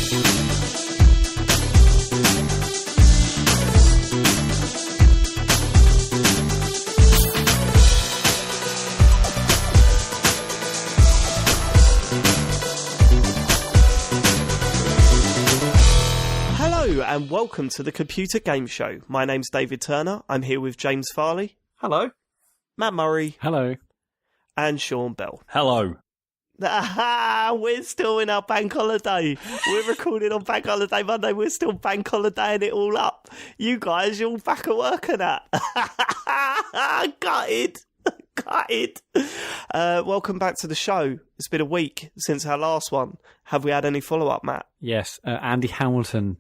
And welcome to the Computer Game Show. My name's David Turner. I'm here with James Farley. Hello. Matt Murray. Hello. And Sean Bell. Hello. We're still in our bank holiday. We're recording on Bank Holiday Monday. We're still bank holidaying it all up. You guys, you're all back at work and that. Gutted. Welcome back to the show. It's been a week since our last one. Have we had any follow-up, Matt? Yes, Andy Hamilton.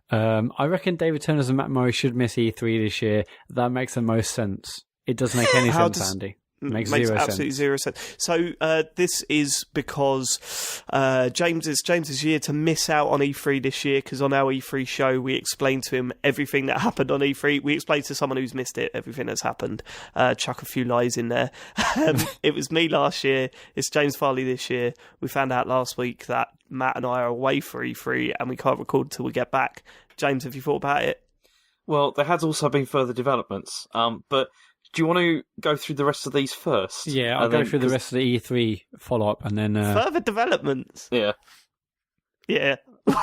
I reckon David Turners and Matt Murray should miss E3 this year. That makes the most sense. It doesn't make any sense, Andy. It makes absolutely zero sense. So this is because James's year to miss out on E3 this year, because on our E3 show we explained to him everything that happened on E3. We explained to someone who's missed it everything that's happened. Chuck a few lies in there. It was me last year. It's James Farley this year. We found out last week that Matt and I are away for E3 and we can't record until we get back. James, have you thought about it? Well, there has also been further developments, but do you want to go through the rest of these first? Yeah, I'll go through the rest of the E3 follow-up and then... Further developments? Yeah. Yeah. That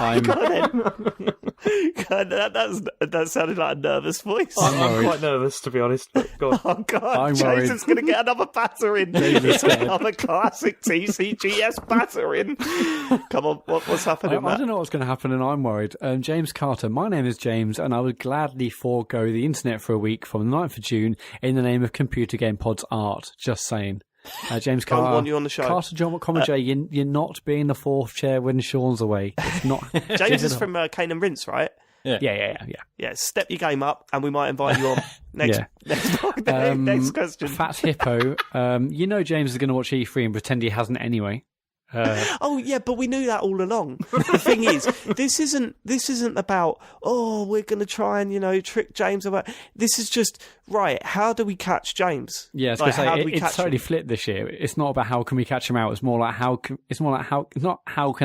sounded like a nervous voice. I'm quite nervous, to be honest. Go on. Oh, God. Jason's going to get another battering. It's another classic TCGS battering. Come on, what's happening, I don't know what's going to happen, and I'm worried. James Carter. My name is James, and I would gladly forego the internet for a week from the 9th of June in the name of Computer Game Pod's art. Just saying. James Carter. I want you on the show. Carter John McComager, you're not being the fourth chair when Sean's away. It's not. James is from Cane and Rinse, right? Yeah. Yeah, step your game up, and we might invite you on next question. Fats Hippo. You know James is going to watch E3 and pretend he hasn't anyway. Oh yeah, but we knew that all along. The thing is, this isn't about we're going to try and trick James about. This is just right. How do we catch James? Yeah, it's totally flipped this year. It's not about how can we catch him out. It's more like how can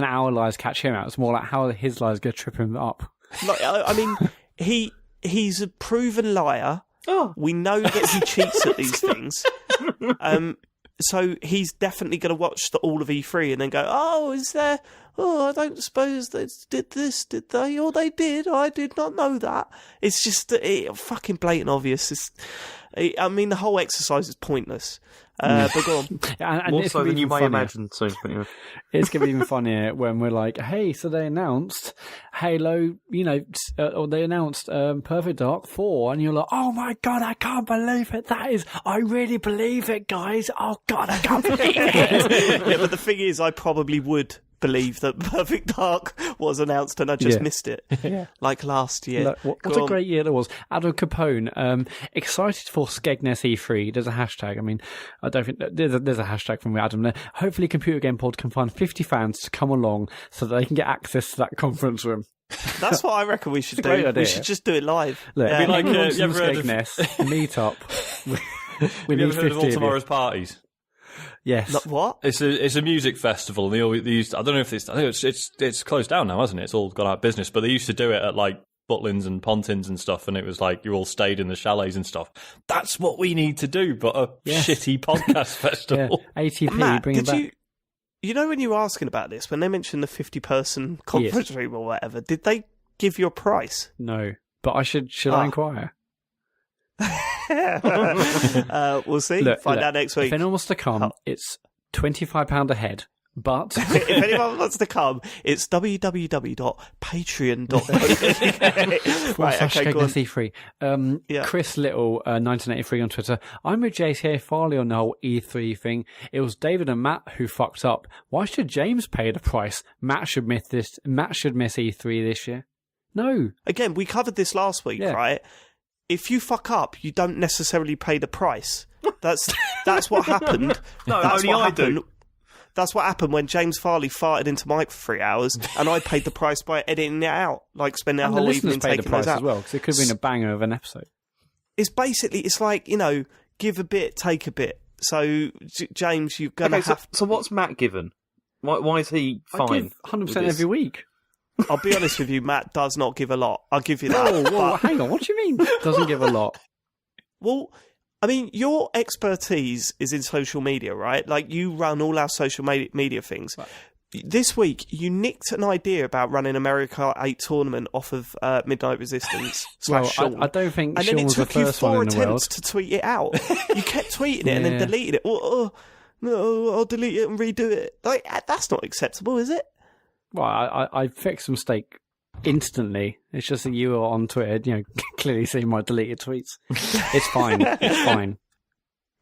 our lies catch him out. It's more like how his lies go trip him up. I mean, he's a proven liar. Oh. We know that he cheats at these things. So he's definitely going to watch all of E3 and then go, is there... I don't suppose they did this, did they? Or they did. I did not know that. It's just fucking blatant obvious. The whole exercise is pointless. But go on. And more so than you might imagine. So, anyway. It's going to be even funnier when we're like, hey, so they announced Halo, or they announced Perfect Dark 4, and you're like, oh my God, I can't believe it. I really believe it, guys. Oh God, I can't believe it. Yeah, but the thing is, I probably would believe that Perfect Dark was announced and I just missed it. Yeah. Like last year. What a great year that was. Adam Capone, excited for Skegness E3. There's a hashtag. I mean, I don't think there's a hashtag from Adam there. Hopefully Computer Game Pod can find 50 fans to come along so that they can get access to that conference room. That's what I reckon we should do. We should just do it live. Look, yeah. Like, you ever heard of Skegness, meet up. We need 50 heard of All Tomorrow's Parties? Yes. What? It's a music festival, and they used. I don't know if I think it's closed down now, hasn't it? It's all gone out of business. But they used to do it at like Butlins and Pontins and stuff, and it was like you all stayed in the chalets and stuff. That's what we need to do, but a shitty podcast festival. Yeah. ATP, Matt, bring it back. You know when you were asking about this, when they mentioned the 50-person conference room or whatever, did they give you a price? No, but I should I inquire? We'll see. Find out next week. If anyone wants to come, it's £25 a head. But if anyone wants to come, it's www.patreon.com. Right, okay, go on. Chris Little, 1983 on Twitter. I'm with JC Farley on the whole E3 thing. It was David and Matt who fucked up. Why should James pay the price? Matt should miss E3 this year. No. Again, we covered this last week, right? If you fuck up, you don't necessarily pay the price. That's what happened. No, that's only I do. That's what happened when James Farley farted into Mike for 3 hours, and I paid the price by editing it out, like spending a whole evening taking those out as well, because it could have been a banger of an episode. It's like give a bit, take a bit. So James, you're gonna have. So what's Matt given? Why is he fine? I give 100% every week. I'll be honest with you, Matt does not give a lot. I'll give you that. Whoa, hang on. What do you mean? Doesn't give a lot. Well, I mean, your expertise is in social media, right? Like, you run all our social media things. Right. This week, you nicked an idea about running a Mario Kart 8 tournament off of Midnight Resistance / Well, Sean. I don't think and Sean then it was the took you first one 4 in the world. attempts to tweet it out. You kept tweeting it and then Yeah. deleted it. Oh, no, I'll delete it and redo it. Like, that's not acceptable, is it? Well, I fixed a mistake instantly. It's just that you were on Twitter, clearly seeing my deleted tweets. It's fine. It's fine.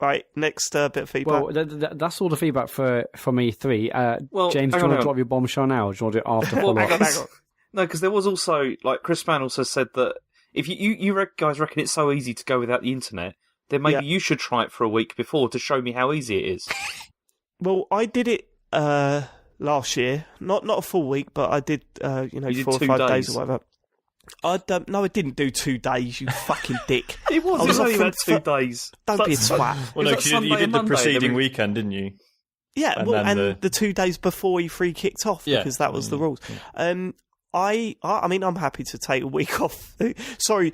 Right, next bit of feedback. Well, that's all the feedback from E3. Well, James, do you hang want on. to drop your bombshell now, or do you want to do it after Well, follow-up? hang on. No, because there was also, like, Chris Mann also said that if you guys reckon it's so easy to go without the internet, then maybe you should try it for a week before to show me how easy it is. Well, I did it last year. Not a full week, but I did, You did 4 or 2 5 days. days or whatever. I didn't do 2 days, you fucking dick. It was. I was only off about from 2 days. Don't be a twat. Well, It no, was 'cause you Sunday did and the Monday, preceding then we- weekend, didn't you? Yeah, And well, then and the 2 days before E3 kicked off, Yeah. because that was the rules. I mean, I'm happy to take a week off. Sorry,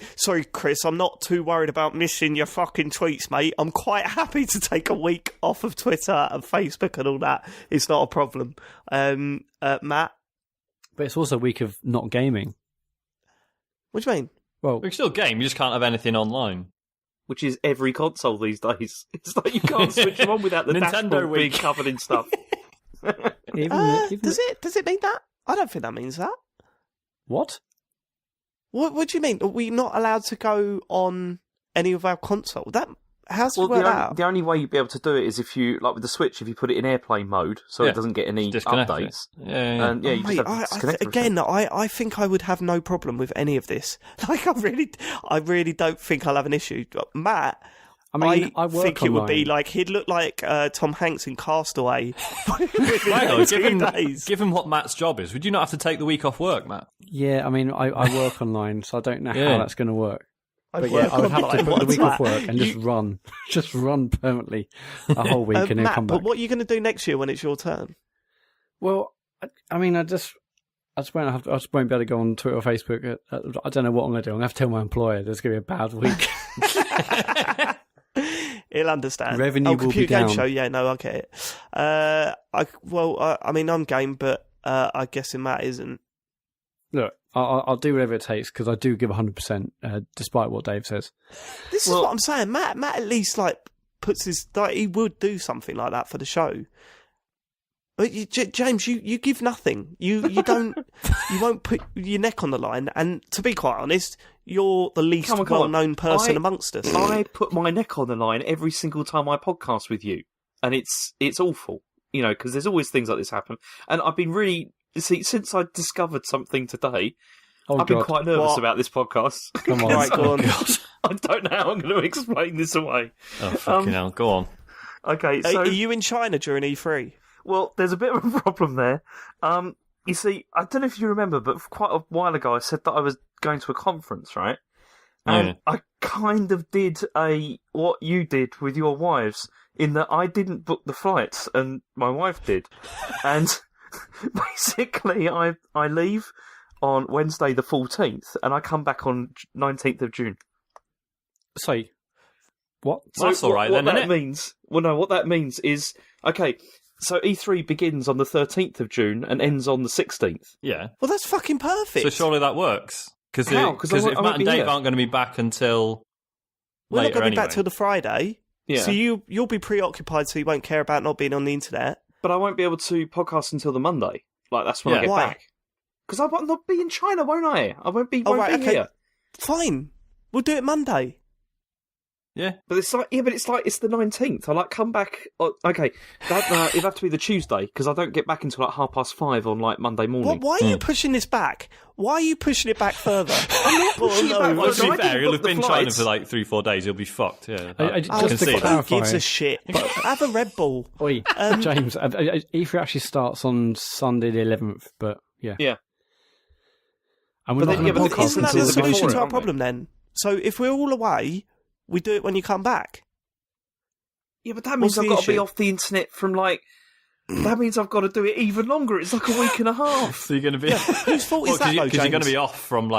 Chris, I'm not too worried about missing your fucking tweets, mate. I'm quite happy to take a week off of Twitter and Facebook and all that. It's not a problem. Matt, But it's also a week of not gaming. what do you mean? Well, We can still game, you just can't have anything online. Which is every console these days. It's like you can't switch them on without the Nintendo dashboard being week. covered in stuff. even Does it mean that? I don't think that means that. What? What do you mean? Are we not allowed to go on any of our console? How's it Well, work out? the only way you'd be able to do it is if you, like with the Switch, if you put it in airplane mode, so Yeah. it doesn't get any Disconnect it. updates. Yeah. And yeah, you just Mate, have to disconnect everything. again, I think I would have no problem with any of this. Like, I really don't think I'll have an issue. Matt, I mean, I work think it would be online. like he'd look like Tom Hanks in Castaway. Michael, within 2 days. given what Matt's job is, would you not have to take the week off work, Matt? Yeah, I mean, I work online, so I don't know Yeah. how that's going to work. But work yeah, I would have to online, put the what's week off that? work and just run permanently a whole week and then Matt, come but back. what are you going to do next year when it's your turn? Well, I mean, I just won't be able to go on Twitter or Facebook. I don't know what I'm going to do. I'm going to have to tell my employer there's going to be a bad week. He'll understand. Revenue will be computer game down. show. Yeah, no, I get it. I mean, I'm game, but I guess Matt isn't. Look, I'll do whatever it takes because I do give 100%, despite what Dave says. This is what I'm saying. Matt at least like puts his he would do something like that for the show. But James, you give nothing. You don't. You won't put your neck on the line. And to be quite honest, you're the least Come on. well-known person amongst us. I put my neck on the line every single time I podcast with you, and it's awful, because there's always things like this happen. And I've been really since I discovered something today. Oh, I've been God. quite nervous What? about this podcast. Come on. Right, go on. I don't know how I'm going to explain this away. Oh, fucking hell. Go on. Okay, so Are you in China during E3? well, there's a bit of a problem there. You see, I don't know if you remember, but quite a while ago I said that I was going to a conference, right? And Yeah. I kind of did what you did with your wives, in that I didn't book the flights and my wife did. And basically I leave on Wednesday the 14th and I come back on 19th of June. So, what? So That's all right what then, that innit? means, well, no, what that means is, okay, so E3 begins on the 13th of June and ends on the 16th. Yeah. Well, that's fucking perfect. So surely that works. Because How? 'Cause I if won't Matt and be Dave here. aren't going to be back until We're not later going to be anyway. back till the Friday. Yeah. So you'll be preoccupied, so you won't care about not being on the internet. But I won't be able to podcast until the Monday. Like, that's when I Yeah. get Why? back. Because I won't not be in China, won't I? I won't be, Oh, won't right, be okay. here. Fine. We'll do it Monday. Yeah. But it's like, it's the 19th. I like come back. Okay, it'd have to be the Tuesday because I don't get back until like 5:30 on like Monday morning. Why are you pushing this back? Why are you pushing it back further? I'm not pushing it back. Well, No, to be I fair, didn't he'll book have been the in China flights. for like 3-4 days. He'll be fucked. Yeah. Just Oh, to see that. who clarify, gives a shit? Have a Red Bull. Oi, James, E3 actually starts on Sunday the 11th, but yeah. Yeah. And we're But not then- going yeah, to but podcast Isn't that until the before the solution it, to our aren't we? problem then? So if we're all away, we do it when you come back. Yeah, but that means What's I've the got to be issue? off the internet from like that means I've got to do it even longer. It's like a week and a half. So you're going to be... Whose fault is that, though, Because you're going to James? be off from,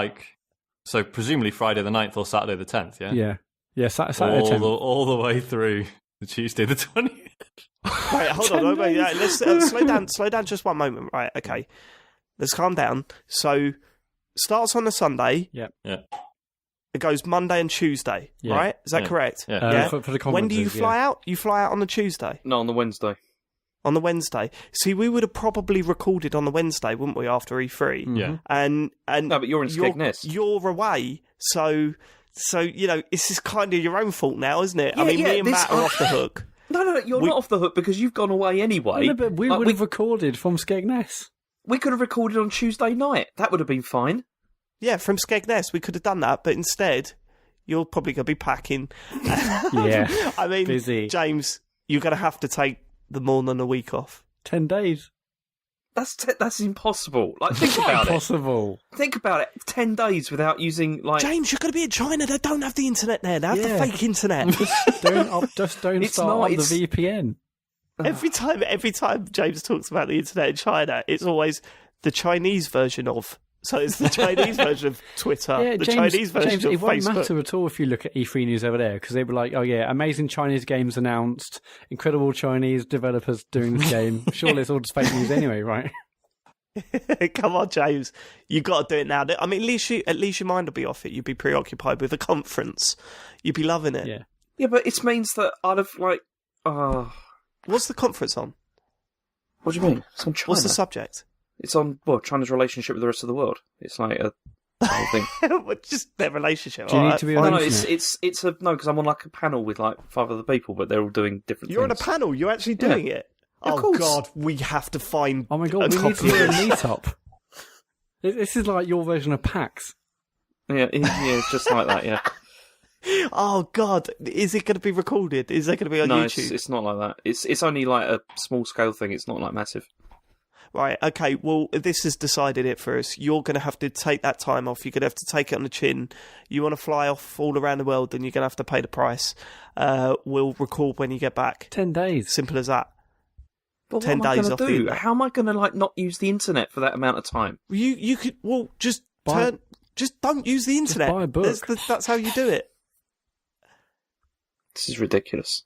so presumably Friday the 9th or Saturday the 10th, yeah? Yeah, Saturday 10th. All the way through the Tuesday the 20th. Right, hold on. Wait, let's slow down just one moment. Right, okay. Let's calm down. So, starts on a Sunday. Yep. Yeah. It goes Monday and Tuesday, right? Is that correct? Yeah. For the When do you conferences, fly out? You fly out on the Tuesday? No, on the Wednesday. On the Wednesday. See, we would have probably recorded on the Wednesday, wouldn't we, after E3? Yeah. And No, but you're in Skegness. You're away, so this is kind of your own fault now, isn't it? Yeah, I mean, me and this- Matt are off the hook. No, you're not off the hook because you've gone away anyway. No, but we would have recorded from Skegness. We could have recorded on Tuesday night. That would have been fine. Yeah, from Skegness, we could have done that, but instead, you're probably going to be packing. Yeah, I mean, busy. James, you're going to have to take the more than a week off. 10 days. That's impossible. Like, think about it. Impossible. Think about it. 10 days without using, like... James, you're going to be in China. They don't have the internet there. They have the fake internet. Don't It's start not, up it's- the VPN. every time James talks about the internet in China, it's always the Chinese version of. So it's the Chinese version of Twitter, Chinese version James, of it won't Facebook. matter at all if you look at E3 news over there, because they were like, oh yeah, amazing Chinese games announced, incredible Chinese developers doing this game. Surely it's all just fake news anyway, right? Come on, James, you got to do it now. I mean, at least your mind will be off it. You'd be preoccupied with a conference. You'd be loving it. Yeah. Yeah, but it means that I'd have, like... What's the conference on? What do you mean? It's on China. What's the subject? It's on, China's relationship with the rest of the world. It's like a whole thing. Well, just their relationship. Do you All need right, to be fine. on No, internet? it's a... No, because I'm on, like, a panel with, like, 5 other people, but they're all doing different You're on a things. panel. You're actually doing it. Of Oh course. God, we have to find. Oh my god, a we need to copy do a of this. meetup. This is like your version of PAX. Yeah, it's just like that, yeah. Oh God, is it going to be recorded? Is it going to be on No, YouTube? it's not like that. It's only, like, a small-scale thing. It's not, like, massive. Right, okay, well, this has decided it for us. You're going to have to take that time off. You're going to have to take it on the chin. You want to fly off all around the world, then you're going to have to pay the price. We'll record when you get back. 10 days. Simple as that. But 10 what am I days gonna off the do? internet. How am I going to, like, not use the internet for that amount of time? You could, well, just Buy- don't use the internet. buy a book. That's how you do it. This is ridiculous.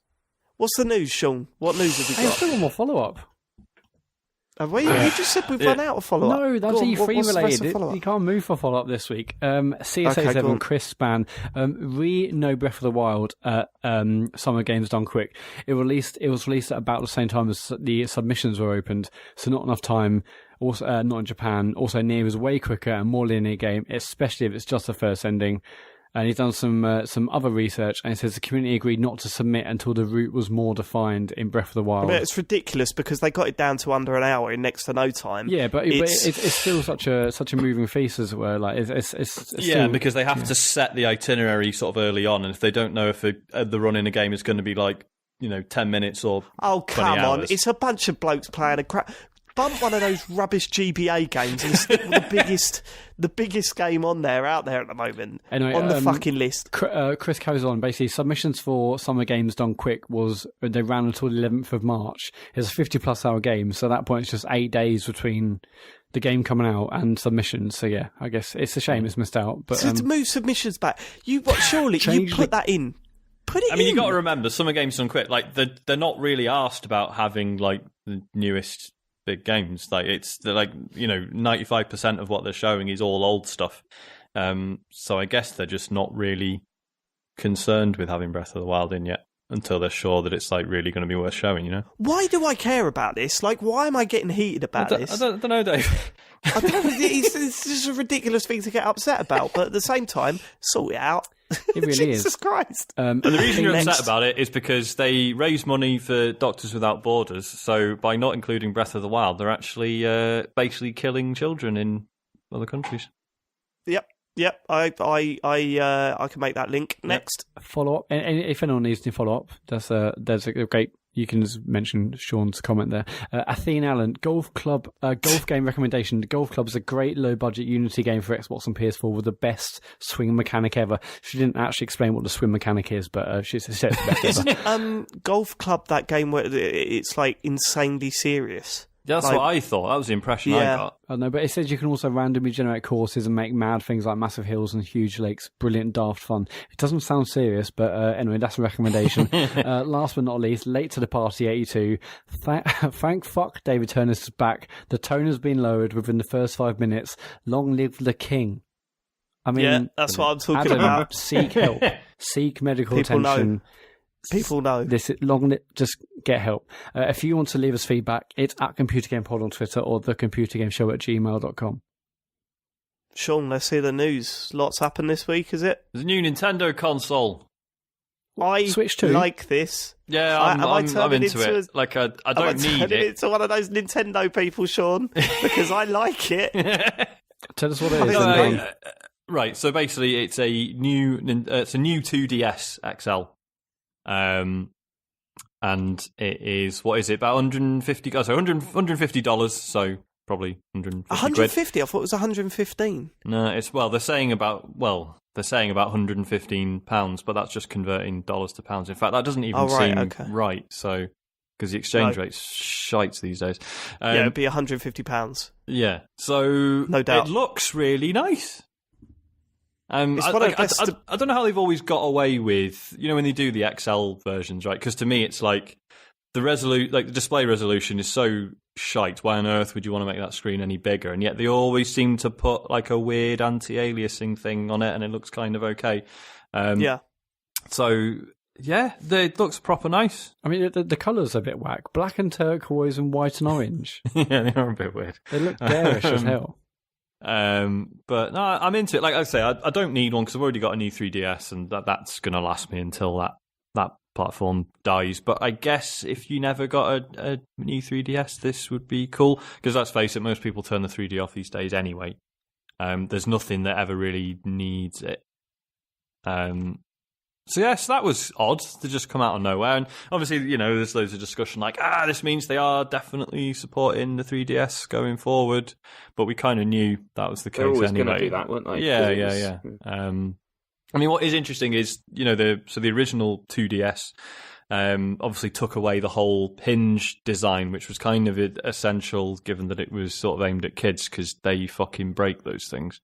What's the news, Sean? What news have we Hey, I've got? still got more follow-up. Have we? You just said we've run out of follow-up. No, that's Go on, E3 what's the rest of related. follow-up? You can't move for follow-up this week. CSA7 Okay, go on. Chris Span, know Breath of the Wild Summer Games Done Quick. It was released at about the same time as the submissions were opened, so not enough time. Also, not in Japan. Also, Nier was way quicker and more linear game, especially if it's just the first ending. And he's done some other research, and he says the community agreed not to submit until the route was more defined in Breath of the Wild. But it's ridiculous because they got it down to under an hour in next to no time. Yeah, but it's still such a moving feast, as it were. Like it's still, because they have to set the itinerary sort of early on, and if they don't know if the run in a game is going to be like 10 minutes or 20 come on! hours. It's a bunch of blokes playing a crap. Bump one of those rubbish GBA games and stick with the biggest game out there at the moment Anyway, on the fucking list. Chris carries on. Basically, submissions for Summer Games Done Quick they ran until the 11th of March. It's a 50+ hour game, so at that point it's just 8 days between the game coming out and submissions. So yeah, I guess it's a shame it's missed out. But So to move submissions back, surely you Change put that in. Put it in. I mean, you got to remember, Summer Games Done Quick. Like they're not really asked about having like the newest big games. Like they're like 95% of what they're showing is all old stuff. So I guess they're just not really concerned with having Breath of the Wild in yet until they're sure that it's like really going to be worth showing. Why do I care about this? Like, why am I getting heated about this? I don't know, Dave. I don't, it's just a ridiculous thing to get upset about, but at the same time, sort it out. It really Jesus is. Christ. And the reason you're Next. upset about it is because they raise money for Doctors Without Borders. So by not including Breath of the Wild, they're actually basically killing children in other countries. Yep. I can make that link. Next. Follow up, and if anyone needs to follow up, there's a great You can just mention Sean's comment there. Athene Allen, golf game recommendation. The Golf Club is a great low-budget Unity game for Xbox and PS4 with the best swing mechanic ever. She didn't actually explain what the swing mechanic is, but she said it's the best Isn't Golf Club that game where it's like insanely serious? That's like, what I thought. That was the impression I got. I know, but it says you can also randomly generate courses and make mad things like massive hills and huge lakes. Brilliant, daft fun. It doesn't sound serious, but anyway, that's a recommendation. Last but not least, Late to the Party 82. Thank fuck David Turner's back. The tone has been lowered within the first 5 minutes. Long live the king. I mean, yeah, that's what I'm talking Adam, about. Seek help. Seek medical People attention. know. People know. Just get help. If you want to leave us feedback, it's at ComputerGamePod on Twitter or thecomputergameshow@gmail.com. Sean, let's hear the news. Lots happened this week, is it? There's a new Nintendo console. I Switch 2? like this. Yeah, I'm into it. Like, I don't need it. It's one of those Nintendo people, Sean, because I like it. Tell us what it is. Right, so basically it's a new 2DS XL. And it is, what is it, about $150, so probably 150 150? I thought it was 115. No, they're saying about £115, but that's just converting dollars to pounds. In fact, that doesn't even seem right, so, because the exchange rate's shite these days. Yeah, it'd be £150. Yeah, so no doubt. It looks really nice. I don't know how they've always got away with, when they do the XL versions, right? Because to me, it's like the display resolution is so shite. Why on earth would you want to make that screen any bigger? And yet they always seem to put like a weird anti-aliasing thing on it, and it looks kind of okay. Yeah. So yeah, it looks proper nice. I mean, the colours are a bit whack: black and turquoise and white and orange. Yeah, they are a bit weird. They look garish as hell. But no, I'm into it. Like I say, I don't need one because I've already got a new 3DS, and that's going to last me until that platform dies. But I guess if you never got a new 3DS, this would be cool, because let's face it, most people turn the 3D off these days anyway. There's nothing that ever really needs it. So yes, that was odd to just come out of nowhere. And obviously, there's loads of discussion like, this means they are definitely supporting the 3DS going forward. But we kind of knew that was the case anyway. They were always going to do that, weren't they? Yeah. I mean, what is interesting is, the original 2DS obviously took away the whole hinge design, which was kind of essential given that it was sort of aimed at kids because they fucking break those things.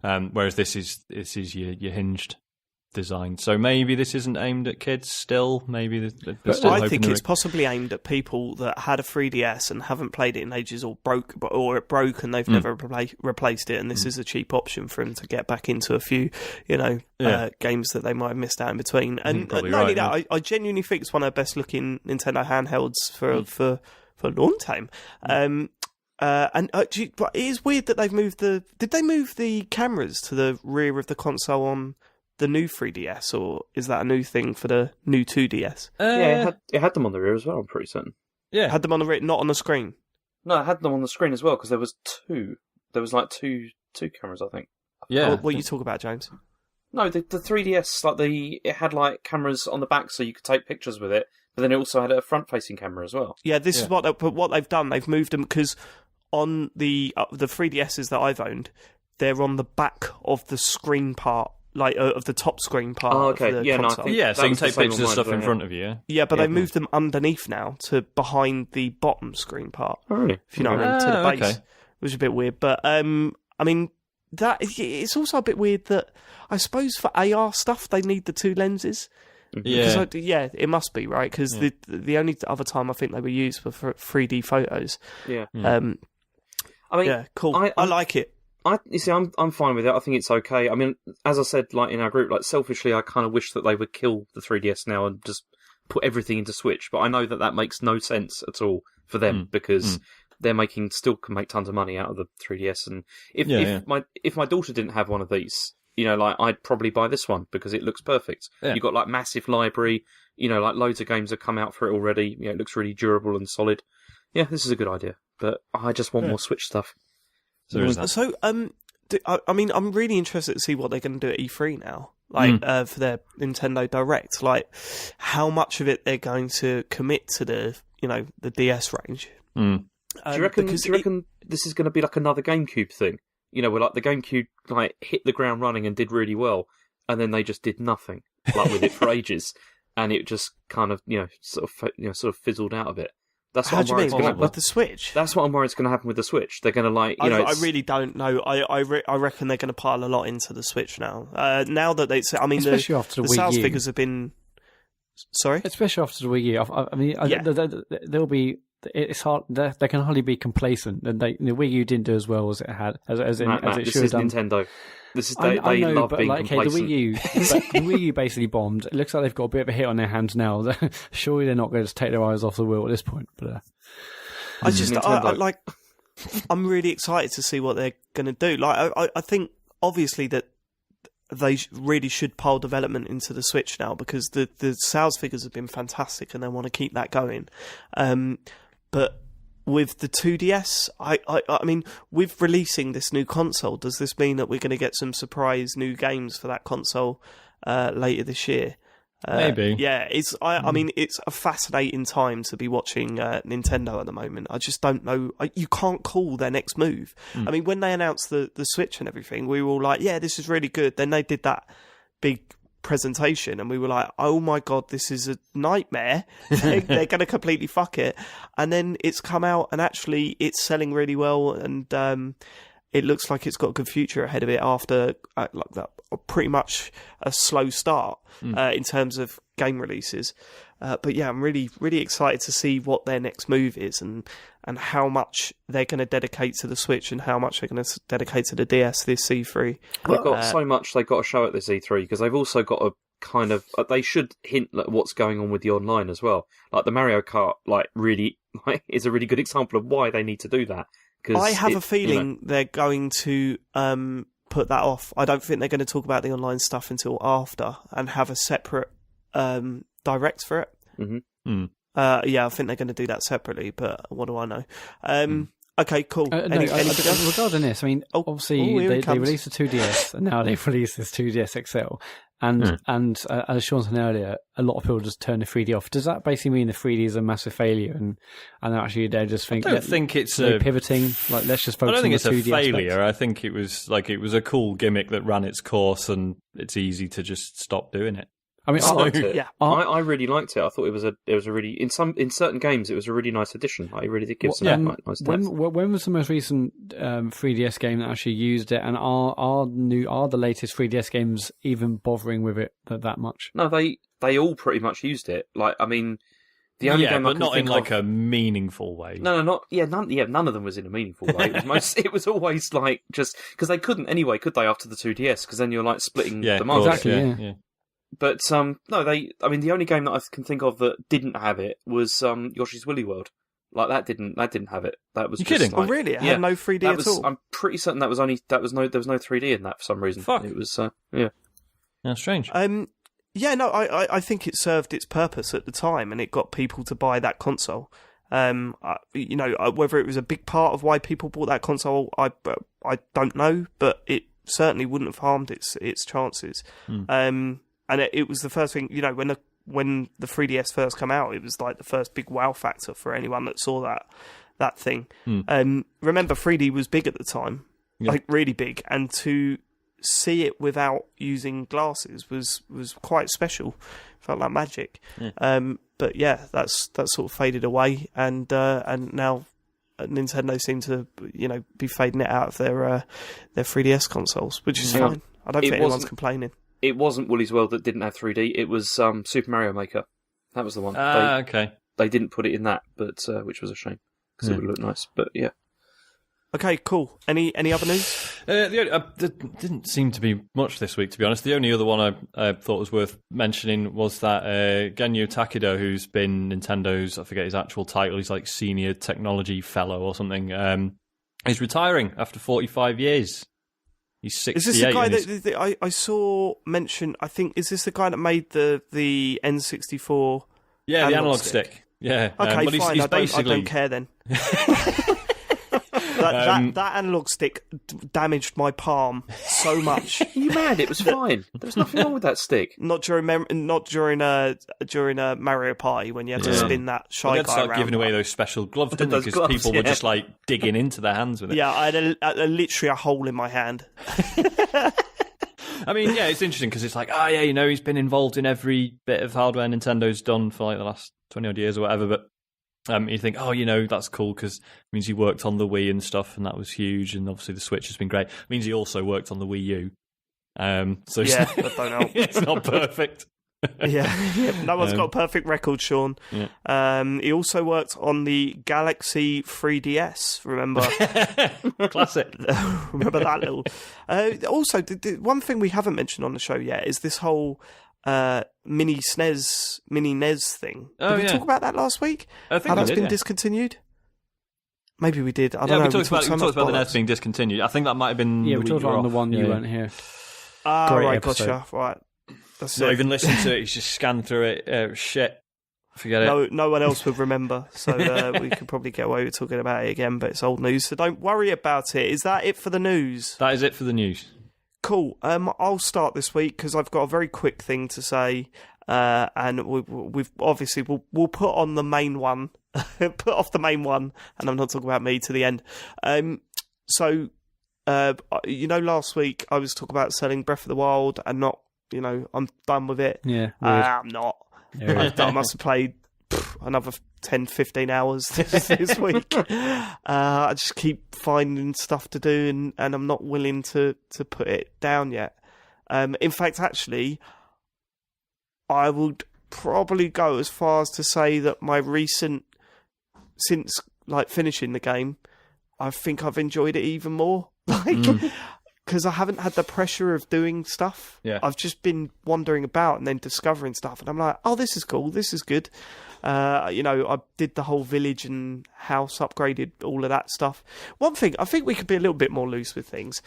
Whereas this is your hinged design. So maybe this isn't aimed at kids still. Maybe they're still I think it's possibly aimed at people that had a 3DS and haven't played it in ages, or it broke and they've never replaced it, and this is a cheap option for them to get back into a few games that they might have missed out in between. And not only that, I genuinely think it's one of the best looking Nintendo handhelds for a long time. But it is weird that they've moved did they move the cameras to the rear of the console on the new 3DS, or is that a new thing for the new 2DS? It had them on the rear as well, I'm pretty certain. Yeah. Had them on the rear, not on the screen? No, it had them on the screen as well, because there was two. There was like two cameras, I think. Yeah. What are you talking about, James? No, the 3DS, it had like cameras on the back so you could take pictures with it, but then it also had a front-facing camera as well. Yeah, this is what they've done. They've moved them, because on the 3DSs that I've owned, they're on the back of the screen part, like of the top screen part. Oh, okay. Of the console. So you can take pictures of stuff in front of you. Yeah, but they moved them underneath now to behind the bottom screen part. Oh, really? If you know what I mean, to the base, okay. Which is a bit weird. But I mean, it's also a bit weird that I suppose for AR stuff they need the two lenses. Yeah, it must be right, because the only other time I think they were used were for 3D photos. Yeah. I mean, yeah, cool. I like it. I'm fine with it. I think it's okay. I mean, as I said, like in our group, like selfishly, I kind of wish that they would kill the 3DS now and just put everything into Switch. But I know that makes no sense at all for them because they're still can make tons of money out of the 3DS. And if my daughter didn't have one of these, like I'd probably buy this one because it looks perfect. Yeah. You've got like massive library. Like loads of games have come out for it already. It looks really durable and solid. Yeah, this is a good idea. But I just want more Switch stuff. So, I mean, I'm really interested to see what they're going to do at E3 now. for their Nintendo Direct. Like, how much of it they're going to commit to the DS range. Do you reckon this is going to be like another GameCube thing? Where like the GameCube like hit the ground running and did really well, and then they just did nothing like with it for ages, and it just kind of sort of fizzled out of it. That's what I'm worried with the Switch. That's what I'm worried is going to happen with the Switch. They're going to I really don't know. I reckon they're going to pile a lot into the Switch now. Now that especially after the Wii sales U. figures have been. Sorry, especially after the Wii U. There'll be. It's hard. They can hardly be complacent. And the Wii U didn't do as well as it had, as it should have done. This is Nintendo. This is they know, love but being complacent. the Wii U basically bombed. It looks like they've got a bit of a hit on their hands now. Surely they're not going to take their eyes off the wheel at this point. But I'm really excited to see what they're going to do. Like, I think obviously that they really should pile development into the Switch now, because the sales figures have been fantastic and they want to keep that going. But with the 2DS, I mean, with releasing this new console, does this mean that we're going to get some surprise new games for that console later this year? Maybe. Yeah, I mean, it's a fascinating time to be watching Nintendo at the moment. I just don't know. You can't call their next move. I mean, when they announced the Switch and everything, we were all like, yeah, this is really good. Then they did that big presentation and we were like, oh my God, this is a nightmare. They're going to completely fuck it. And then it's come out and actually it's selling really well, and it looks like it's got a good future ahead of it after pretty much a slow start in terms of game releases. But yeah, I'm really, really excited to see what their next move is and how much they're going to dedicate to the Switch and how much they're going to dedicate to the DS this E3. They've got so much they've got to show at this E3, because they've also got a kind of... they should hint at what's going on with the online as well. Like the Mario Kart is a really good example of why they need to do that. I have a feeling they're going to put that off. I don't think they're going to talk about the online stuff until after and have a separate direct for it. Mm-hmm. Yeah, I think they're going to do that separately, but what do I know? Okay, cool. Regarding this, I mean, obviously they released the 2DS and now they've released this 2DS XL. And as Sean said earlier, a lot of people just turn the 3D off. Does that basically mean the 3D is a massive failure and actually they're just thinking... I don't think it's pivoting, like, let's just focus on the 2D I don't think it's a failure. aspect. I think it was a cool gimmick that ran its course and it's easy to just stop doing it. I mean, I liked it. Yeah. I really liked it. I thought it was a really in certain games it was a really nice addition. I really did give some nice depth. When was the most recent 3DS game that actually used it? And are the latest 3DS games even bothering with it that much? No, they all pretty much used it. Like, I mean, the only game but I can not think in like of, a meaningful way. none of them was in a meaningful way. It was always like just because they couldn't anyway, could they? After the 2DS, because then you're like splitting the market. Exactly. Yeah. But no, the only game that I can think of that didn't have it was Yoshi's Woolly World. Like that didn't have it. That was You just kidding? like, Oh, really? It had no 3D at all? I'm pretty certain there was no 3D in that for some reason. Fuck. It was yeah. Yeah, strange. Yeah, no, I think it served its purpose at the time and it got people to buy that console. Whether it was a big part of why people bought that console, I don't know, but it certainly wouldn't have harmed its chances. And it was the first thing, when the 3DS first came out, it was like the first big wow factor for anyone that saw that thing. Remember, 3D was big at the time, like really big, and to see it without using glasses was quite special. Felt like magic. But yeah, that's sort of faded away, and now Nintendo seem to be fading it out of their 3DS consoles, which is fine. I don't think anyone's complaining. It wasn't Woolly's World that didn't have 3D. It was Super Mario Maker. That was the one. Okay. They didn't put it in that, but which was a shame because it would look nice. But yeah. Okay, cool. Any other news? There didn't seem to be much this week, to be honest. The only other one I thought was worth mentioning was that Genyo Takeda, who's been Nintendo's, I forget his actual title, he's like Senior Technology Fellow or something, is retiring after 45 years. He's 68. Is this the guy that I saw mention? I think, is this the guy that made the N64? Yeah, the analog stick. Yeah. Okay, but fine. He's I basically... don't care then. that analog stick damaged my palm so much. Are you mad? It was fine. There was nothing wrong with that stick. Not during Mario Party when you had to spin that They shy had to guy start around. giving away those special gloves, didn't they? Those Because gloves, people were just like digging into their hands with it. Yeah, I had literally a hole in my hand. I mean, yeah, it's interesting because it's like, he's been involved in every bit of hardware Nintendo's done for like the last 20 odd years or whatever. But you think, that's cool because it means he worked on the Wii and stuff, and that was huge. And obviously the Switch has been great. It means he also worked on the Wii U. So Yeah, that don't help. it's not perfect. No one's got a perfect record, Sean. Yeah. He also worked on the Galaxy 3DS. Remember? Classic. Remember that little. Also, the one thing we haven't mentioned on the show yet is this whole mini NES thing. Did we talk about that last week? I think how that's been yeah. discontinued. Maybe we did. I don't know. We talked about the NES being discontinued. I think that might have been Yeah, the we week talked you were about off. the one you weren't here. Ah, Great right, episode. gotcha. Right. That's Not it. even listened to it. He's just scanned through it. Shit. Forget it. No one else would remember, so we could probably get away with talking about it again, but it's old news, so don't worry about it. Is that it for the news? That is it for the news. Cool. I'll start this week because I've got a very quick thing to say, and we've obviously we'll put on the main one, put off the main one, and I'm not talking about me to the end. So, last week I was talking about selling Breath of the Wild and not, I'm done with it. Yeah. I'm not. Yeah. I must have played another 10, 15 hours this week. I just keep finding stuff to do, and I'm not willing to put it down yet. In fact, actually, I would probably go as far as to say that since finishing the game, I think I've enjoyed it even more. Because I haven't had the pressure of doing stuff. Yeah. I've just been wandering about and then discovering stuff, and I'm like, oh, this is cool, this is good. I did the whole village and house, upgraded all of that stuff. One thing, I think we could be a little bit more loose with things.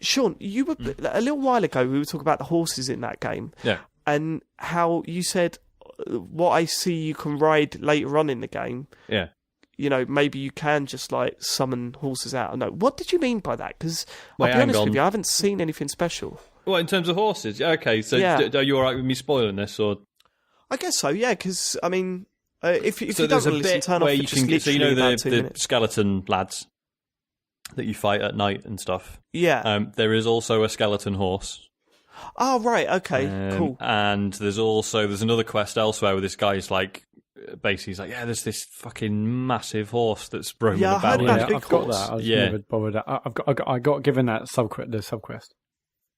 Sean, you were a little while ago, we were talking about the horses in that game. Yeah. And how you said what I see you can ride later on in the game. Yeah. Maybe you can just summon horses out. No, what did you mean by that? Because I'll Wait, be honest hang with on. you, I haven't seen anything special. Well, in terms of horses, okay. So, Yeah. are you all right with me spoiling this, or? I guess so, yeah. Because I mean, if you So don't there's a want to listen, bit turn off. where for you just can, so literally about 2 the minutes. skeleton lads that you fight at night and stuff. Yeah. There is also a skeleton horse. Oh right. Okay. Cool. And there's another quest elsewhere where this guy's basically he's like, yeah, there's this fucking massive horse that's roaming Yeah, I about. heard about Yeah, big I've got horse. that. I was Yeah. never bothered. I got given that the subquest.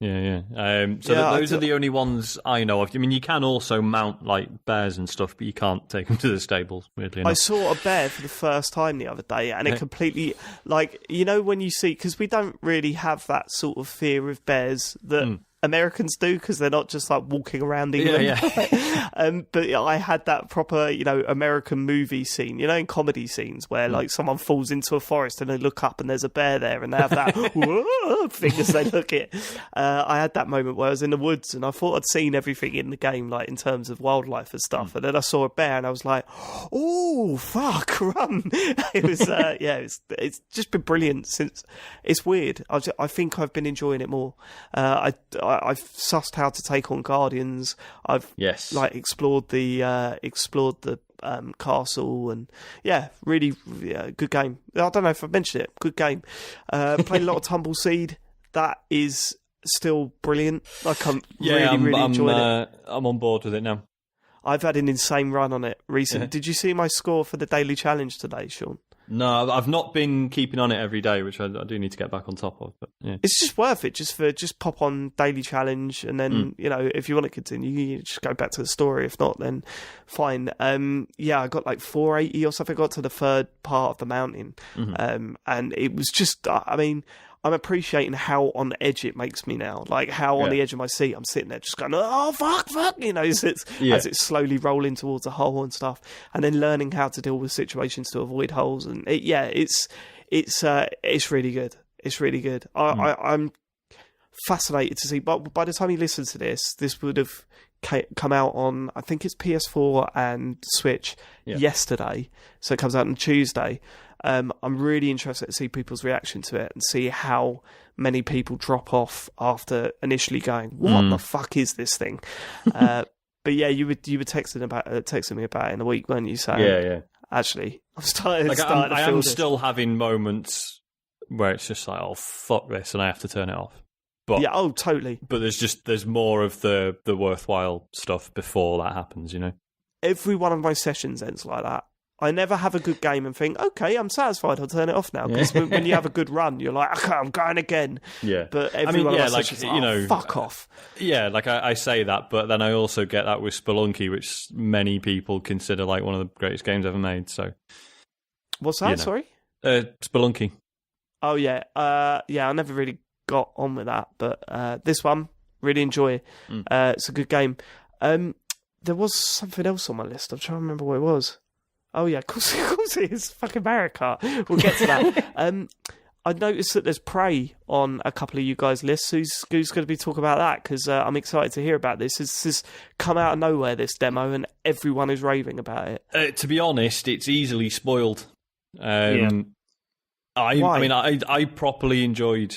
Yeah. Yeah, Those are the only ones I know of. I mean, you can also mount bears and stuff, but you can't take them to the stables. Weirdly enough. I saw a bear for the first time the other day, and it completely when you see, because we don't really have that sort of fear of bears that Americans do, because they're not just walking around England. Yeah. But I had that proper, American movie scene, in comedy scenes where someone falls into a forest and they look up and there's a bear there and they have that whoa thing as they look at it. I had that moment where I was in the woods and I thought I'd seen everything in the game, in terms of wildlife and stuff. And then I saw a bear and I was like, oh, fuck, run. It was, it's just been brilliant since. It's weird. I think I've been enjoying it more. I've sussed how to take on guardians. I've explored the castle, and really good game. I don't know if I've mentioned it. Good game. Played a lot of Tumbleseed. That is still brilliant. I'm really enjoying it. I'm on board with it now. I've had an insane run on it recently. Did you see my score for the daily challenge today, Sean? No, I've not been keeping on it every day, which I do need to get back on top of. But yeah. It's just worth it, just pop on daily challenge, and then if you want to continue, you just go back to the story. If not, then fine. I got 480 or something. I got to the third part of the mountain, and it was just. I mean, I'm appreciating how on edge it makes me now. How on the edge of my seat, I'm sitting there just going, oh, fuck, as it's slowly rolling towards a hole and stuff. And then learning how to deal with situations to avoid holes. And it's really good. It's really good. I'm fascinated to see. But by the time you listen to this would have come out on, I think it's PS4 and Switch yesterday. So it comes out on Tuesday. I'm really interested to see people's reaction to it and see how many people drop off after initially going, "What the fuck is this thing?" But yeah, you were texting me about it in a week, weren't you? Saying, yeah. Actually, I'm starting. I am still having moments where it's just like, oh fuck this, and I have to turn it off. But yeah, totally. But there's more of the worthwhile stuff before that happens, you know. Every one of my sessions ends like that. I never have a good game and think, okay, I'm satisfied, I'll turn it off now. Because when you have a good run, you're like, okay, I'm going again. Yeah. But every one of my sessions, you know, fuck off. Yeah, like I say that, but then I also get that with Spelunky, which many people consider like one of the greatest games ever made. So, what's that? Sorry, Spelunky. Oh yeah, I never really got on with that, but this one really enjoy. It's a good game. There was something else on my list. I'm trying to remember what it was. Oh yeah, of course it is fucking Mario Kart. We'll get to that. I noticed that there's Prey on a couple of you guys' lists. Who's going to be talking about that? Because I'm excited to hear about this. This has come out of nowhere, this demo, and everyone is raving about it. To be honest, it's easily spoiled. Why? I mean, I properly enjoyed.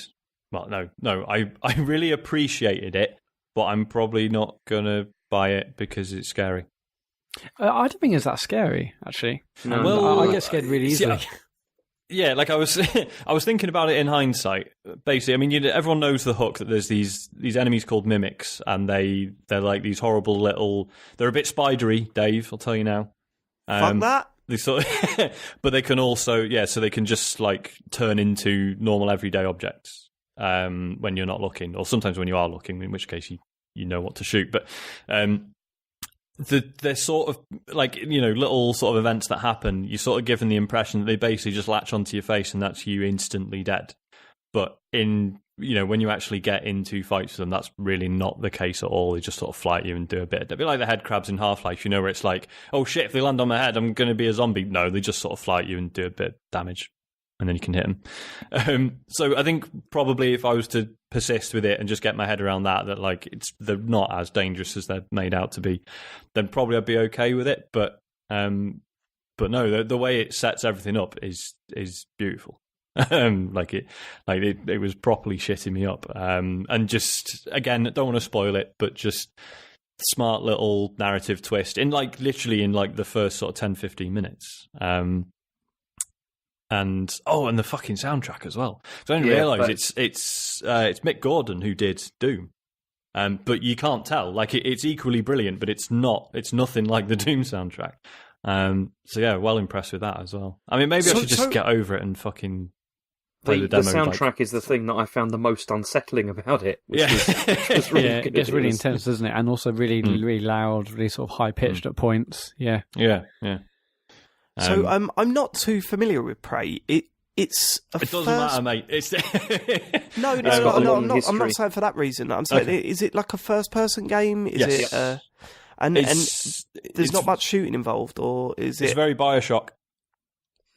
Well, no, I really appreciated it, but I'm probably not gonna buy it because it's scary. I don't think it's that scary, actually. No. Well, I get scared really easily. Yeah, like I was thinking about it in hindsight. Basically, I mean, everyone knows the hook that there's these enemies called mimics, and they're like these horrible little. They're a bit spidery, Dave. I'll tell you now. Fuck that. They sort of, but they can also, so they can just like turn into normal everyday objects when you're not looking, or sometimes when you are looking, in which case you know what to shoot. But they're sort of like, you know, little sort of events that happen. You're sort of given the impression that they basically just latch onto your face and that's you instantly dead. But when you actually get into fights with them, that's really not the case at all. They just sort of fly at you and do a bit like the head crabs in Half-Life, where it's like, oh shit, if they land on my head, I'm going to be a zombie. No, they just sort of fly at you and do a bit of damage, and then you can hit them. So I think probably if I was to persist with it and just get my head around that like they're not as dangerous as they're made out to be, then probably I'd be okay with it. But no, the way it sets everything up is beautiful. It was properly shitting me up. And just, again, don't want to spoil it, but just smart little narrative twist literally in the first sort of 10-15 minutes. And the fucking soundtrack as well. So I didn't realise it's Mick Gordon who did Doom. But you can't tell. It's equally brilliant, but it's nothing like the Doom soundtrack. So yeah, well impressed with that as well. I mean, maybe I should just get over it and fucking play the demo. The soundtrack is the thing that I found the most unsettling about it. Which was really it gets really intense, doesn't it? And also really, really loud, really sort of high pitched at points. Yeah. So I'm not too familiar with Prey. It doesn't matter, mate. It's no, I'm not saying for that reason. I'm saying, is it like a first-person game? Is it? And there's not much shooting involved, or is it? It's very Bioshock.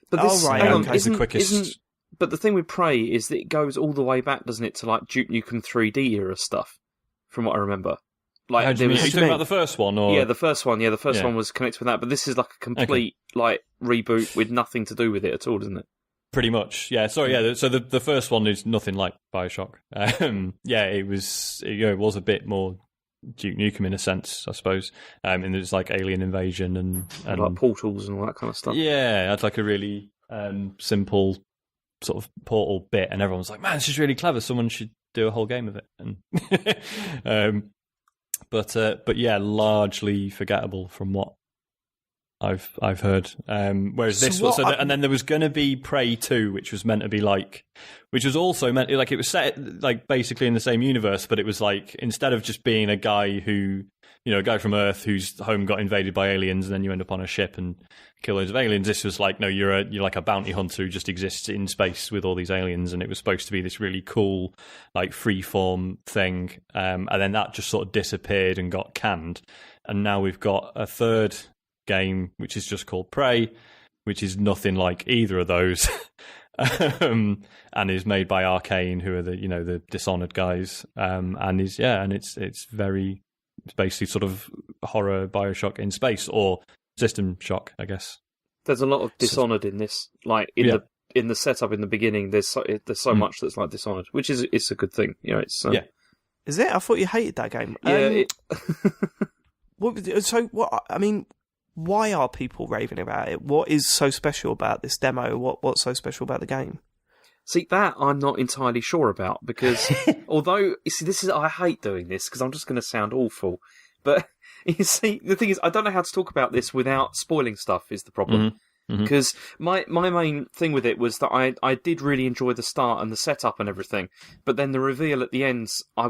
But this, right, hang on, it's the quickest. But the thing with Prey is that it goes all the way back, doesn't it, to like Duke Nukem 3D era stuff, from what I remember. Like, are you talking about the first one? Or? Yeah, the first one. Yeah, the first one was connected with that, but this is like a complete reboot with nothing to do with it at all, isn't it? Pretty much, yeah. Sorry, yeah. So the first one is nothing like Bioshock. It was a bit more Duke Nukem in a sense, I suppose. And there's like alien invasion and like portals and all that kind of stuff. Yeah, it's like a really simple sort of portal bit, and everyone's like, "Man, this is really clever. Someone should do a whole game of it." And but yeah, largely forgettable from what I've heard. Whereas this was, and then there was going to be Prey 2, which was meant to be which was also meant it was set basically in the same universe, but it was instead of just being a guy who, a guy from Earth whose home got invaded by aliens, and then you end up on a ship and kill loads of aliens. This was no, you're like a bounty hunter who just exists in space with all these aliens, and it was supposed to be this really cool freeform thing. And then that just sort of disappeared and got canned, and now we've got a third game which is just called Prey, which is nothing like either of those, and is made by Arcane, who are the Dishonored guys, and it's basically sort of horror Bioshock in space, or System Shock, I guess. There's a lot of Dishonored in this, like in the setup in the beginning. There's so much that's like Dishonored, which is it's a good thing. You know, it's Is it? I thought you hated that game. Yeah. What? I mean, why are people raving about it? What is so special about this demo? What's so special about the game? See, that I'm not entirely sure about, because although, you see, I hate doing this because I'm just going to sound awful. But, you see, the thing is, I don't know how to talk about this without spoiling stuff is the problem. Because my main thing with it was that I did really enjoy the start and the setup and everything. But then the reveal at the end, I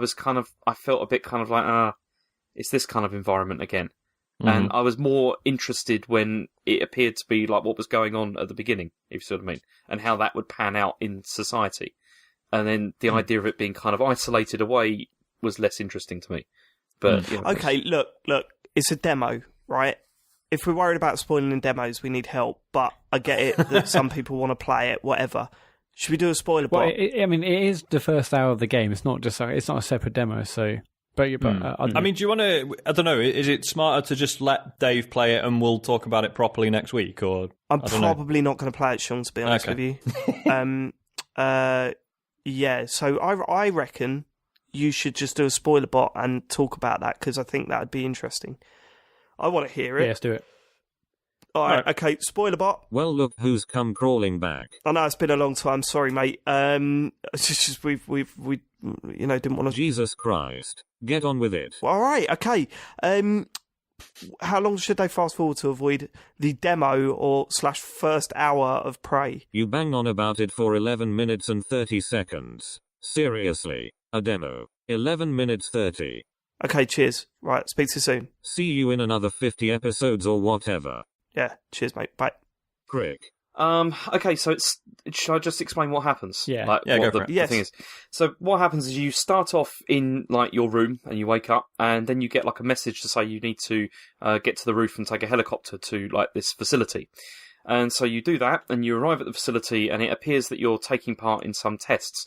felt a bit kind of like, it's this kind of environment again. And I was more interested when it appeared to be like what was going on at the beginning, if you see what I mean, and how that would pan out in society. And then the idea of it being kind of isolated away was less interesting to me. But okay, look, it's a demo, right? If we're worried about spoiling in demos, we need help. But I get it that some people want to play it, whatever. Should we do a spoiler bot? Well, it is the first hour of the game. It's not a separate demo, so. I mean, do you want to? I don't know. Is it smarter to just let Dave play it and we'll talk about it properly next week? Or I'm probably not going to play it, Sean. To be honest with you, yeah. So I reckon you should just do a spoiler bot and talk about that because I think that would be interesting. I want to hear it. Yeah, let's do it. All right. Okay. Spoiler bot. Well, look who's come crawling back. I know it's been a long time. Sorry, mate. It's just we didn't want to. Jesus Christ. Get on with it. All right, okay. How long should they fast forward to avoid the demo or / first hour of Prey? You bang on about it for 11 minutes and 30 seconds. Seriously, a demo. 11 minutes 30. Okay, cheers. Right, speak to you soon. See you in another 50 episodes or whatever. Yeah, cheers, mate. Bye. Crick. Okay, so should I just explain what happens? Yeah. Like, go for it. The thing is. So what happens is you start off in like your room and you wake up and then you get like a message to say you need to get to the roof and take a helicopter to like this facility. And so you do that and you arrive at the facility and it appears that you're taking part in some tests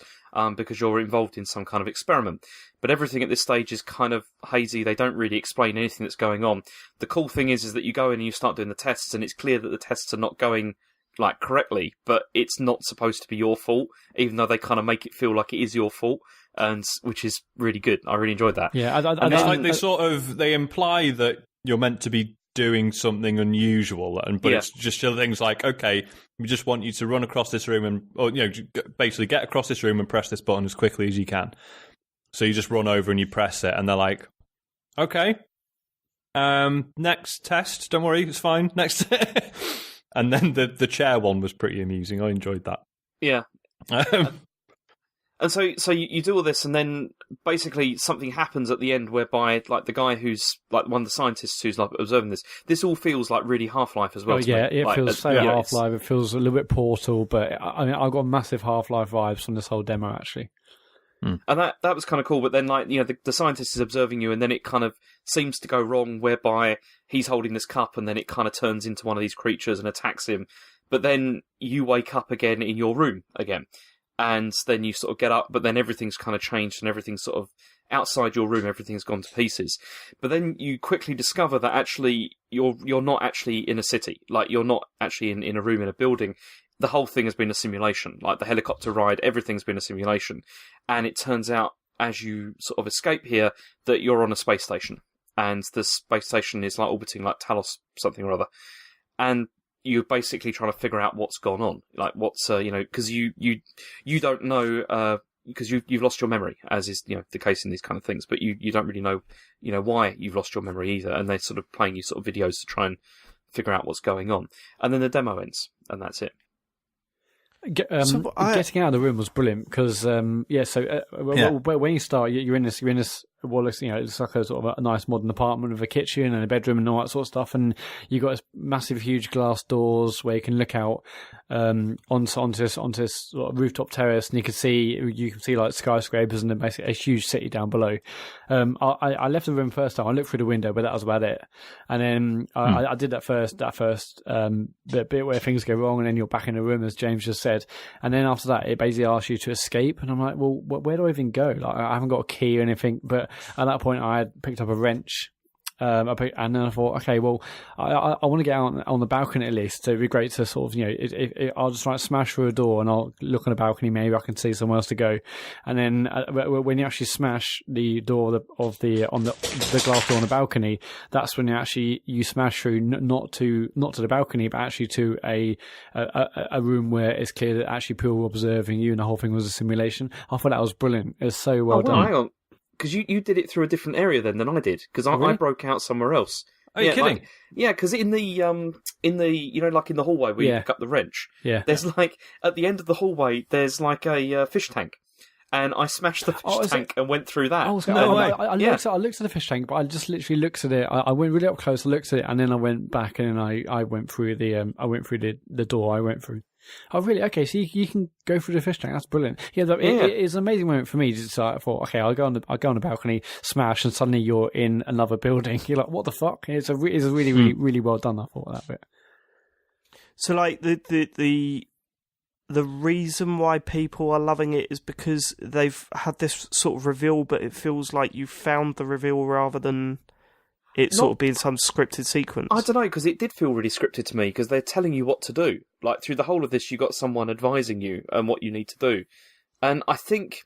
because you're involved in some kind of experiment. But everything at this stage is kind of hazy. They don't really explain anything that's going on. The cool thing is that you go in and you start doing the tests and it's clear that the tests are not going like correctly, but it's not supposed to be your fault, even though they kind of make it feel like it is your fault, and which is really good. I really enjoyed that. Yeah, and it's like they imply that you're meant to be doing something unusual, but it's just things like, okay, we just want you to run across this room and, basically get across this room and press this button as quickly as you can. So you just run over and you press it, and they're like, okay, next test. Don't worry, it's fine. Next. And then the chair one was pretty amusing. I enjoyed that. Yeah. And so you do all this, and then basically something happens at the end whereby, like, the guy who's like one of the scientists who's like observing this all feels like really Half-Life as well. Oh yeah, it like, feels so Half-Life. It feels a little bit Portal, but I mean, I got massive Half-Life vibes from this whole demo actually. And that was kind of cool, but then like the scientist is observing you, and then it kind of seems to go wrong, whereby he's holding this cup, and then it kind of turns into one of these creatures and attacks him. But then you wake up again in your room again, and then you sort of get up, but then everything's kind of changed, and everything's sort of outside your room, everything's gone to pieces. But then you quickly discover that actually you're not actually in a city, like you're not actually in a room in a building. The whole thing has been a simulation, like the helicopter ride, everything's been a simulation. And it turns out, as you sort of escape here, that you're on a space station. And the space station is like orbiting like Talos something or other. And you're basically trying to figure out what's gone on. Like what's, because you don't know, because you've lost your memory, as is, the case in these kind of things. But you don't really know, why you've lost your memory either. And they're sort of playing you sort of videos to try and figure out what's going on. And then the demo ends, and that's it. Getting out of the room was brilliant because when you start, you're in this. Well, it's like a sort of a nice modern apartment with a kitchen and a bedroom and all that sort of stuff, and you got this massive, huge glass doors where you can look out onto this sort of rooftop terrace, and you can see like skyscrapers and then basically a huge city down below. I left the room first time. I looked through the window, but that was about it. And then I did that first bit where things go wrong, and then you're back in the room, as James just said. And then after that, it basically asks you to escape, and I'm like, well, where do I even go? Like, I haven't got a key or anything, but at that point, I had picked up a wrench and then I thought, okay, well, I want to get out on the balcony at least. So it'd be great to sort of, I'll just smash through a door and I'll look on a balcony. Maybe I can see somewhere else to go. And then when you actually smash the door of the glass door on the balcony, that's when you smash through not to the balcony, but actually to a room where it's clear that actually people were observing you and the whole thing was a simulation. I thought that was brilliant. It was so well done. Hang on. Because you did it through a different area then than I did. Because I broke out somewhere else. Are you kidding? Because in the like in the hallway where you pick up the wrench, there's like at the end of the hallway there's like a fish tank, and I smashed the fish tank and went through that. I looked at the fish tank, but I just literally looked at it. I went really up close, I looked at it, and then I went back and then I went through the door. I went through. Oh, really? Okay, so you can go through the fish tank. That's brilliant. It's an amazing moment for me. Just I thought, okay, I'll go on the balcony, smash, and suddenly you're in another building. You're like, what the fuck? It's a really, really, really well done. I thought that bit. So, like the reason why people are loving it is because they've had this sort of reveal, but it feels like you found the reveal rather than it sort of being some scripted sequence. I don't know, because it did feel really scripted to me, because they're telling you what to do. Like, through the whole of this, you got someone advising you and what you need to do. And I think,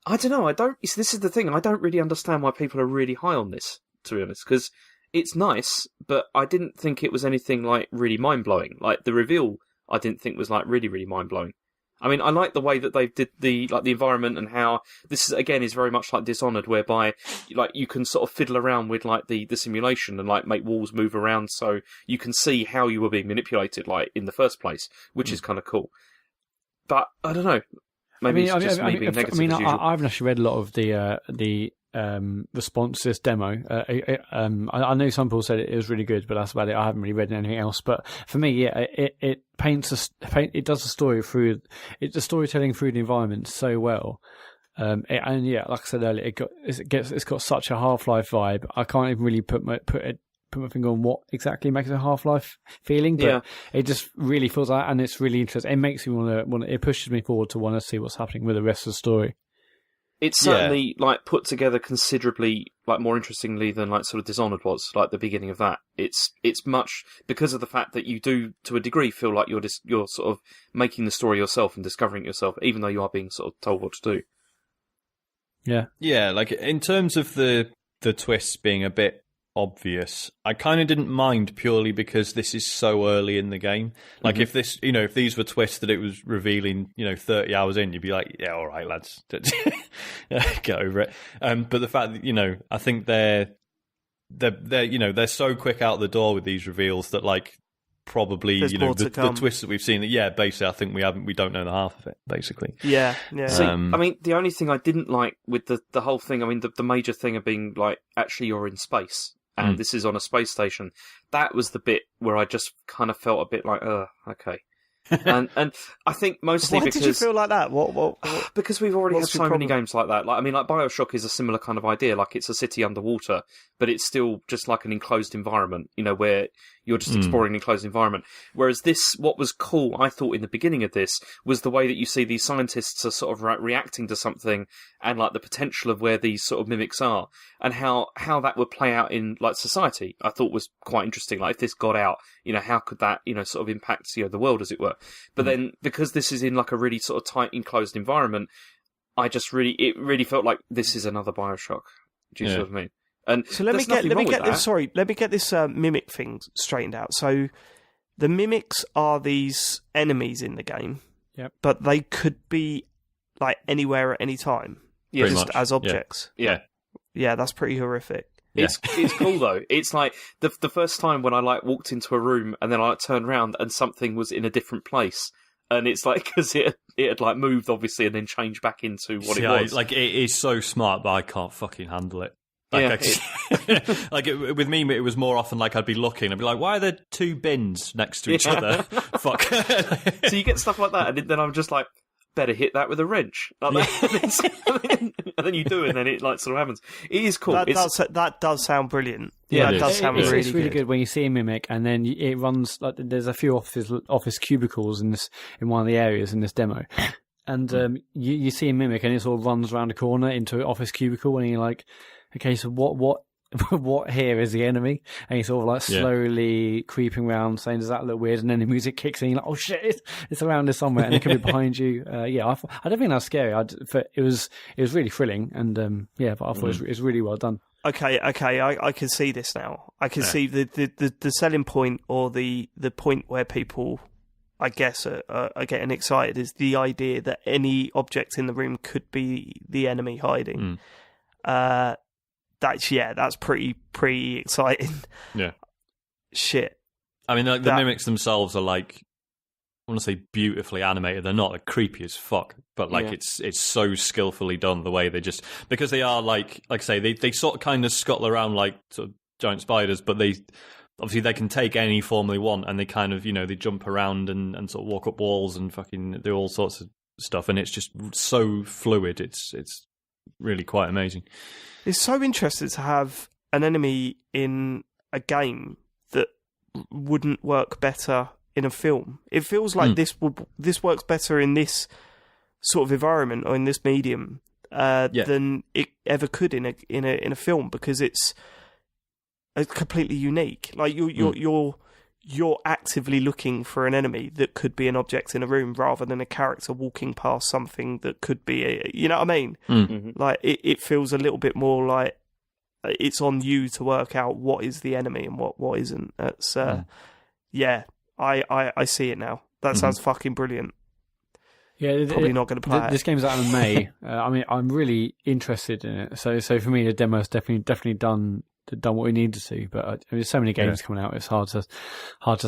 I don't know, this is the thing, I don't really understand why people are really high on this, to be honest, because it's nice, but I didn't think it was anything, like, really mind-blowing. Like, the reveal, I didn't think was, like, really, really mind-blowing. I mean, I like the way that they did the environment and how this is very much like Dishonored, whereby like you can sort of fiddle around with like the simulation and like make walls move around so you can see how you were being manipulated like in the first place, which is kind of cool. But I don't know. Maybe it's just me being negative. As usual. I haven't actually read a lot of the response to this demo. I know some people said it was really good, but that's about it. I haven't really read anything else. But for me, it does the storytelling through the environment so well. Like I said earlier, it's got such a Half-Life vibe. I can't even really put my finger on what exactly makes a Half-Life feeling, but it just really feels like, and it's really interesting. It makes me want to. It pushes me forward to want to see what's happening with the rest of the story. It's certainly like put together considerably like more interestingly than like sort of Dishonored was, like the beginning of that. It's much because of the fact that you do to a degree feel like you're sort of making the story yourself and discovering it yourself, even though you are being sort of told what to do. Yeah. Yeah, like in terms of the twists being a bit obvious, I kind of didn't mind purely because this is so early in the game. Like if this, if these were twists that it was revealing, 30 hours in, you'd be like, yeah, all right, lads, get over it. But the fact that, I think they're so quick out the door with these reveals that like probably, the twists that we've seen that, basically I think we don't know the half of it, basically. Yeah. So, I mean, the only thing I didn't like with the whole thing, I mean, the major thing of being like, actually you're in space. And this is on a space station. That was the bit where I just kind of felt a bit like, okay. and I think mostly because... Why did you feel like that? What? Because we've already had so many games like that. Like, I mean, like BioShock is a similar kind of idea. Like, it's a city underwater, but it's still just like an enclosed environment, where you're just exploring an enclosed environment. Whereas this, what was cool, I thought, in the beginning of this, was the way that you see these scientists are sort of reacting to something and, like, the potential of where these sort of mimics are and how that would play out in, like, society, I thought was quite interesting. Like, if this got out, how could that, sort of impact, the world, as it were. But then, because this is in, like, a really sort of tight, enclosed environment, it really felt like this is another BioShock. Do you see what I mean? And so let me get this mimic thing straightened out. So the mimics are these enemies in the game, but they could be like anywhere at any time, just as objects. Yeah, that's pretty horrific. It's cool though. It's like the first time when I like walked into a room and then I turned around and something was in a different place. And it's like, because it had like moved obviously and then changed back into what it was. Like it is so smart, but I can't fucking handle it. Like, with me, it was more often like I'd be looking, I'd be like, why are there two bins next to each other? Fuck. So you get stuff like that, and then I'm just like, better hit that with a wrench. Like and then you do, and then it like sort of happens. It is cool. That does sound brilliant. Yeah, that does sound really good. It's really good when you see a mimic, and then it runs like there's a few office cubicles in one of the areas in this demo. And you see a mimic, and it sort of runs around a corner into an office cubicle, and you're like, okay, so what what here is the enemy, and you're sort of like slowly creeping around, saying, "Does that look weird?" And then the music kicks in, you're like, "Oh shit, it's around here somewhere," and it could be behind you. I don't think that's scary. It was really thrilling, and but I thought it was really well done. Okay, I can see this now. I can see the selling point, or the point where people, I guess, are getting excited, is the idea that any object in the room could be the enemy hiding. That's pretty exciting. Yeah. Shit. I mean, the mimics themselves are like, I want to say beautifully animated. They're not creepy as fuck, but it's so skillfully done, the way they just, because they are like I say, they sort of kind of scuttle around like sort of giant spiders, but they can take any form they want, and they kind of, they jump around and sort of walk up walls and fucking do all sorts of stuff, and it's just so fluid. It's really quite amazing. It's so interesting to have an enemy in a game that wouldn't work better in a film. It feels like this works better in this sort of environment, or in this medium, than it ever could in a film, because it's completely unique. Like you're actively looking for an enemy that could be an object in a room, rather than a character walking past something that could be you know what I mean? Mm-hmm. Like it feels a little bit more like it's on you to work out what is the enemy and what isn't. That's I see it now. That sounds fucking brilliant. Yeah, probably not going to play it. This game's out in May. I mean, I'm really interested in it. So for me, the demo's definitely done what we needed to. But there's so many games coming out. It's hard to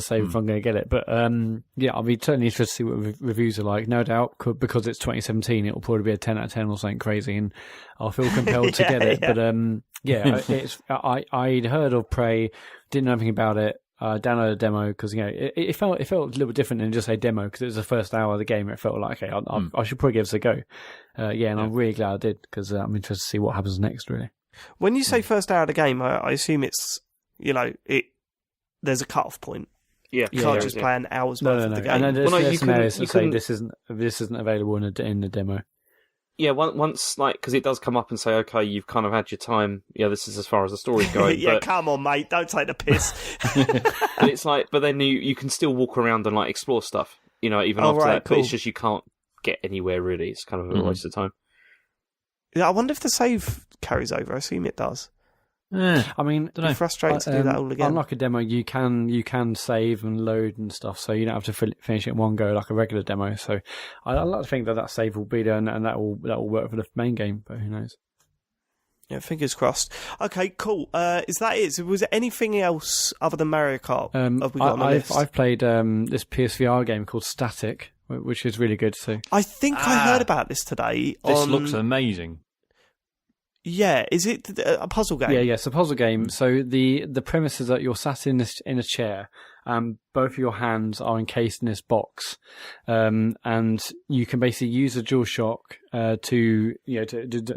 say if I'm going to get it. But I'll be totally interested to see what reviews are like. No doubt, because it's 2017, it'll probably be a 10 out of 10 or something crazy, and I'll feel compelled to get it. Yeah. But I'd heard of Prey, didn't know anything about it. Downloaded a demo because it felt a little bit different than just a demo, because it was the first hour of the game. It felt like, okay, I should probably give this a go. I'm really glad I did, because I'm interested to see what happens next. Really, when you say first hour of the game, I assume it's there's a cut-off point. Yeah, you can't just play an hour's worth of the game. And there's some areas that say this isn't available in the demo. Yeah, once, because it does come up and say, okay, you've kind of had your time. Yeah, this is as far as the story's going. Come on, mate, don't take the piss. And it's like, but then you can still walk around and explore stuff. Even after that. Cool. But it's just you can't get anywhere really. It's kind of a waste of time. Yeah, I wonder if the save carries over. I assume it does. I mean, it'd be frustrating to do that all again. Unlike a demo, you can save and load and stuff, so you don't have to finish it in one go like a regular demo. So I like to think that save will be there, and that will work for the main game. But who knows? Yeah, fingers crossed. Okay, cool. Is that it? So was there anything else other than Mario Kart? Have we got on the list? I've played this PSVR game called Static, which is really good too. I think I heard about this today. This looks amazing. Yeah, is it a puzzle game? Yeah, it's a puzzle game. So the premise is that you're sat in a chair, both of your hands are encased in this box, and you can basically use the DualShock to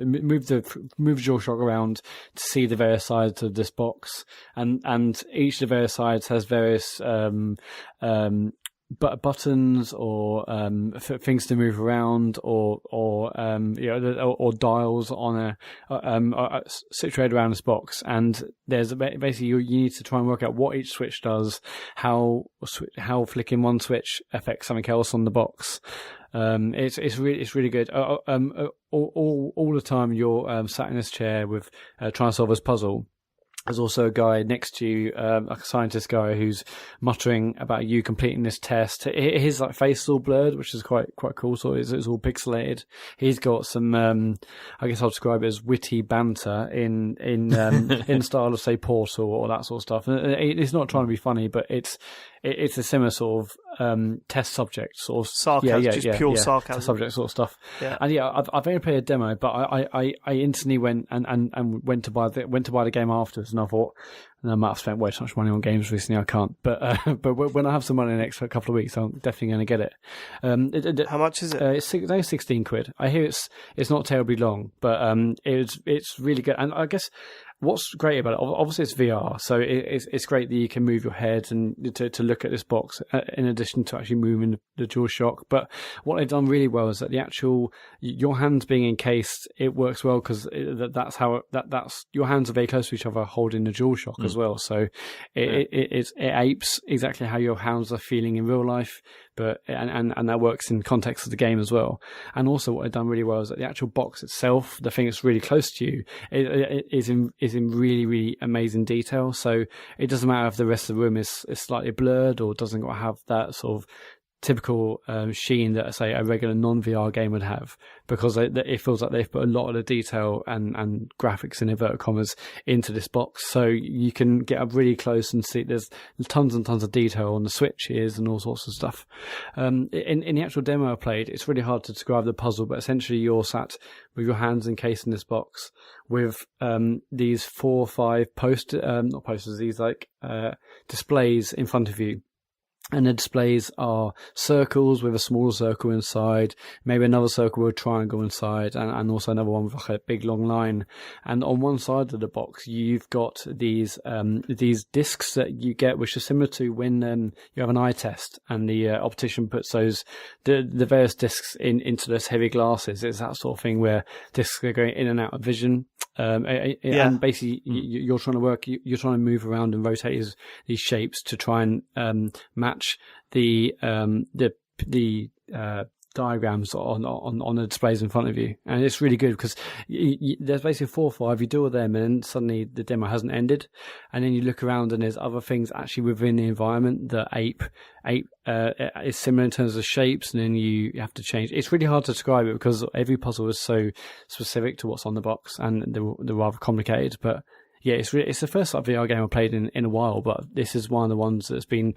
move the DualShock around to see the various sides of this box, and each of the various sides has various buttons or things to move around, or dials on situated around this box, and there's basically you need to try and work out what each switch does, how flicking one switch affects something else on the box. It's really good. All the time you're sat in this chair with trying to solve this puzzle. There's also a guy next to you, like a scientist guy, who's muttering about you completing this test. His face is all blurred, which is quite cool. So it's all pixelated. He's got some, I guess I'll describe it as witty banter in style of, say, Portal or that sort of stuff. And it's not trying to be funny, but it's a similar sort of test subject, sort of sarcasm, pure sarcasm, test subject sort of stuff. Yeah. And I've only played a demo, but I instantly went and went to buy the game afterwards, and I thought, I might have spent way too much money on games recently. I can't, but when I have some money in the next couple of weeks, I'm definitely going to get it. How much is it? It's only 16 quid. I hear it's not terribly long, but it's really good. And I guess what's great about it, obviously it's VR, so it's great that you can move your head and to look at this box in addition to actually moving the DualShock. But what they've done really well is that the actual your hands being encased, it works well because that's your hands are very close to each other holding the DualShock as well. So it apes exactly how your hands are feeling in real life. But and that works in context of the game as well. And also, what they've done really well is that the actual box itself, the thing that's really close to you, it is in really, really amazing detail. So it doesn't matter if the rest of the room is slightly blurred or doesn't have that sort of typical sheen that, say, a regular non-VR game would have, because it feels like they've put a lot of the detail and graphics in inverted commas into this box. So you can get up really close and see there's tons and tons of detail on the switches and all sorts of stuff. In the actual demo I played, it's really hard to describe the puzzle, but essentially you're sat with your hands encased in this box with these 4 or 5 not posters, these displays in front of you. And the displays are circles with a smaller circle inside, maybe another circle with a triangle inside, and also another one with a big long line. And on one side of the box, you've got these discs that you get, which are similar to when you have an eye test, and the optician puts the various discs into those heavy glasses. It's that sort of thing where discs are going in and out of vision. And basically you're trying to move around and rotate these shapes to try and match the diagrams on the displays in front of you. And it's really good because there's basically 4 or 5, you do all them, and then suddenly the demo hasn't ended, and then you look around and there's other things actually within the environment that ape is similar in terms of shapes, and then you have to change. It's really hard to describe it because every puzzle is so specific to what's on the box, and they're rather complicated. But yeah, it's the first VR game I played in a while, but this is one of the ones that's been,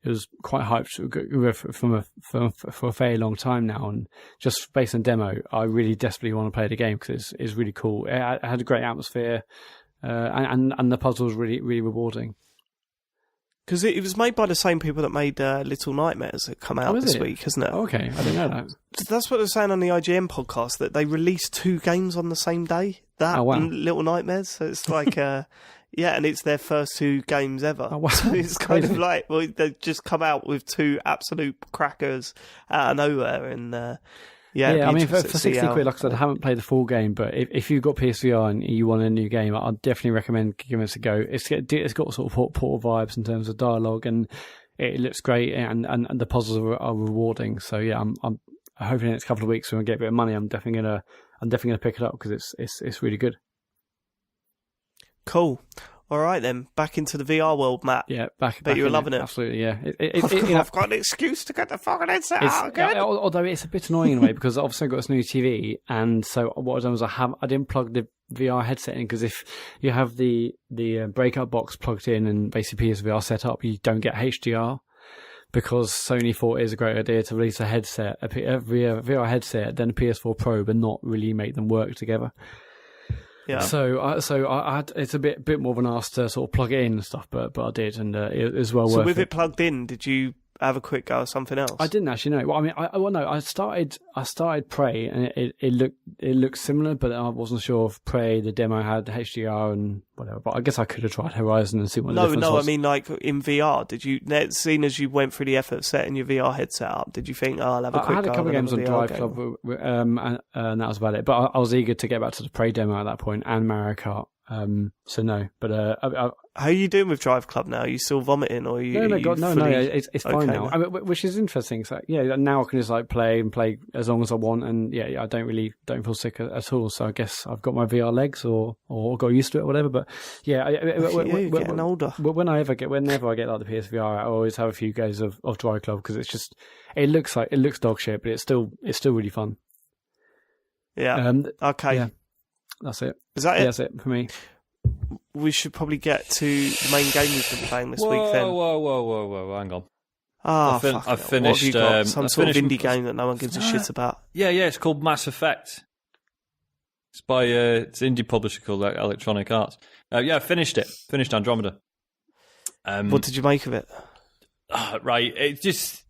it was quite hyped for a very long time now, and just based on demo, I really desperately want to play the game because it's really cool. It had a great atmosphere, and the puzzle was really, really rewarding. Because it was made by the same people that made Little Nightmares that come out this week, isn't it? Oh, okay, I didn't know that. That's what they're saying on the IGN podcast, that they released 2 games on the same day. That and Little Nightmares. So it's like, yeah, and it's their first 2 games ever. Oh, wow. So it's kind of like, well, they've just come out with 2 absolute crackers out of nowhere, and I mean, for 60 quid, like I said, I haven't played the full game, but if you've got PSVR and you want a new game, I'd definitely recommend giving it a go. It's got sort of Portal vibes in terms of dialogue, and it looks great, and the puzzles are rewarding. So yeah, I'm hoping in the next couple of weeks when I get a bit of money, I'm definitely gonna pick it up because it's really good. Cool. All right then, back into the VR world, Matt. Yeah, back. Bet you're loving it. Absolutely, yeah. I've got an excuse to get the fucking headset out again. Although it's a bit annoying in a way because obviously I've got this new TV, and so what I've done was I didn't plug the VR headset in, because if you have the breakout box plugged in and basically PSVR set up, you don't get HDR. Because Sony thought it was a great idea to release a VR headset, then a PS4 Pro, but not really make them work together. Yeah. So I had, it's a bit more of an ask to sort of plug it in and stuff, but I did, and it was well worth it. So with it plugged in, did you have a quick go at something else? I didn't actually know. Well, I mean, I started Prey, and it looked similar, but I wasn't sure if Prey, the demo, had HDR and whatever. But I guess I could have tried Horizon and see what the difference was. I mean, like in VR, did you, seeing as you went through the effort of setting your VR headset up, did you think, I'll have a quick go? I had a couple of games on Drive Club, and that was about it. But I was eager to get back to the Prey demo at that point, and Mario Kart. So no, but how are you doing with Drive Club now? Are you still vomiting, or are you? No, it's fine now. I mean, which is interesting. So yeah, now I can just like play as long as I want, and yeah, I don't feel sick at all. So I guess I've got my VR legs, or got used to it, or whatever. But yeah, you're getting older. Whenever I get like the PSVR, I always have a few goes of Drive Club, because it's just it looks dog shit, but it's still really fun. Yeah. Okay. Yeah. That's it. Is that it? Yeah, that's it for me. We should probably get to the main game we've been playing this week then. Whoa, hang on. I've finished... What have you got? Some sort of indie game that no one gives a shit about. Yeah, it's called Mass Effect. It's by it's an indie publisher called Electronic Arts. I finished it. Finished Andromeda. What did you make of it? Right, it just...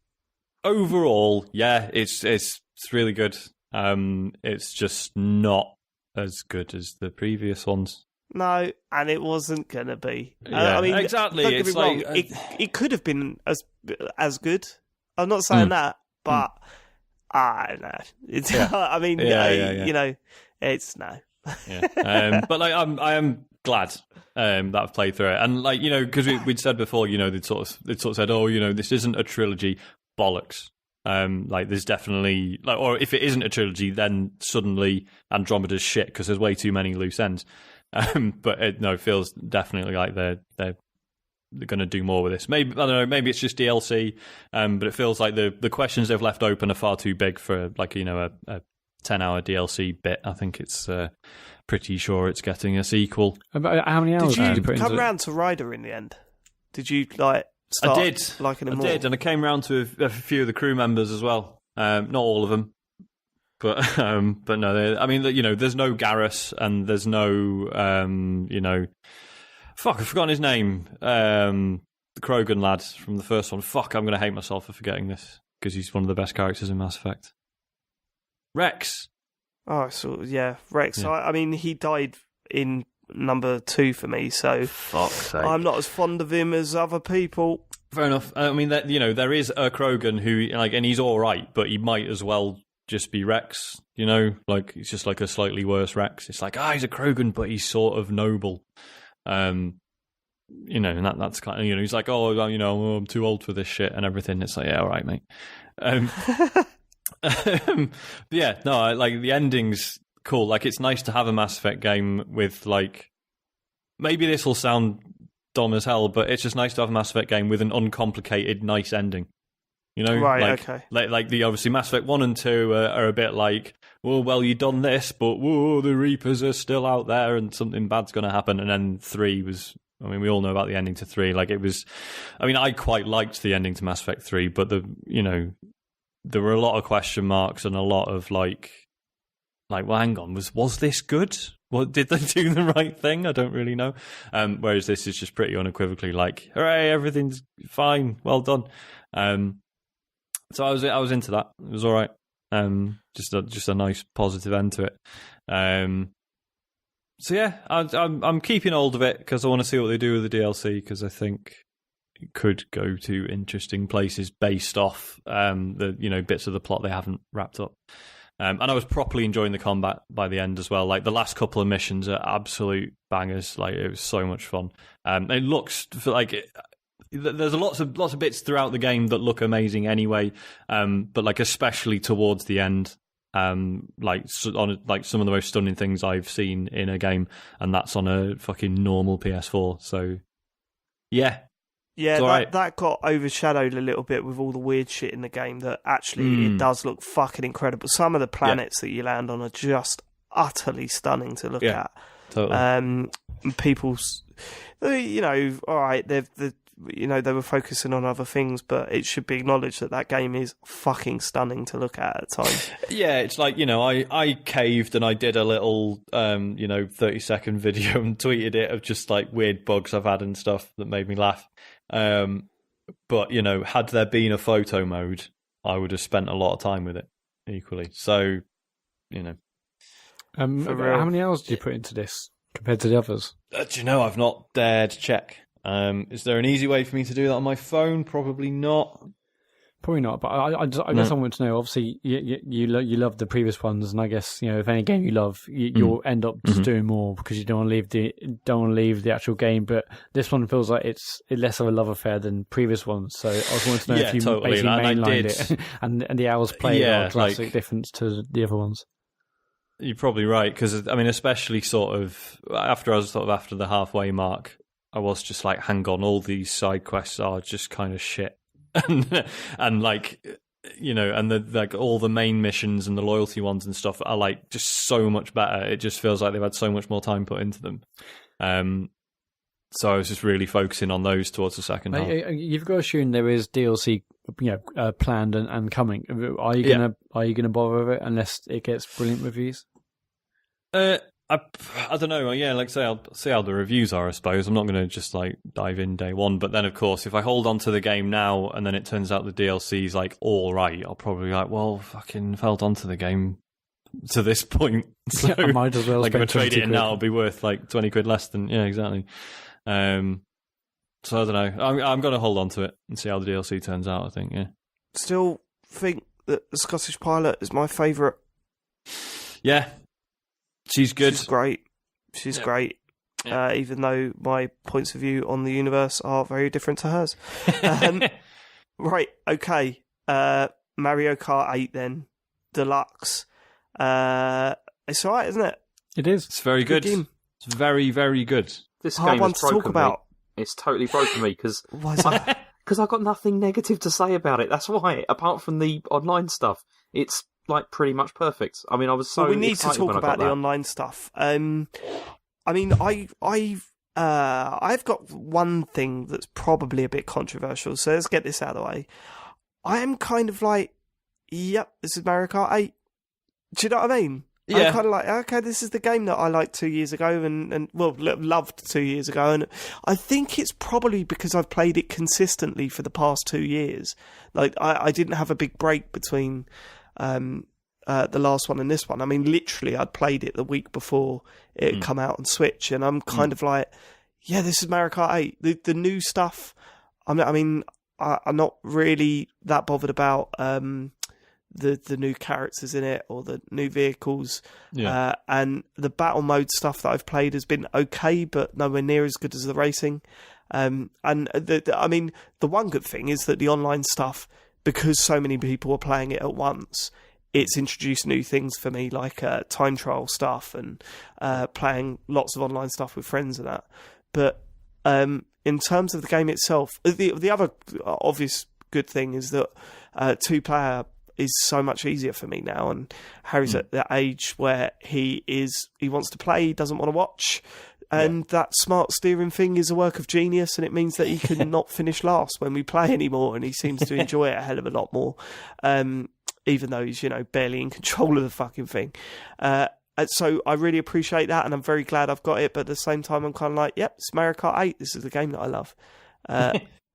Overall, yeah, it's really good. It's just not as good as the previous ones. No, and it wasn't going to be. Yeah, I mean, exactly. Don't get me It's wrong. like It could have been as good. I'm not saying that, but no. It's. I mean, you know, it's no. Yeah. But like, I am glad that I've played through it, and like, you know, because we'd said before, you know, they'd sort of said, oh, you know, this isn't a trilogy. Bollocks. Like, there's definitely like, or if it isn't a trilogy, then suddenly Andromeda's shit because there's way too many loose ends. But it feels definitely like they're going to do more with this. Maybe, I don't know, maybe it's just DLC, but it feels like the questions they've left open are far too big for, like, you know, a 10-hour DLC bit. I think it's pretty sure it's getting a sequel. About how many hours did you put come into round to Ryder in the end? Did you start liking him more? I did, and I came round to a few of the crew members as well. Not all of them. But no, I mean, you know, there's no Garrus, and there's no, you know, fuck, I've forgotten his name. The Krogan lad from the first one. Fuck, I'm going to hate myself for forgetting this, because he's one of the best characters in Mass Effect. Rex. Oh, so yeah, Rex. Yeah. I mean, he died in number 2 for me, so fuck's sake. I'm not as fond of him as other people. Fair enough. I mean, that, you know, there is a Krogan who, like, and he's all right, but he might as well just be Rex, you know, like, he's just like a slightly worse Rex. It's like, he's a Krogan, but he's sort of noble. You know, and that's kind of, you know, he's like, you know, I'm too old for this shit and everything. It's like, yeah, all right, mate. Yeah, no, like, the ending's cool. Like, it's nice to have a Mass Effect game with, like, maybe this will sound dumb as hell, but it's just nice to have a Mass Effect game with an uncomplicated, nice ending. You know, right? Okay. Like the obviously Mass Effect 1 and 2 are a bit like, well, you done this, but the Reapers are still out there, and something bad's going to happen. And then 3 was, I mean, we all know about the ending to 3. Like, it was, I mean, I quite liked the ending to Mass Effect 3, but you know, there were a lot of question marks and a lot of like, well, hang on, was this good? Well, did they do the right thing? I don't really know. Whereas this is just pretty unequivocally like, hooray, everything's fine, well done. So I was into that. It was all right. Just a nice positive end to it. So yeah, I'm keeping hold of it because I want to see what they do with the DLC, because I think it could go to interesting places based off the, you know, bits of the plot they haven't wrapped up. And I was properly enjoying the combat by the end as well. Like, the last couple of missions are absolute bangers. Like, it was so much fun. It looks like there's lots of bits throughout the game that look amazing anyway. But like, especially towards the end, like some of the most stunning things I've seen in a game, and that's on a fucking normal PS4. So yeah. Yeah, that got overshadowed a little bit with all the weird shit in the game, that actually it does look fucking incredible. Some of the planets that you land on are just utterly stunning to look at. Totally. People's, you know, all right, they were focusing on other things, but it should be acknowledged that game is fucking stunning to look at times. Yeah, it's like, you know, I caved and I did a little, 30-second video and tweeted it of just like weird bugs I've had and stuff that made me laugh. But, you know, had there been a photo mode, I would have spent a lot of time with it equally. So, you know. How many hours did you put into this compared to the others? Do you know, I've not dared check. Is there an easy way for me to do that on my phone? Probably not. Probably not, but I guess I want to know. Obviously, you love the previous ones, and I guess, you know, if any game you love, you'll end up just doing more because you don't want to leave the actual game. But this one feels like it's less of a love affair than previous ones. So I was wanting to know if you basically mainlined it, and the hours played are a drastic difference to the other ones. You're probably right, because I mean, especially sort of after the halfway mark, I was just like, hang on, all these side quests are just kind of shit. and like, you know, and the like all the main missions and the loyalty ones and stuff are like just so much better. It just feels like they've had so much more time put into them. So I was just really focusing on those towards the second half. You've got to assume there is DLC, you know, planned and coming. Are you gonna bother with it unless it gets brilliant reviews? I don't know. Yeah, like, say, I'll see how the reviews are, I suppose. I'm not going to just like dive in day one. But then, of course, if I hold on to the game now and then it turns out the DLC's like all right, I'll probably be like, well, fucking held on to the game to this point. So, I might as well like, if I spend trade 20 it in now, it'll be worth like 20 quid less than, yeah, exactly. So I don't know. I'm going to hold on to it and see how the DLC turns out, I think, yeah. Still think that the Scottish Pilot is my favourite. Yeah. She's good. She's great. She's great. Yeah. Even though my points of view on the universe are very different to hers. Right, okay. Mario Kart 8 then. Deluxe. It's alright, isn't it? It is. It's very good. game. It's very, very good. This Hard game one has to broken talk about. me. It's totally broken me because Why is that? I've got nothing negative to say about it. That's why, apart from the online stuff, it's like pretty much perfect. I mean, I was so Well, we need to excited talk when I got about the that. online stuff. I mean, I've got one thing that's probably a bit controversial, so let's get this out of the way. I am kind of like, yep, this is Mario Kart 8. Do you know what I mean? Yeah. I'm kind of like, okay, this is the game that I liked 2 years ago and loved 2 years ago. And I think it's probably because I've played it consistently for the past 2 years. Like, I didn't have a big break between the last one and this one. I mean, literally, I'd played it the week before it had come out on Switch. And I'm kind of like, yeah, this is Mario Kart 8. The new stuff, I'm not really that bothered about the new characters in it or the new vehicles. Yeah. And the battle mode stuff that I've played has been okay, but nowhere near as good as the racing. And the one good thing is that the online stuff, because so many people are playing it at once, it's introduced new things for me, like time trial stuff and playing lots of online stuff with friends and that. But in terms of the game itself, the other obvious good thing is that 2-player is so much easier for me now, and Harry's at that age where he wants to play, he doesn't want to watch, and that smart steering thing is a work of genius, and it means that he can not finish last when we play anymore, and he seems to enjoy it a hell of a lot more, even though he's barely in control of the fucking thing. So I really appreciate that, and I'm very glad I've got it, but at the same time I'm kind of like, yep, it's Mario Kart 8, this is the game that I love.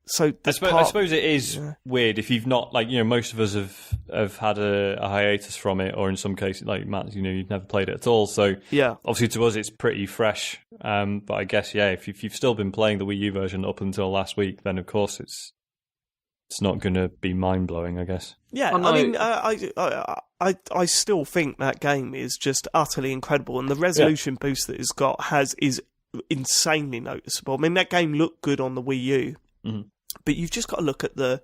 So I suppose it is weird if you've not, like, most of us have had a hiatus from it, or in some cases, like Matt, you've never played it at all. So yeah, obviously to us it's pretty fresh. But I guess, yeah, if you've still been playing the Wii U version up until last week, then of course it's not going to be mind blowing, I guess. Yeah, I mean, I still think that game is just utterly incredible, and the resolution boost that it's got is insanely noticeable. I mean, that game looked good on the Wii U. Mm-hmm. But you've just got to look at the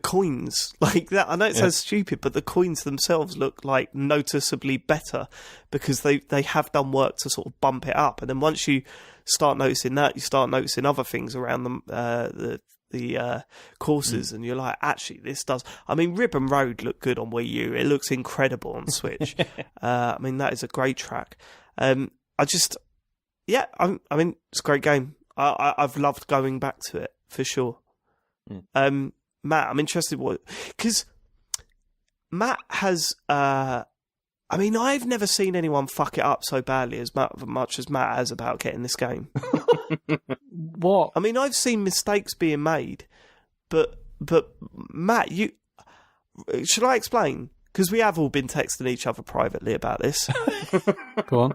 coins like that. I know it sounds stupid, but the coins themselves look like noticeably better because they have done work to sort of bump it up. And then once you start noticing that, you start noticing other things around them, the courses, and you're like, actually, this does. I mean, Ribbon Road looked good on Wii U. It looks incredible on Switch. I mean, that is a great track. I mean, it's a great game. I've loved going back to it for sure. Matt, I'm interested because Matt has. I mean, I've never seen anyone fuck it up so badly as much as Matt has about getting this game. What? I mean, I've seen mistakes being made, but Matt, should I explain? Because we have all been texting each other privately about this. Go on.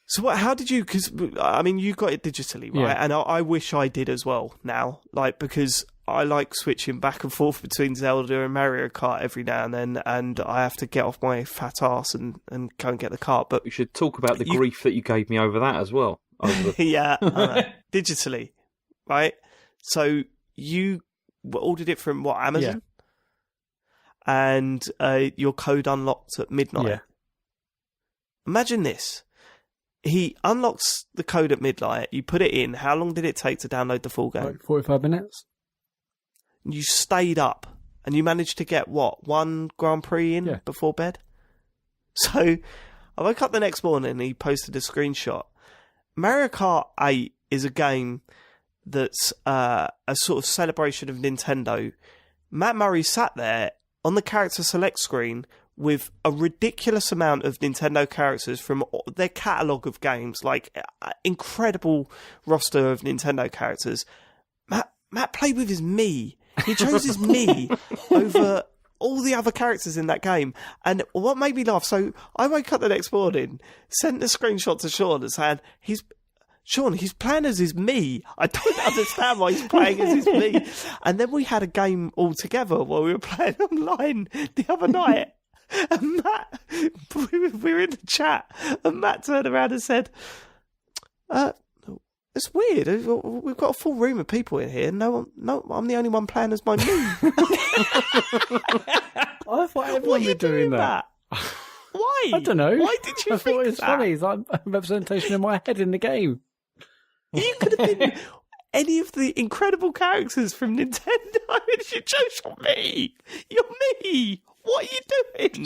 So how did you, because, I mean, you got it digitally, right? Yeah. And I wish I did as well now, like, because I like switching back and forth between Zelda and Mario Kart every now and then, and I have to get off my fat ass and go and get the cart. But we should talk about the grief that you gave me over that as well. Yeah, digitally, right? So you ordered it from what, Amazon? Yeah. And your code unlocked at midnight. Yeah. Imagine this. He unlocks the code at midnight, you put it in, how long did it take to download the full game? Like 45 minutes. You stayed up, and you managed to get, what, one Grand Prix in before bed? So, I woke up the next morning and he posted a screenshot. Mario Kart 8 is a game that's a sort of celebration of Nintendo. Matt Murray sat there on the character select screen with a ridiculous amount of Nintendo characters from their catalogue of games, like incredible roster of Nintendo characters. Matt played with his Mii. He chose his Mii over all the other characters in that game. And what made me laugh, so I woke up the next morning, sent a screenshot to Sean and said, Sean, he's playing as his me. I don't understand why he's playing as his me. And then we had a game all together while we were playing online the other night. And Matt, we were in the chat, and Matt turned around and said, it's weird. We've got a full room of people in here. No, I'm the only one playing as my me. I thought everyone was doing that. Why? I don't know. Why did you I think thought it was that? funny. It's like a representation in my head in the game. You could have been any of the incredible characters from Nintendo. You chose your me. You're me. What are you doing?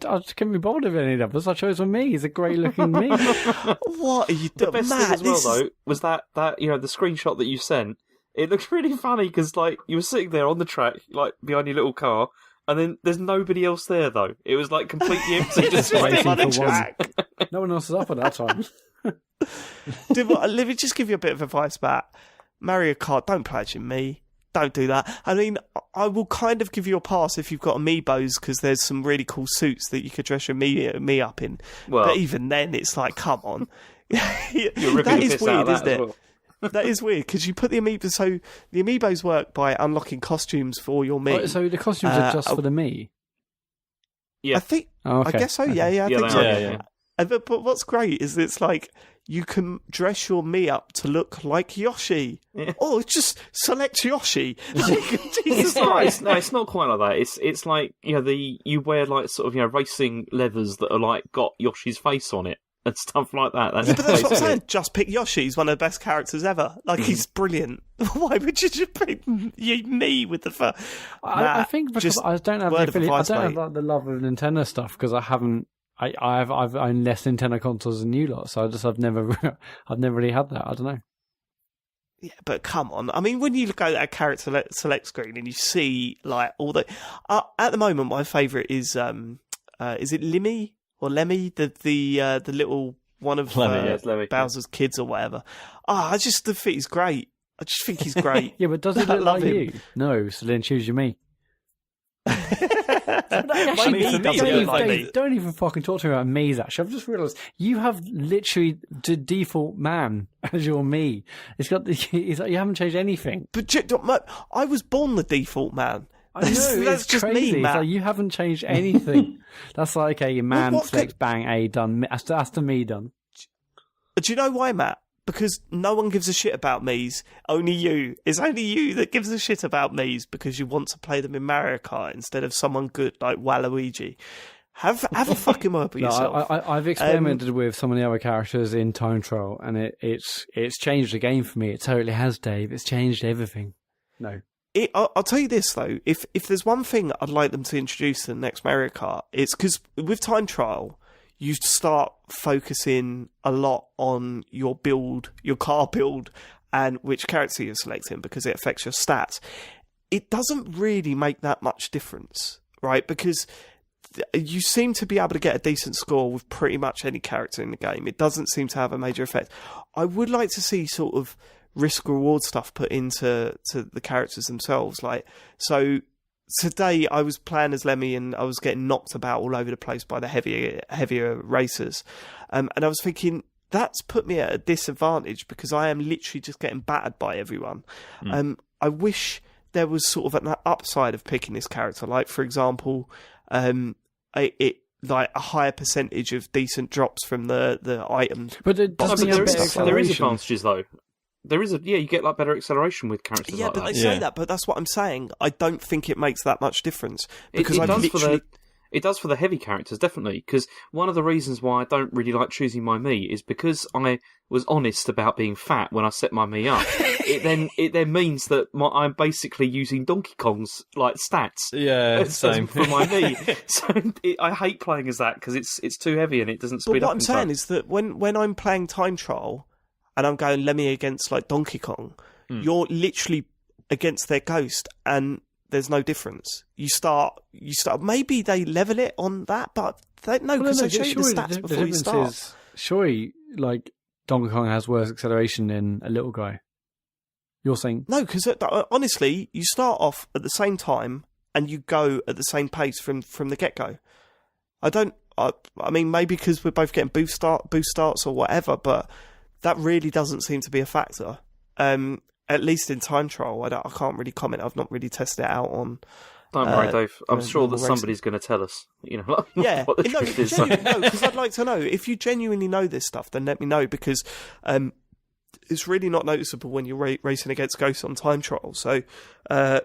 I just couldn't be bothered with any of us. I chose me. He's a great looking me. What are you doing? The best thing as well, though, was that the screenshot that you sent. It looks really funny because, like, you were sitting there on the track, like, behind your little car, and then there's nobody else there, though. It was, like, completely empty. Just waiting on for the one. track. No one else is up at that time. Let me just give you a bit of advice, Matt. Mario Kart, don't play as your me. Don't do that. I mean, I will kind of give you a pass if you've got amiibos, because there's some really cool suits that you could dress your me up in. Well, but even then, it's like, come on. You're ripping That the is piss weird, out of that isn't as it? well. That is weird, because you put the amiibos... So the amiibos work by unlocking costumes for your me. Oh, so the costumes are just for the me? Yeah. I think... Oh, okay. I guess so, yeah, I Yeah, think they so. are, Yeah. But what's great is it's like you can dress your me up to look like Yoshi. Yeah. Or just select Yoshi. Jesus It's not, it's not quite like that. It's like, you wear, like, sort of, racing leathers that are, like, got Yoshi's face on it and stuff like that. Yeah, but that's what I'm saying. Just pick Yoshi. He's one of the best characters ever. Like, he's brilliant. Why would you just pick me with the fur? I think because I don't have like, the love of Nintendo stuff, because I haven't. I've owned less Nintendo consoles than you lot, so I've never really had that. I don't know. Yeah, but come on. I mean, when you look at that character select screen and you see like all the at the moment, my favourite is it Lemmy or Lemmy, the little one of Lemmy, Bowser's kids or whatever. I just think he's great. I just think he's great. Yeah, but does he look like him. you? No, so then choose your me. Don't even fucking talk to me about me's, actually. I've just realised you have literally the default man as your me. It's like you haven't changed anything. But I was born the default man. I know, that's it's just crazy. me, It's Matt. like you haven't changed anything. That's like, okay, your man what selects bang A done. That's the me done. Do you know why, Matt? Because no one gives a shit about me's. Only you. It's only you that gives a shit about me's because you want to play them in Mario Kart instead of someone good like Waluigi. Have a fucking word with yourself. I've experimented with some of the other characters in Time Trial, and it's changed the game for me. It totally has, Dave. It's changed everything. No. I'll tell you this though, if there's one thing I'd like them to introduce in the next Mario Kart, it's because with Time Trial, you start focusing a lot on your build, your car build, and which character you're selecting because it affects your stats. It doesn't really make that much difference, right? Because you seem to be able to get a decent score with pretty much any character in the game. It doesn't seem to have a major effect. I would like to see sort of risk-reward stuff put into the characters themselves. Like, so today I was playing as Lemmy and I was getting knocked about all over the place by the heavier racers. And I was thinking, that's put me at a disadvantage because I am literally just getting battered by everyone. I wish there was sort of an upside of picking this character. Like, for example, like a higher percentage of decent drops from the items. But there is advantages though. There is you get like better acceleration with characters like that. They say that, but that's what I'm saying. I don't think it makes that much difference because it does for the heavy characters, definitely. Because one of the reasons why I don't really like choosing my me is because I was honest about being fat when I set my me up. it then means that I'm basically using Donkey Kong's like stats. Yeah, same for my me. So I hate playing as that because it's too heavy and it doesn't speed up. But what I'm saying is that when I'm playing Time Trial and I'm going Lemmy against like Donkey Kong, you're literally against their ghost and there's no difference. You start. Maybe they level it on that, but they show you the stats before you start. Surely, like Donkey Kong has worse acceleration than a little guy. You're saying no, because honestly, you start off at the same time and you go at the same pace from the get-go. I mean, maybe because we're both getting boost starts or whatever, but that really doesn't seem to be a factor. At least in time trial, I can't really comment. I've not really tested it out on. Don't worry, Dave. I'm sure that somebody's going to tell us. What the truth is. Because I'd like to know. If you genuinely know this stuff, then let me know, because it's really not noticeable when you're racing against Ghosts on time trial. So I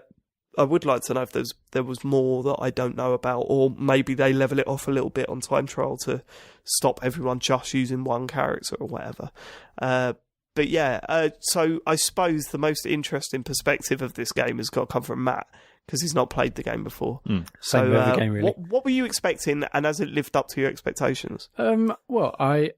would like to know if there was more that I don't know about, or maybe they level it off a little bit on time trial to stop everyone just using one character or whatever. But yeah, so I suppose the most interesting perspective of this game has got to come from Matt, because he's not played the game before. Same with every game, really. What were you expecting, and has it lived up to your expectations? Well, I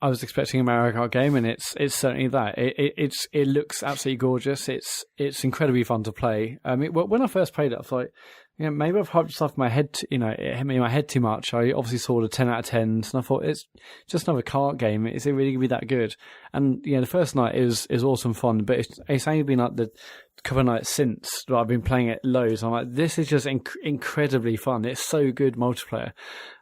was expecting a Mario Kart game, and it's certainly that. It looks absolutely gorgeous. It's incredibly fun to play. When I first played it, I thought, maybe I've hyped stuff in my head. It hit me in my head too much. I obviously saw the 10 out of 10s, and I thought, it's just another kart game. Is it really going to be that good? And the first night is awesome fun, but it's only been like the couple of nights since that I've been playing it loads. I'm like, this is just incredibly fun. It's so good multiplayer.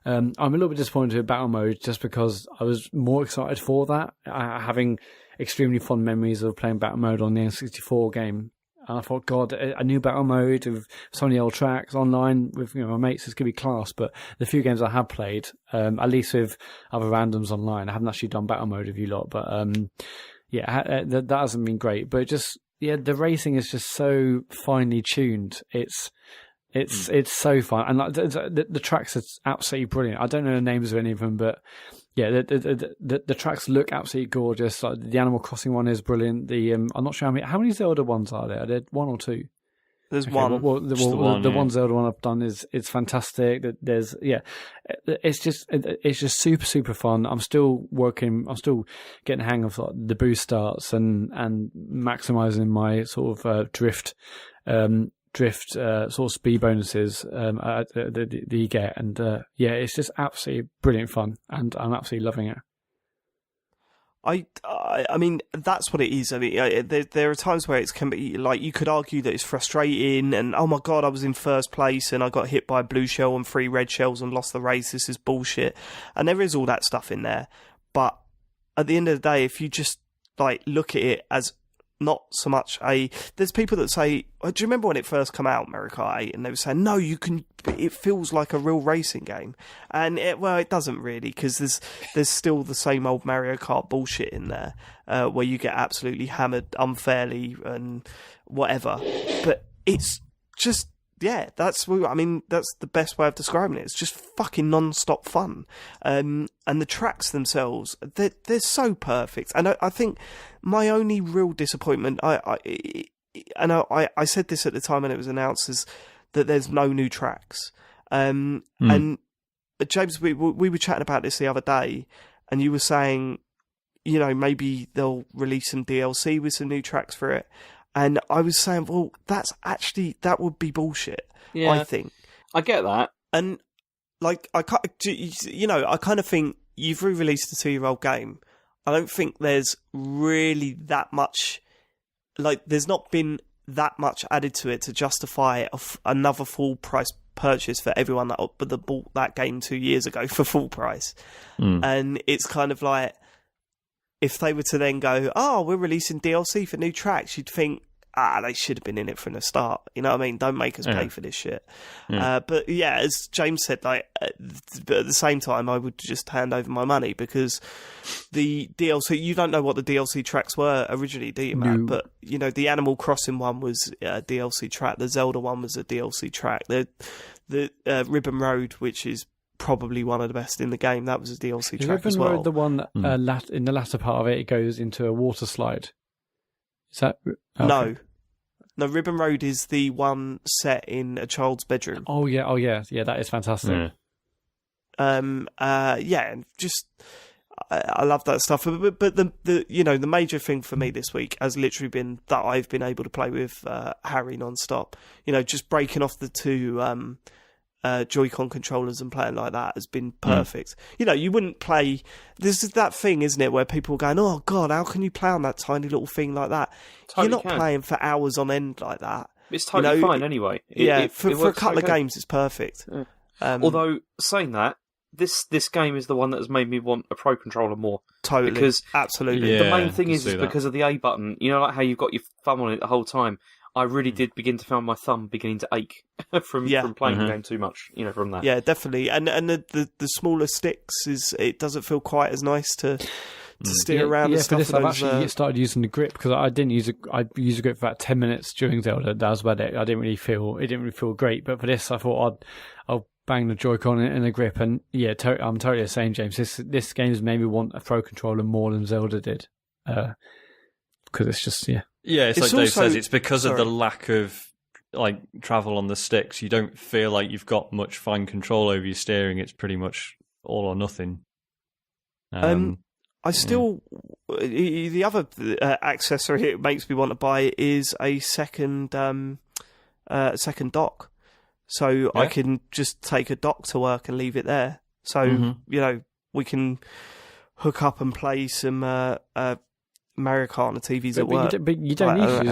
I'm a little bit disappointed with battle mode, just because I was more excited for that, having extremely fond memories of playing battle mode on the N64 game. And I thought, God, a new battle mode with so many old tracks online with my mates is going to be class. But the few games I have played, at least with other randoms online, I haven't actually done battle mode with you lot. But that hasn't been great. But the racing is just so finely tuned. It's so fun, and the tracks are absolutely brilliant. I don't know the names of any of them, but yeah, the tracks look absolutely gorgeous. Like the Animal Crossing one is brilliant. I'm not sure how many Zelda ones are there. Are there one or two? There's one. The one Zelda one I've done is fantastic. There's it's just super super fun. I'm still getting the hang of the boost starts and maximizing my sort of drift sort of speed bonuses that you get, and it's just absolutely brilliant fun, and I'm absolutely loving it. I mean, that's what it is. I mean, there are times where it can be like, you could argue that it's frustrating, and oh my god, I was in first place and I got hit by a blue shell and 3 red shells and lost the race. This is bullshit, and there is all that stuff in there. But at the end of the day, if you just look at it as not so much there's people that say, do you remember when it first came out, Mario Kart 8, and they were saying, no, it feels like a real racing game, and it doesn't really, because there's still the same old Mario Kart bullshit in there, where you get absolutely hammered unfairly and whatever, but it's just, that's the best way of describing it. It's just fucking non-stop fun. And the tracks themselves, they're so perfect. And I think my only real disappointment, I said this at the time when it was announced, is that there's no new tracks. And James, we were chatting about this the other day, and you were saying, maybe they'll release some DLC with some new tracks for it. And I was saying, well, that would be bullshit. Yeah, I think. I get that. And I kind of think you've re-released a 2-year-old game. I don't think there's really that much, there's not been that much added to it to justify another full price purchase for everyone that bought that game 2 years ago for full price. And it's kind of like, if they were to then go, we're releasing DLC for new tracks, you'd think, they should have been in it from the start. You know what I mean? Don't make us pay for this shit. But yeah, as James said, but at the same time, I would just hand over my money, because the DLC, you don't know what the DLC tracks were originally, do you, Matt? No. But, the Animal Crossing one was a DLC track. The Zelda one was a DLC track. The Ribbon Road, which is probably one of the best in the game, that was a DLC track as well. Road, the one that in the latter part of it goes into a water slide. Is that okay? No, Ribbon Road is the one set in a child's bedroom. Oh yeah, that is fantastic. Just I love that stuff. But the major thing for me this week has literally been that I've been able to play with Harry non-stop. Just breaking off the 2 Joy-Con controllers and playing like that has been perfect. You wouldn't play. This is that thing, isn't it, where people are going, "Oh God, how can you play on that tiny little thing like that?" You're not playing for hours on end like that. it's totally fine anyway. For a couple of games, it's perfect. Yeah. Although saying that, this game is the one that has made me want a Pro Controller more. Totally, because absolutely. The main thing is because of the A button. You know, like how you've got your thumb on it the whole time. I really did begin to feel my thumb beginning to ache from playing the game too much. You know, from that. Yeah, definitely. And the smaller sticks it doesn't feel quite as nice to steer around. Yeah, and stuff for this I've actually started using the grip because I didn't use I used the grip for about 10 minutes during Zelda. That was about it. It didn't really feel great. But for this, I thought I'll bang the Joy-Con in the grip. And yeah, I'm totally the same, James. This game has made me want a Pro Controller more than Zelda did. Because it's just Yeah, it's like also, Dave says, it's because of the lack of like travel on the sticks. You don't feel like you've got much fine control over your steering. It's pretty much all or nothing. I still the other accessory it makes me want to buy is a second dock, so I can just take a dock to work and leave it there. So we can hook up and play some Mario Kart on the TVs at work. But you don't need to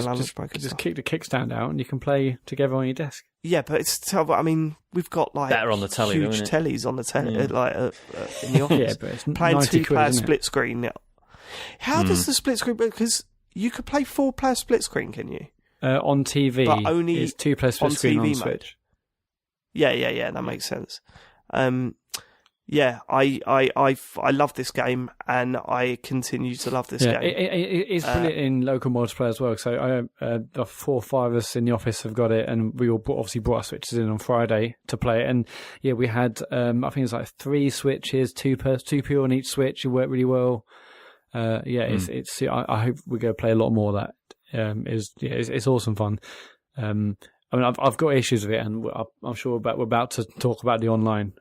just kick the kickstand out and you can play together on your desk. Yeah, but it's terrible. I mean, we've got like better on the telly, huge tellies on the telly, like in the office. Yeah, but it's playing 2-player split screen. How does the split screen? Because you could play 4-player split screen, can you? On TV, but only it's 2-player split screen on Switch. Yeah, that makes sense. I love this game, and I continue to love this game. It's brilliant in local multiplayer as well. So the 4 or 5 of us in the office have got it, and we all obviously brought our Switches in on Friday to play it. And yeah, we had I think it's like 3 Switches, 2 people on each Switch. It worked really well. It's I hope we go play a lot more of that. It's awesome fun. I mean, I've got issues with it, and I'm sure we're about to talk about the online.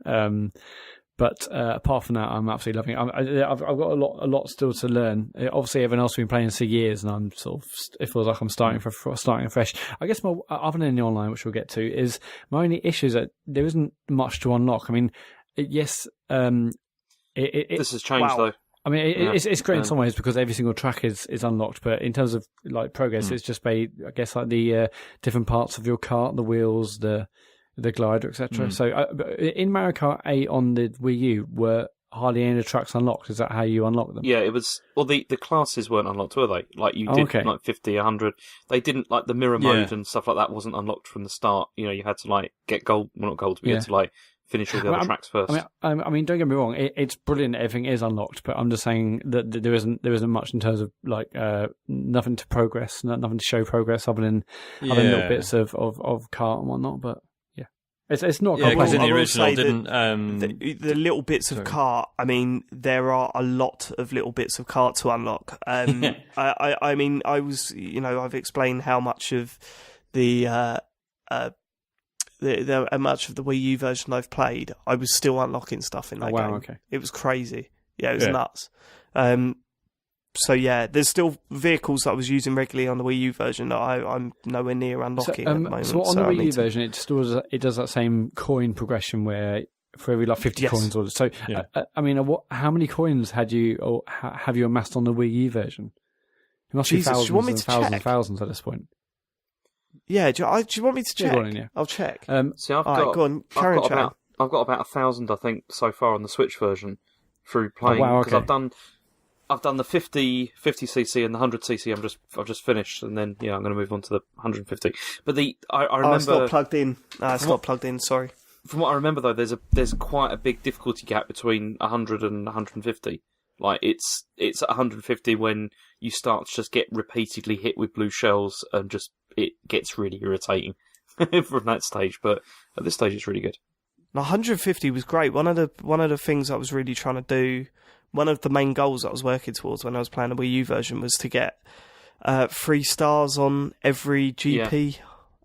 But apart from that, I'm absolutely loving it. I've got a lot still to learn. Obviously, everyone else has been playing this for years, and I'm sort of it feels like I'm starting fresh. I guess my other than the online, which we'll get to, is my only issue is that there isn't much to unlock. I mean, yes, this has changed though. I mean, it's great in some ways because every single track is unlocked, but in terms of like progress, it's just I guess like the different parts of your kart, the wheels, the glider, etc. So in Mario Kart 8 on the Wii U, were hardly any of the tracks unlocked? Is that how you unlock them? Yeah, it was. Well, the classes weren't unlocked, were they? Like you did like 50, 100. They didn't like the mirror mode and stuff like that wasn't unlocked from the start. You know, you had to like get gold. Well, not gold, but you had to like finish all the other tracks first. I mean, don't get me wrong. It's brilliant that everything is unlocked, but I'm just saying that there isn't much in terms of like nothing to progress, nothing to show progress other than little bits of kart and whatnot. But it's not because in the original didn't the little bits of kart. I mean, there are a lot of little bits of kart to unlock. I mean, I've explained how much of the much of the Wii U version I've played. I was still unlocking stuff in that game. Okay. It was crazy. Yeah, it was nuts. So yeah, there's still vehicles that I was using regularly on the Wii U version that I'm nowhere near unlocking at the moment. So on the Wii U version, it does that same coin progression where for every like 50 coins or so. I mean, how many coins had you or have you amassed on the Wii U version? It must be thousands and thousands at this point. Yeah, do you want me to check? Go on, I'll check. See, I've got about 1,000, I think, so far on the Switch version through playing. Because I've done the 50cc and the 100cc. I've just finished, and then I'm going to move on to the 150. But I remember it's not plugged in. It's not plugged in. Sorry. From what I remember, though, there's quite a big difficulty gap between 100 and 150. Like it's at 150 when you start to just get repeatedly hit with blue shells, and just it gets really irritating from that stage. But at this stage, it's really good. 150 was great. One of the things I was really trying to do. One of the main goals I was working towards when I was playing the Wii U version was to get 3 stars on every GP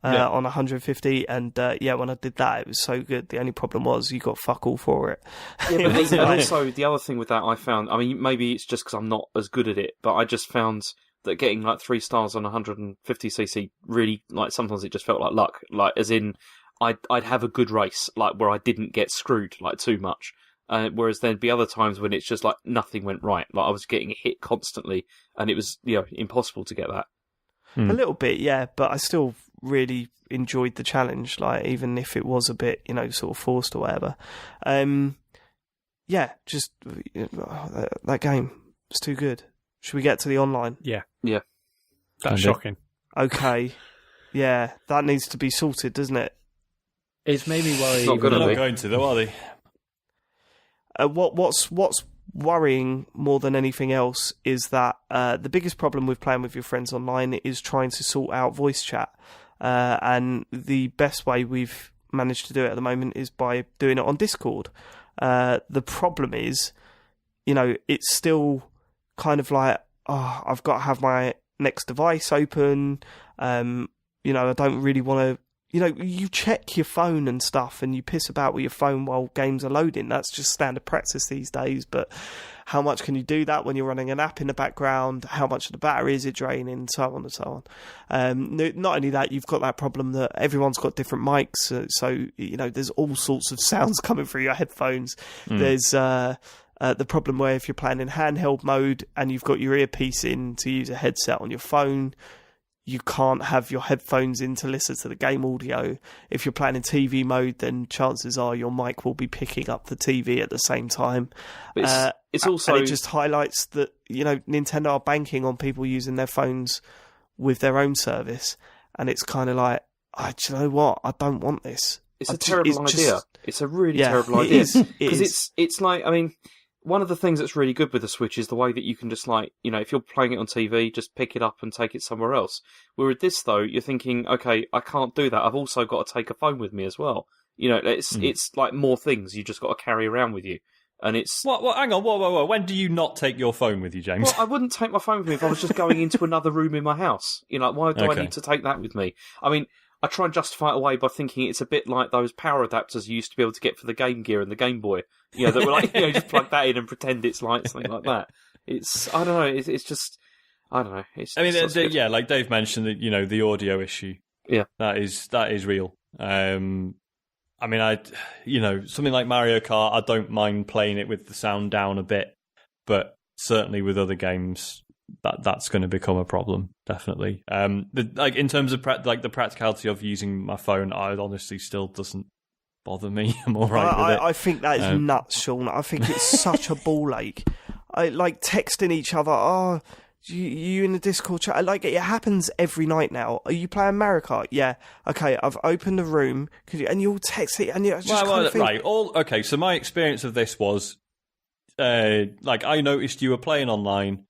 on 150, and when I did that, it was so good. The only problem was you got fuck all for it. Yeah, but also the other thing with that I found, I mean, maybe it's just because I'm not as good at it, but I just found that getting like 3 stars on 150cc really, like, sometimes it just felt like luck, like as in I'd have a good race, like where I didn't get screwed like too much. Whereas there'd be other times when it's just like nothing went right. Like I was getting hit constantly, and it was impossible to get that. A little bit, yeah, but I still really enjoyed the challenge, like even if it was a bit, sort of forced or whatever. Yeah, just that game was too good. Should we get to the online? Yeah. Yeah. That's shocking. Okay. Yeah, that needs to be sorted, doesn't it? It's made me worry. Not They're gonna not be. going to, though, are they? What's worrying more than anything else is that the biggest problem with playing with your friends online is trying to sort out voice chat. And the best way we've managed to do it at the moment is by doing it on Discord. The problem is, it's still kind of like, I've got to have my next device open. I don't really want to. You check your phone and stuff, and you piss about with your phone while games are loading. That's just standard practice these days. But how much can you do that when you're running an app in the background? How much of the battery is it draining? So on and so on. Not only that, you've got that problem that everyone's got different mics. So there's all sorts of sounds coming through your headphones. There's the problem where if you're playing in handheld mode and you've got your earpiece in to use a headset on your phone, you can't have your headphones in to listen to the game audio. If you're playing in TV mode, then chances are your mic will be picking up the TV at the same time. But it's also... And it just highlights that, Nintendo are banking on people using their phones with their own service. And it's kind of like, do you know what? I don't want this. It's a terrible idea. It's a really terrible it idea. is. Because it's like, one of the things that's really good with the Switch is the way that you can just if you're playing it on TV, just pick it up and take it somewhere else. Where with this though, you're thinking, okay, I can't do that. I've also got to take a phone with me as well. It's like more things you just got to carry around with you. And it's... What? Hang on, whoa. When do you not take your phone with you, James? Well, I wouldn't take my phone with me if I was just going into another room in my house. Why do I need to take that with me? I try and justify it away by thinking it's a bit like those power adapters you used to be able to get for the Game Gear and the Game Boy. That were like, just plug that in and pretend it's like something like that. I don't know. It's just, I don't know. Like Dave mentioned, that the audio issue. Yeah, that is real. Something like Mario Kart, I don't mind playing it with the sound down a bit, but certainly with other games, that's going to become a problem, definitely. In terms of the practicality of using my phone, I honestly still doesn't bother me. I'm all right with it. I think that is nuts, Sean. I think it's such a ball ache. I like texting each other. Oh, you in the Discord chat? It happens every night now. Are you playing Mario Kart? Yeah. Okay, I've opened the room. And you'll text it, and you just right. Okay. So my experience of this was, I noticed you were playing online.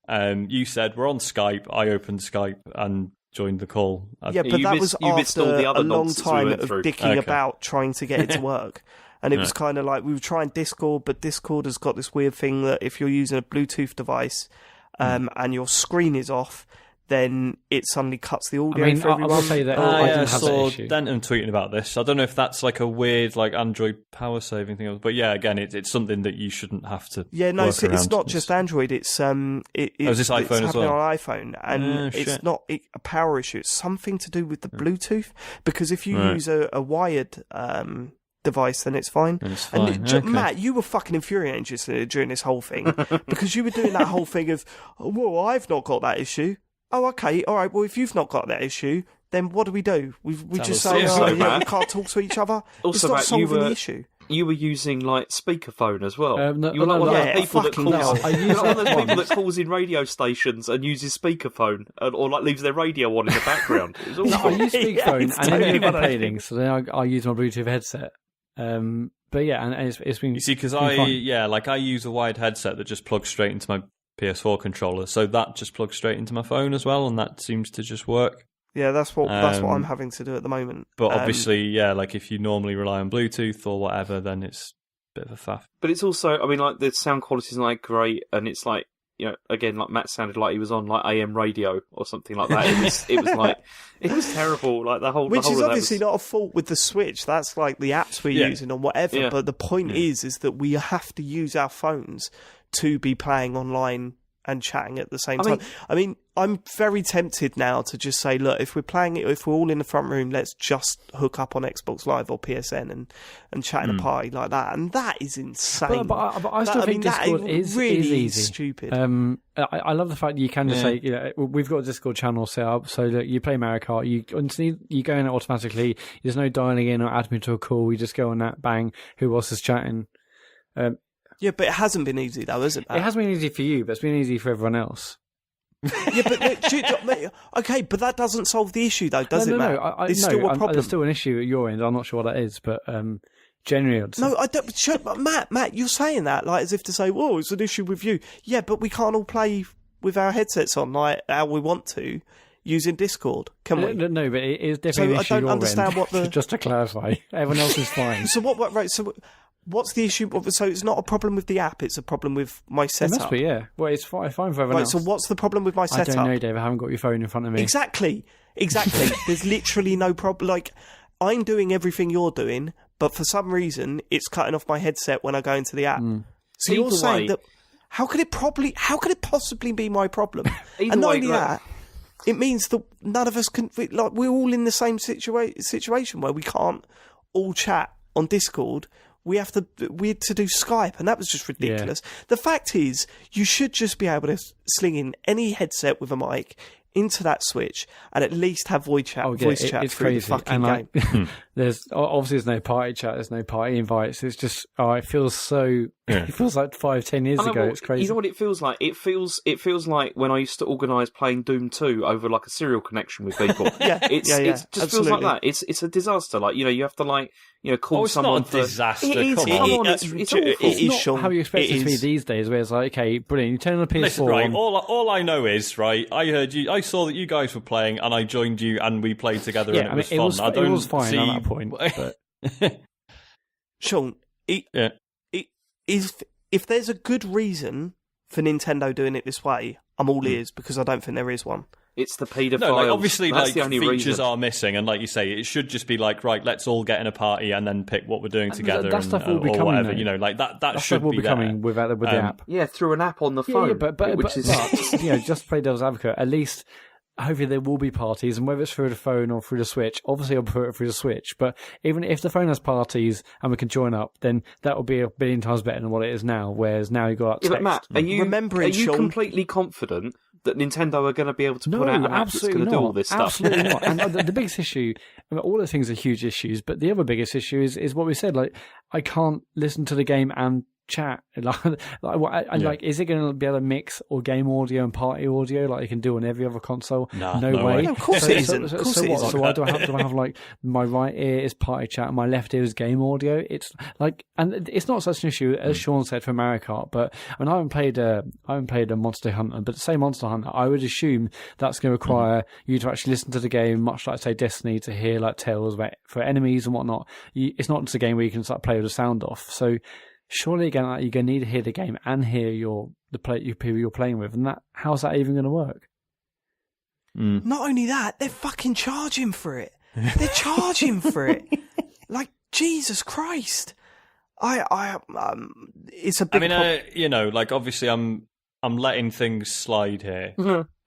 You said we're on Skype. I opened Skype and joined the call. Yeah, but that was after a long time of dicking about trying to get it to work. And it was kind of like we were trying Discord, but Discord has got this weird thing that if you're using a Bluetooth device and your screen is off, then it suddenly cuts the audio for everyone. I will say that I didn't have that saw issue. Denton tweeting about this. I don't know if that's like a weird Android power saving thing, but yeah, again, it's something that you shouldn't have to. Yeah, no, it's not just Android. It's is this iPhone it's as happening well? on iPhone, and it's not a power issue. It's something to do with the Bluetooth, because if you use a wired device, then it's fine. And Matt, you were fucking infuriating just during this whole thing because you were doing that whole thing of, well, I've not got that issue. Oh, okay, all right. Well, if you've not got that issue, then what do? We just say, we can't talk to each other. Also, it's not solving the issue. You were using speakerphone as well. You were like one of those people that calls in radio stations and uses speakerphone or leaves their radio on in the background. I use speakerphone and then I'm playing, so then I use my Bluetooth headset. But yeah, and it's been. You see, because I use a wired headset that just plugs straight into my PS4 controller, so that just plugs straight into my phone as well, and that seems to just work. Yeah, that's what I'm having to do at the moment. But obviously, if you normally rely on Bluetooth or whatever, then it's a bit of a faff. But it's also, the sound quality is great, and it's again, like Matt sounded like he was on AM radio or something like that. It was terrible. Which is obviously not a fault with the Switch. That's like the apps we're using or whatever. Yeah. But the point is that we have to use our phones to be playing online and chatting at the same time. I mean, I'm very tempted now to just say, look, if we're playing it, if we're all in the front room, let's just hook up on Xbox Live or PSN and chat in a party like that. And that is insane. But I still think Discord is easy. Stupid. I love the fact that you can just say, we've got a Discord channel set up, so that you play Mario Kart, you go in it automatically. There's no dialing in or adding to a call. You just go on that, bang, who else is chatting? Yeah, but it hasn't been easy, though, has it? It has been easy for you, but it's been easy for everyone else. Yeah, but okay, but that doesn't solve the issue, though, does it, Matt? There's still an issue at your end. I'm not sure what that is, but generally, I'd say. No, I don't. But Matt, you're saying that like as if to say, "Whoa, it's an issue with you." Yeah, but we can't all play with our headsets on like how we want to using Discord, can we? No, but it is definitely an issue. I don't understand what the. Just to clarify, everyone else is fine. So what? Right. So. What's the issue? So it's not a problem with the app; it's a problem with my setup. It must be, yeah. Well, it's fine for everyone else. So what's the problem with my setup? I don't know, Dave. I haven't got your phone in front of me. Exactly. There's literally no problem. Like, I'm doing everything you're doing, but for some reason, it's cutting off my headset when I go into the app. So you're saying that how could it possibly be my problem? And not only that, it means that none of us can. Like, we're all in the same situation where we can't all chat on Discord. We had to do Skype, and that was just ridiculous. Yeah. The fact is, you should just be able to sling in any headset with a mic into that Switch and at least have voice chat it's through crazy. the fucking game. There's no party chat, there's no party invites. It's just it feels so. It feels like 5-10 years ago. It's crazy. You know what it feels like? It feels like when I used to organise playing Doom 2 over like a serial connection with people. It just absolutely. feels like that. It's a disaster. Like you have to call It's someone. not a disaster. It is. Come Come on. on, it's awful. It's not how you expect it to be these days, where it's like, okay, brilliant. You turn on the PS4. Listen, right. All I know is, right. I saw that you guys were playing, and I joined you, and we played together, and it was fun. It was fine at that point. But... Sean, if there's a good reason for Nintendo doing it this way, I'm all ears, because I don't think there is one. It's the paedophiles. No, obviously, that's the only features reason. are missing, and like you say, it should just be like, right, let's all get in a party and then pick what we're doing together, that stuff will be or coming, whatever. Though. That should will be coming with the app. Yeah, through an app on the phone. Yeah, but just to play devil's advocate, at least. Hopefully there will be parties, and whether it's through the phone or through the Switch, obviously I'll prefer it through the Switch, but even if the phone has parties and we can join up, then that will be a billion times better than what it is now, whereas now you've got text. But Matt, are you completely confident that Nintendo are going to be able to put out an app that's going to do all this stuff? Absolutely not. And the biggest issue, all the things are huge issues, but the other biggest issue is what we said, like, I can't listen to the game and chat. Like, is it going to be able to mix or game audio and party audio like you can do on every other console? No way. No, of course it isn't. So what do I have like my right ear is party chat and my left ear is game audio? It's like, and it's not such an issue as Sean said for Mario Kart, but I mean, I haven't played a Monster Hunter, but say Monster Hunter, I would assume that's going to require you to actually listen to the game, much like say Destiny, to hear like tales about for enemies and whatnot. It's not just a game where you can start play with the sound off. So surely again, you're going to need to hear the game and hear the people you're playing with, and how's that even going to work? Not only that, they're fucking charging for it. They're charging for it. Like, Jesus Christ! It's a big. I mean, like obviously, I'm letting things slide here.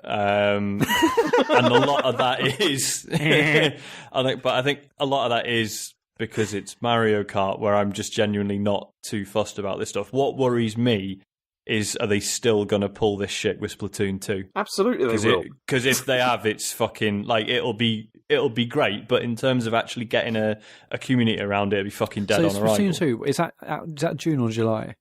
And a lot of that is, I think a lot of that is because it's Mario Kart, where I'm just genuinely not too fussed about this stuff. What worries me is, are they still going to pull this shit with Splatoon 2? Absolutely they will. Because if they have, it's fucking, like, it'll be great, but in terms of actually getting a community around it, it'll be fucking dead on arrival. Splatoon 2, is that June or July?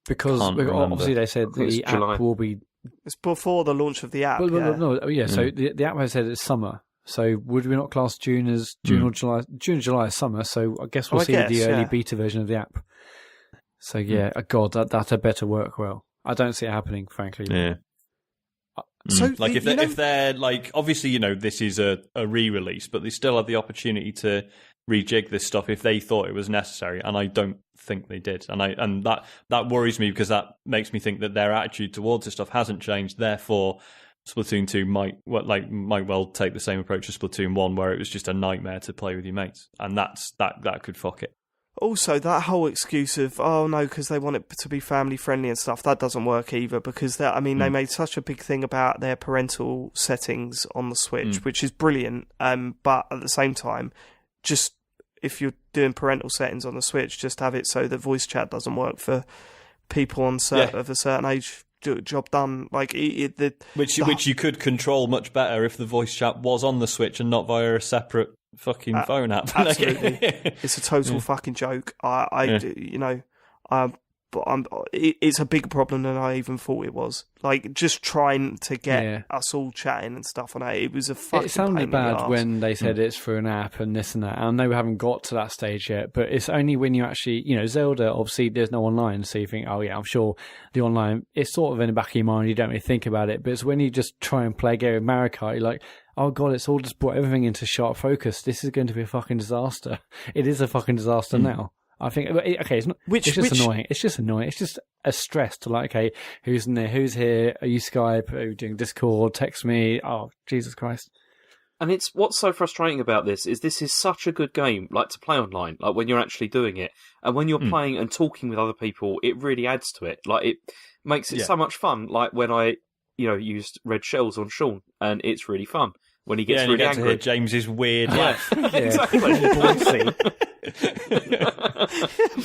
Because obviously they said the app will be... It's before the launch of the app. So the app has said it's summer. So would we not class June as June or July? June, July is summer, so I guess we'll see the early beta version of the app. So God, that had better work well. I don't see it happening, frankly. Yeah. So like if they're like, obviously, this is a re-release, but they still have the opportunity to rejig this stuff if they thought it was necessary, and I don't think they did, and that worries me, because that makes me think that their attitude towards this stuff hasn't changed. Therefore, Splatoon 2 might well take the same approach as Splatoon 1, where it was just a nightmare to play with your mates, and that could fuck it. Also, that whole excuse of, oh no, because they want it to be family friendly and stuff, that doesn't work either, because they made such a big thing about their parental settings on the Switch, which is brilliant, but at the same time, just if you're doing parental settings on the Switch, just have it so that voice chat doesn't work for people of a certain age. Job done. Like which you could control much better if the voice chat was on the Switch and not via a separate fucking phone app. Absolutely, it's a total fucking joke. It's a bigger problem than I even thought it was. Like, just trying to get us all chatting and stuff on it. It was a fucking. It sounded pain in the bad arse. when they said it's through an app and this and that. And I know we haven't got to that stage yet, but it's only when you actually, Zelda, obviously there's no online, so you think, oh yeah, I'm sure the online, it's sort of in the back of your mind, you don't really think about it, but it's when you just try and play a game of Mario Kart, you're like, oh god, it's all just brought everything into sharp focus. This is going to be a fucking disaster. It is a fucking disaster now. I think, okay, it's not. It's just annoying. It's just annoying. It's just a stress to like, okay, who's in there? Who's here? Are you Skype? Are you doing Discord? Text me. Oh, Jesus Christ. And it's what's so frustrating about this is such a good game, like to play online, like when you're actually doing it, and when you're playing and talking with other people, it really adds to it. Like it makes it so much fun. Like when I, used red shells on Sean, and it's really fun when he gets really you get angry. to hear James's weird laugh. Exactly.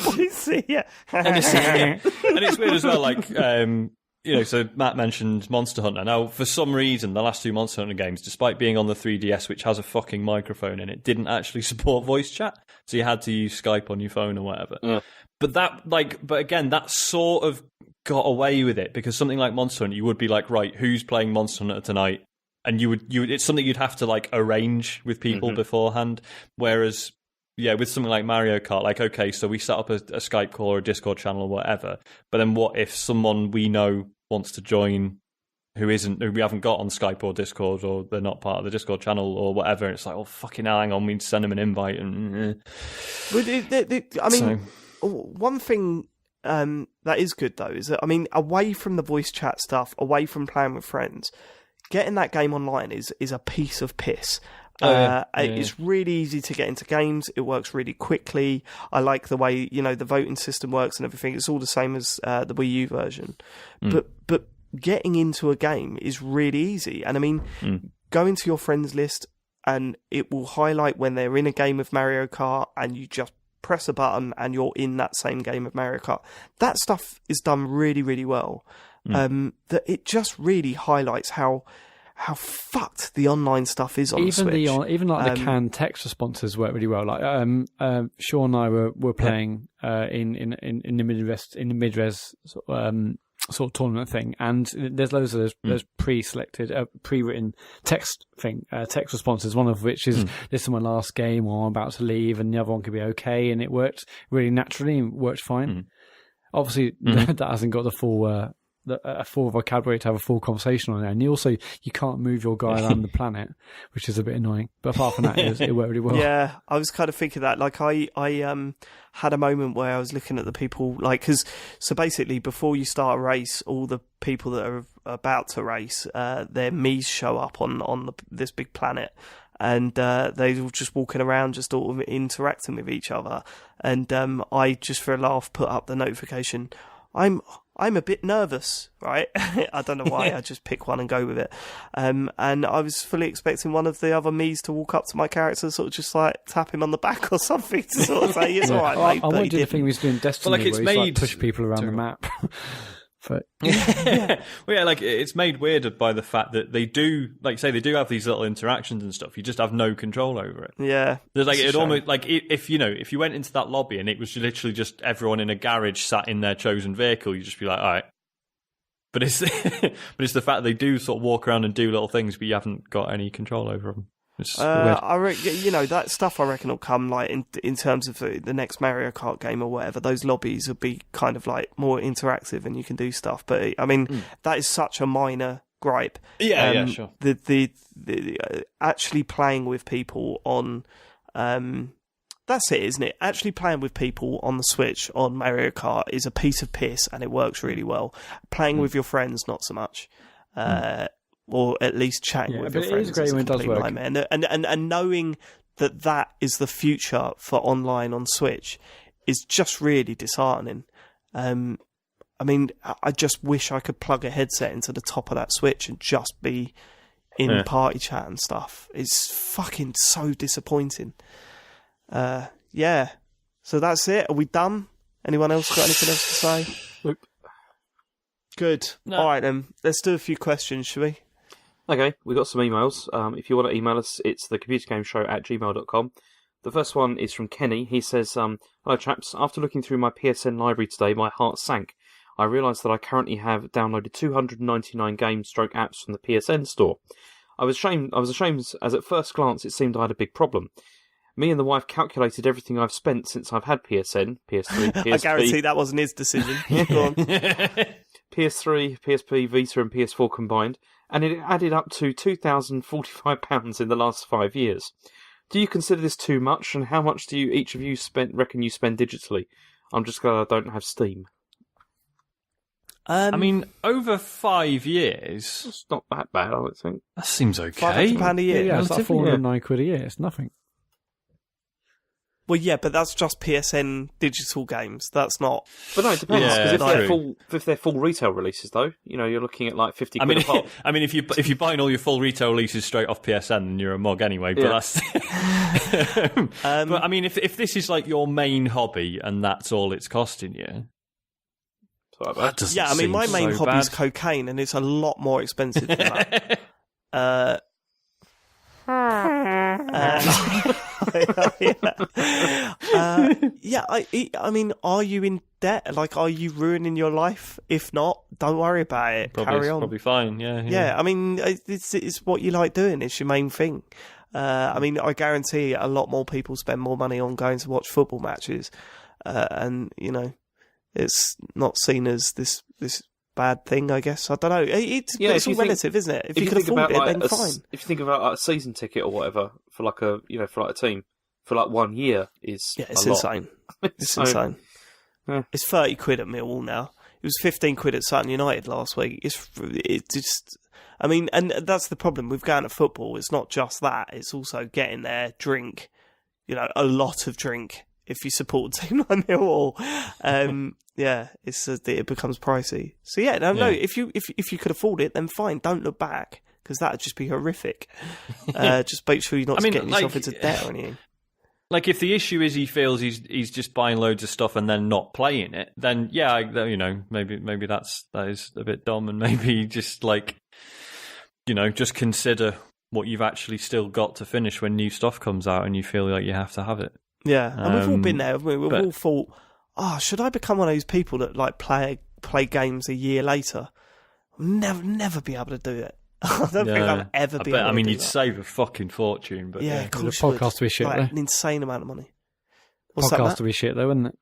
Boise, yeah. And it's weird as well, like, so Matt mentioned Monster Hunter. Now, for some reason, the last two Monster Hunter games, despite being on the 3DS, which has a fucking microphone in it, didn't actually support voice chat. So you had to use Skype on your phone or whatever. Yeah. But again, that sort of got away with it, because something like Monster Hunter, you would be like, right, who's playing Monster Hunter tonight? And you would it's something you'd have to like arrange with people beforehand. Whereas, with something like Mario Kart, like, okay, so we set up a Skype call or a Discord channel or whatever. But then what if someone we know wants to join who we haven't got on Skype or Discord, or they're not part of the Discord channel or whatever? And it's like, oh, fucking hell, hang on, we need to send them an invite. And one thing that is good though is that, away from the voice chat stuff, away from playing with friends, getting that game online is a piece of piss. It's really easy to get into games. It works really quickly. I like the way the voting system works and everything. It's all the same as the Wii U version. But getting into a game is really easy. And go into your friends list and it will highlight when they're in a game of Mario Kart, and you just press a button and you're in that same game of Mario Kart. That stuff is done really, really well. That it just really highlights how fucked the online stuff is on the Switch. Even the canned text responses work really well. Like Sean and I were playing in the mid-res sort of tournament thing, and there's loads of those pre-selected, pre-written text responses. One of which is this is my last game, or I'm about to leave, and the other one could be okay, and it worked really naturally and worked fine. Obviously, that hasn't got the full. A full vocabulary to have a full conversation on it, and you can't move your guy around the planet, which is a bit annoying. But apart from that, it worked really well. Yeah, I was kind of thinking that. Like, I had a moment where I was looking at the people, like, so basically before you start a race, all the people that are about to race, their Mii's show up on this big planet. And they were just walking around, just sort of interacting with each other. And I just for a laugh put up the notification. I'm a bit nervous, right? I don't know why. I just pick one and go with it. And I was fully expecting one of the other Mii's to walk up to my character, sort of just like tap him on the back or something to sort of say, "It's all right, mate." I want to do the thing we used to do in Destiny, like, it's where you push people around the map. But it's made weirder by the fact that they do, like, say, they do have these little interactions and stuff. You just have no control over it. Yeah, there's like it almost like if you went into that lobby and it was literally just everyone in a garage sat in their chosen vehicle, you'd just be like, all right. But it's the fact they do sort of walk around and do little things, but you haven't got any control over them. That stuff I reckon will come like in terms of the next Mario Kart game or whatever. Those lobbies will be kind of like more interactive and you can do stuff. But that is such a minor gripe. Yeah, sure. The actually playing with people on that's it, isn't it? Actually playing with people on the Switch on Mario Kart is a piece of piss and it works really well. Playing with your friends, not so much. Or at least chatting with your friends. It is great when it does work. And knowing that is the future for online on Switch is just really disheartening. I mean, I just wish I could plug a headset into the top of that Switch and just be in party chat and stuff. It's fucking so disappointing. Yeah. So that's it. Are we done? Anyone else got anything else to say? Nope. Good. No. All right, then. Let's do a few questions, shall we? Okay, we've got some emails. If you want to email us, it's thecomputergameshow@gmail.com. The first one is from Kenny. He says, hello chaps, after looking through my PSN library today, my heart sank. I realised that I currently have downloaded 299 games/apps from the PSN store. I was ashamed as at first glance it seemed I had a big problem. Me and the wife calculated everything I've spent since I've had PSN, PS3, PSP... I guarantee that wasn't his decision. Go on. PS3, PSP, Vita and PS4 combined, and it added up to £2,045 in the last 5 years. Do you consider this too much, and how much do each of you reckon you spend digitally? I'm just glad I don't have Steam. I mean, over 5 years... It's not that bad, I would think. That seems okay. £500 a year. Yeah, it's like relatively, £409 a year. It's nothing. Well, yeah, but that's just PSN digital games. That's not... But no, it depends, Yeah, because if they're full retail releases, though, you know, you're looking at like 50 quid a pop. I mean, if you're buying all your full retail releases straight off PSN, then you're a mug anyway. But that's. But I mean, if this is like your main hobby and that's all it's costing you, that doesn't Yeah, I mean, seem my main so hobby is bad. cocaine, and it's a lot more expensive than that. I mean, are you in debt? Like, are you ruining your life? If not, don't worry about it. Carry on. Probably fine. Yeah. Yeah, I mean, it's what you like doing. It's your main thing. I mean, I guarantee a lot more people spend more money on going to watch football matches, and you know, it's not seen as this bad thing, I guess. I don't know. It's all relative, isn't it? If you can afford it, then fine. If you think about like a season ticket or whatever for like a team for like 1 year is it's a lot. insane. It's insane. Yeah. It's 30 quid at Millwall now. It was 15 quid at Sutton United last week. It's just, I mean, and that's the problem with going to football. It's not just that. It's also getting there, drink, you know, a lot of drink. If you support a team like Millwall, yeah, it becomes pricey. So yeah, no. If you could afford it, then fine. Don't look back, because that would just be horrific. Just make sure you're not getting yourself into debt or anything. Like, if the issue is he feels he's just buying loads of stuff and then not playing it, then yeah, you know, maybe that is a bit dumb, and maybe just like, you know, just consider what you've actually still got to finish when new stuff comes out, and you feel like you have to have it. Yeah, and we've all been there, haven't we? We've all thought, should I become one of those people that like play games a year later? I'll never be able to do it. I don't think I'll ever be able to do that. I mean, you'd save a fucking fortune, but yeah, The podcast would be shit, though. an insane amount of money. What's Podcast that, would be shit, though, wouldn't it?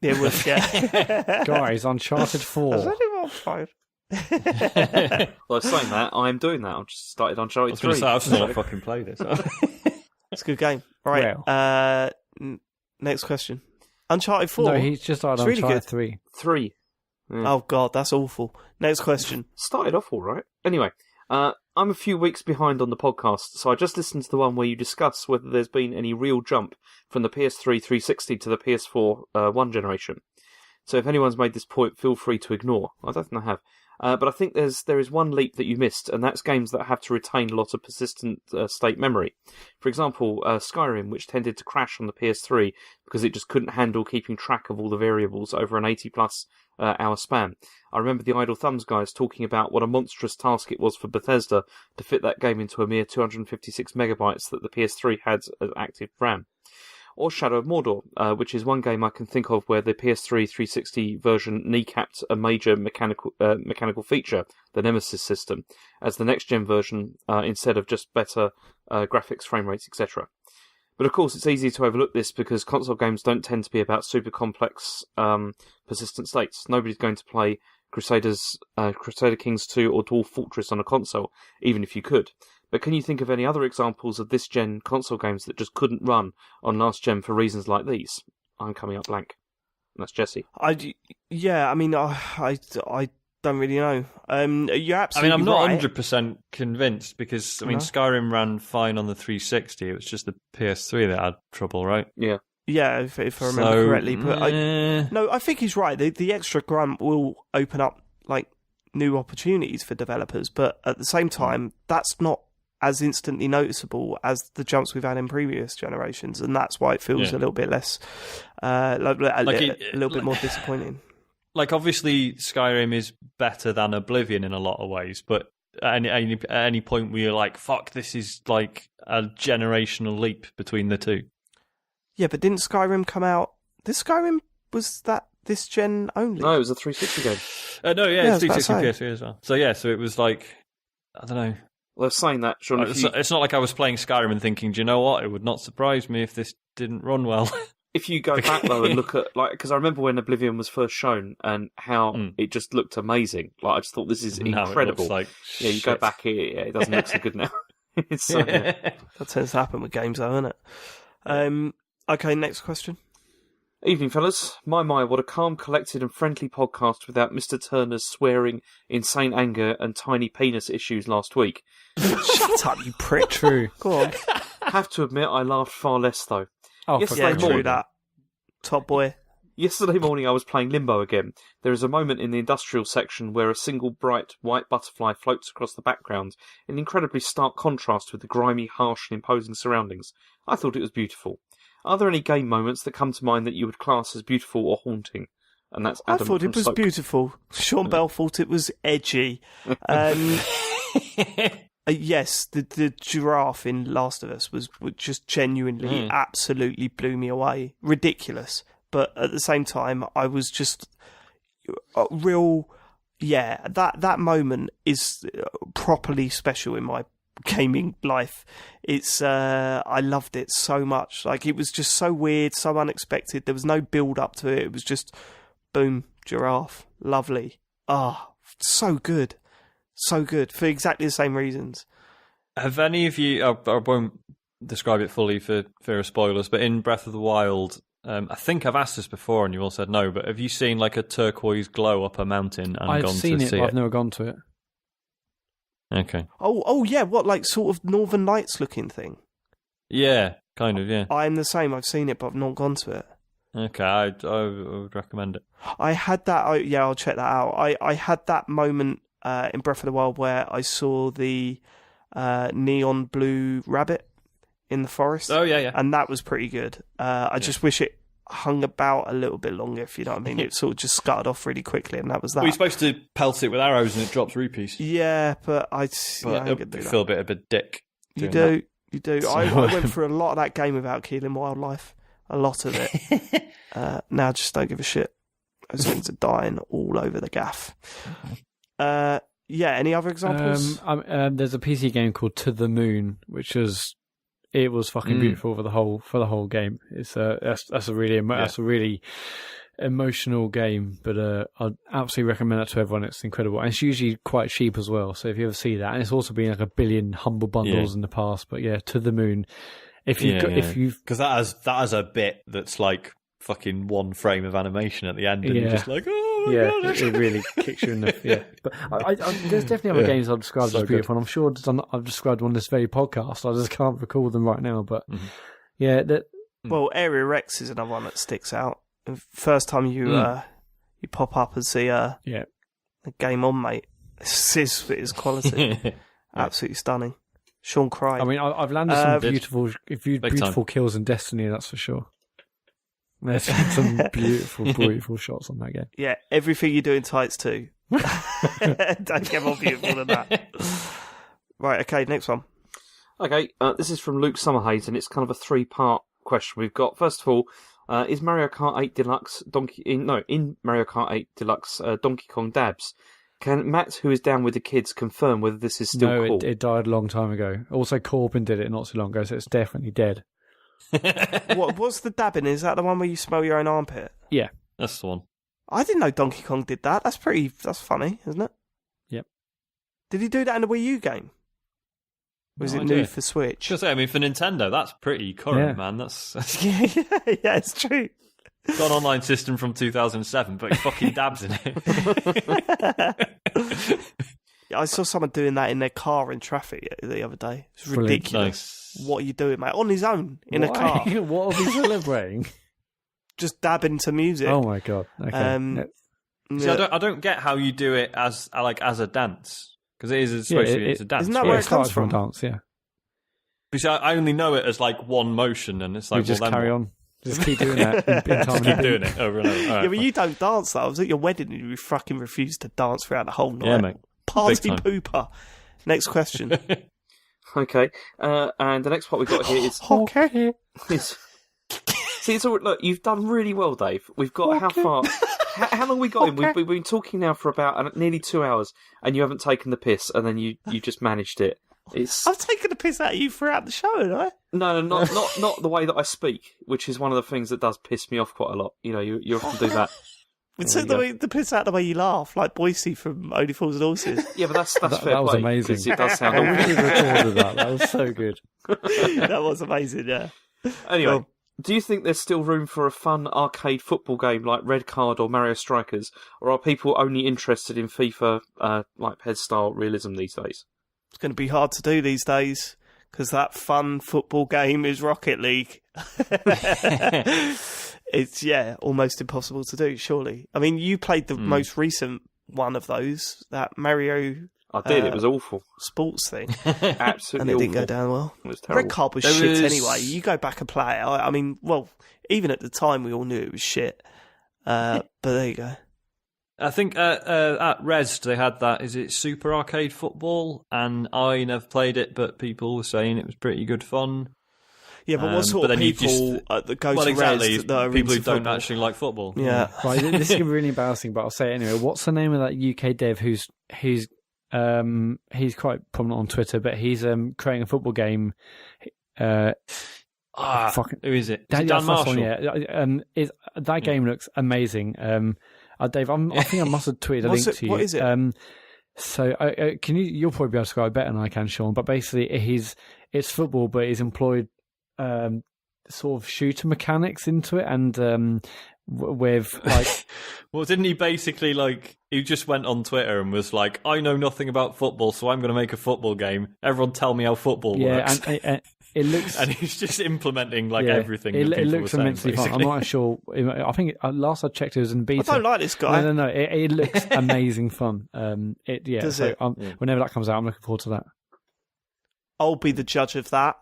Yeah, it would, yeah. Guys, Uncharted 4. That's only about 5. Well, saying that, I'm doing that. I've just started Uncharted 3. I've still not fucking played it. So. It's a good game. All right. Well. Next question. Uncharted 4. No, he's just started It's really Uncharted good. 3. 3. Oh, God, that's awful. Next question. Started off all right. Anyway, I'm a few weeks behind on the podcast, so I just listened to the one where you discuss whether there's been any real jump from the PS3 360 to the PS4 one generation. So if anyone's made this point, feel free to ignore. I don't think I have. But I think there is one leap that you missed, and that's games that have to retain a lot of persistent state memory. For example, Skyrim, which tended to crash on the PS3 because it just couldn't handle keeping track of all the variables over an 80-plus hour span. I remember the Idle Thumbs guys talking about what a monstrous task it was for Bethesda to fit that game into a mere 256 megabytes that the PS3 had as active RAM. Or Shadow of Mordor, which is one game I can think of where the PS3 360 version kneecapped a major mechanical feature, the Nemesis system, as the next-gen version, instead of just better graphics, frame rates, etc. But of course, it's easy to overlook this because console games don't tend to be about super complex, persistent states. Nobody's going to play Crusader Kings 2 or Dwarf Fortress on a console, even if you could. But can you think of any other examples of this-gen console games that just couldn't run on last-gen for reasons like these? I'm coming up blank. And that's Jesse. I don't really know. You're absolutely I'm not right. 100% convinced because, Skyrim ran fine on the 360. It was just the PS3 that had trouble, right? Yeah. Yeah, if I remember correctly. But I think he's right. The extra grunt will open up like new opportunities for developers, but at the same time, that's not as instantly noticeable as the jumps we've had in previous generations, and that's why it feels a little bit less, a little bit more disappointing. Like, obviously, Skyrim is better than Oblivion in a lot of ways, but at any point where you're like, fuck, this is like a generational leap between the two. Yeah, but didn't Skyrim come out? Was that this gen only? No, it was a 360 game. No, yeah, it's 360 PS3 as well. So yeah, so it was like, I don't know. Well, saying that, Sean, it's not like I was playing Skyrim and thinking, do you know what? It would not surprise me if this didn't run well. If you go back though and look at because I remember when Oblivion was first shown and how it just looked amazing. Like I just thought this is incredible. Like you shit. go back here, it doesn't look so good now. It's that tends to happen with games, though, isn't it? Okay, next question. Evening, fellas. My, what a calm, collected and friendly podcast without Mr. Turner's swearing, insane anger and tiny penis issues last week. Shut up, you prick. True. Go on. Have to admit, I laughed far less, though. Oh, Yeah, true that. Top boy. Yesterday morning I was playing Limbo again. There is a moment in the industrial section where a single bright white butterfly floats across the background in incredibly stark contrast with the grimy, harsh and imposing surroundings. I thought it was beautiful. Are there any game moments that come to mind that you would class as beautiful or haunting? And that's Adam I thought it was Soak. beautiful. Sean Bell thought it was edgy. Yes, the giraffe in Last of Us was just genuinely, absolutely blew me away. Ridiculous. But at the same time, I was just real... Yeah, that moment is properly special in my gaming life. It's I loved it so much. Like, it was just so weird, so unexpected. There was no build up to it. It was just boom, giraffe, lovely. So good, so good for exactly the same reasons. Have any of you? I won't describe it fully for fear of spoilers, but in Breath of the Wild, I think I've asked this before and you all said no, but have you seen like a turquoise glow up a mountain and I've gone seen to it, see but it? I've never gone to it. Okay. Oh yeah, what, like sort of Northern Lights looking thing? Yeah, kind of, yeah. I'm the same. I've seen it, but I've not gone to it. Okay, I would recommend it. I had that. I'll check that out. I had that moment in Breath of the Wild where I saw the neon blue rabbit in the forest. Oh yeah. And that was pretty good. I just wish it hung about a little bit longer, if you know what I mean. It sort of just scuttered off really quickly, and that was that. Well, you're supposed to pelt it with arrows and it drops rupees. Yeah, but I Feel a bit of a dick. You do. I went through a lot of that game without killing wildlife. A lot of it. Now I just don't give a shit. Those things are dying all over the gaff. Yeah, any other examples? There's a PC game called To the Moon, which was fucking beautiful for the whole game. It's that's a really emotional game, but I'd absolutely recommend that to everyone. It's incredible, and it's usually quite cheap as well. So if you ever see that, and it's also been like 1 billion humble bundles in the past. But yeah, To the Moon. If you've because that has a bit that's like fucking one frame of animation at the end, and you're just like, oh my god, it really kicks you in the But there's definitely other games I've described as beautiful, and I'm sure I've described one on this very podcast. I just can't recall them right now, but well, Area Rex is another one that sticks out. First time you pop up and see the game on, mate. It's quality, absolutely stunning. Sean cried. I mean, I've landed some beautiful kills in Destiny, that's for sure. There's some beautiful shots on that game. Yeah, everything you do in Tights too. Don't get more beautiful than that. Right, okay, next one. Okay, this is from Luke Summerhays, and it's kind of a 3-part question we've got. First of all, is Mario Kart 8 Deluxe in Mario Kart 8 Deluxe Donkey Kong dabs? Can Matt, who is down with the kids, confirm whether this is still cool? No, it died a long time ago. Also, Corbin did it not so long ago, so it's definitely dead. What's the dabbing? Is that the one where you smell your own armpit? Yeah. That's the one. I didn't know Donkey Kong did that. That's funny, isn't it? Yep. Did he do that in the Wii U game? Was it new for Switch? Just say, I mean, for Nintendo, that's pretty current, man. That's yeah, it's true. Got an online system from 2007, but he fucking dabs in it. I saw someone doing that in their car in traffic the other day. It's Brilliant. ridiculous. Nice. What are you doing, mate? On his own, in a Why? car. What are we celebrating? Just dabbing to music. Oh my god. Okay. See, I don't get how you do it as a dance, because it is supposed to be it's a dance. Isn't that right? where it it comes starts from from? a dance, yeah. Because I only know it as like one motion, and it's like You just well, then carry what? on. Just keep doing that in time. Keep doing it over and over. All right, Yeah, but fine. you don't dance though. I was at your wedding and you fucking refused to dance throughout the whole night. Yeah, mate. Party Big time. pooper. Next question. Okay, and the next part we've got here is Okay. See, it's all, look, you've done really well, Dave. We've got how far? How long we got in? We've been talking now for about nearly 2 hours, and you haven't taken the piss, and then you just managed it. It's I've taken the piss out of you throughout the show, haven't I? no, not the way that I speak, which is one of the things that does piss me off quite a lot. You know, you often do that. We There took you the piss out of the way you laugh, like Boise from Only Fools and Horses. Yeah, but that's fair That was play, amazing. 'cause it does sound I wish awful. we recorded that. That was so good. That was amazing, yeah. Anyway, Well, do you think there's still room for a fun arcade football game like Red Card or Mario Strikers, or are people only interested in FIFA, like PES style realism these days? it's going to be hard to do these days because that fun football game is Rocket League. It's, almost impossible to do, surely. I mean, you played the most recent one of those, that Mario I did. It was awful. sports thing, Absolutely and it didn't awful. go down well. It was terrible. Red Card was There shit was- anyway. You go back and play it. I mean, well, even at the time, we all knew it was shit. But there you go. I think at Res they had that. Is it Super Arcade Football? And I never played it, but people were saying it was pretty good fun. Yeah, but what sort but of then you people that go to exactly, Res that are people who into don't football? actually like football. Yeah. Right, this is gonna be really embarrassing, but I'll say it anyway. What's the name of that UK dev he's quite prominent on Twitter, but he's creating a football game. Fucking Who is it? Is Dan, it yeah, Dan that's Marshall? one, yeah. That game looks amazing. Dave, I think I must have tweeted a link to you. What is it? So can you'll probably be able to describe it better than I can, Sean. But basically, it's football, but he's employed sort of shooter mechanics into it, and with like. Well, didn't he basically he just went on Twitter and was like, I know nothing about football, so I'm going to make a football game. Everyone tell me how football works. And it looks. And he's just implementing everything. It that people looks were saying, immensely fun. I'm basically. not sure. I think last I checked it was in I beta. don't like this guy. No. It looks amazing fun. Does so it? Whenever that comes out, I'm looking forward to that. I'll be the judge of that.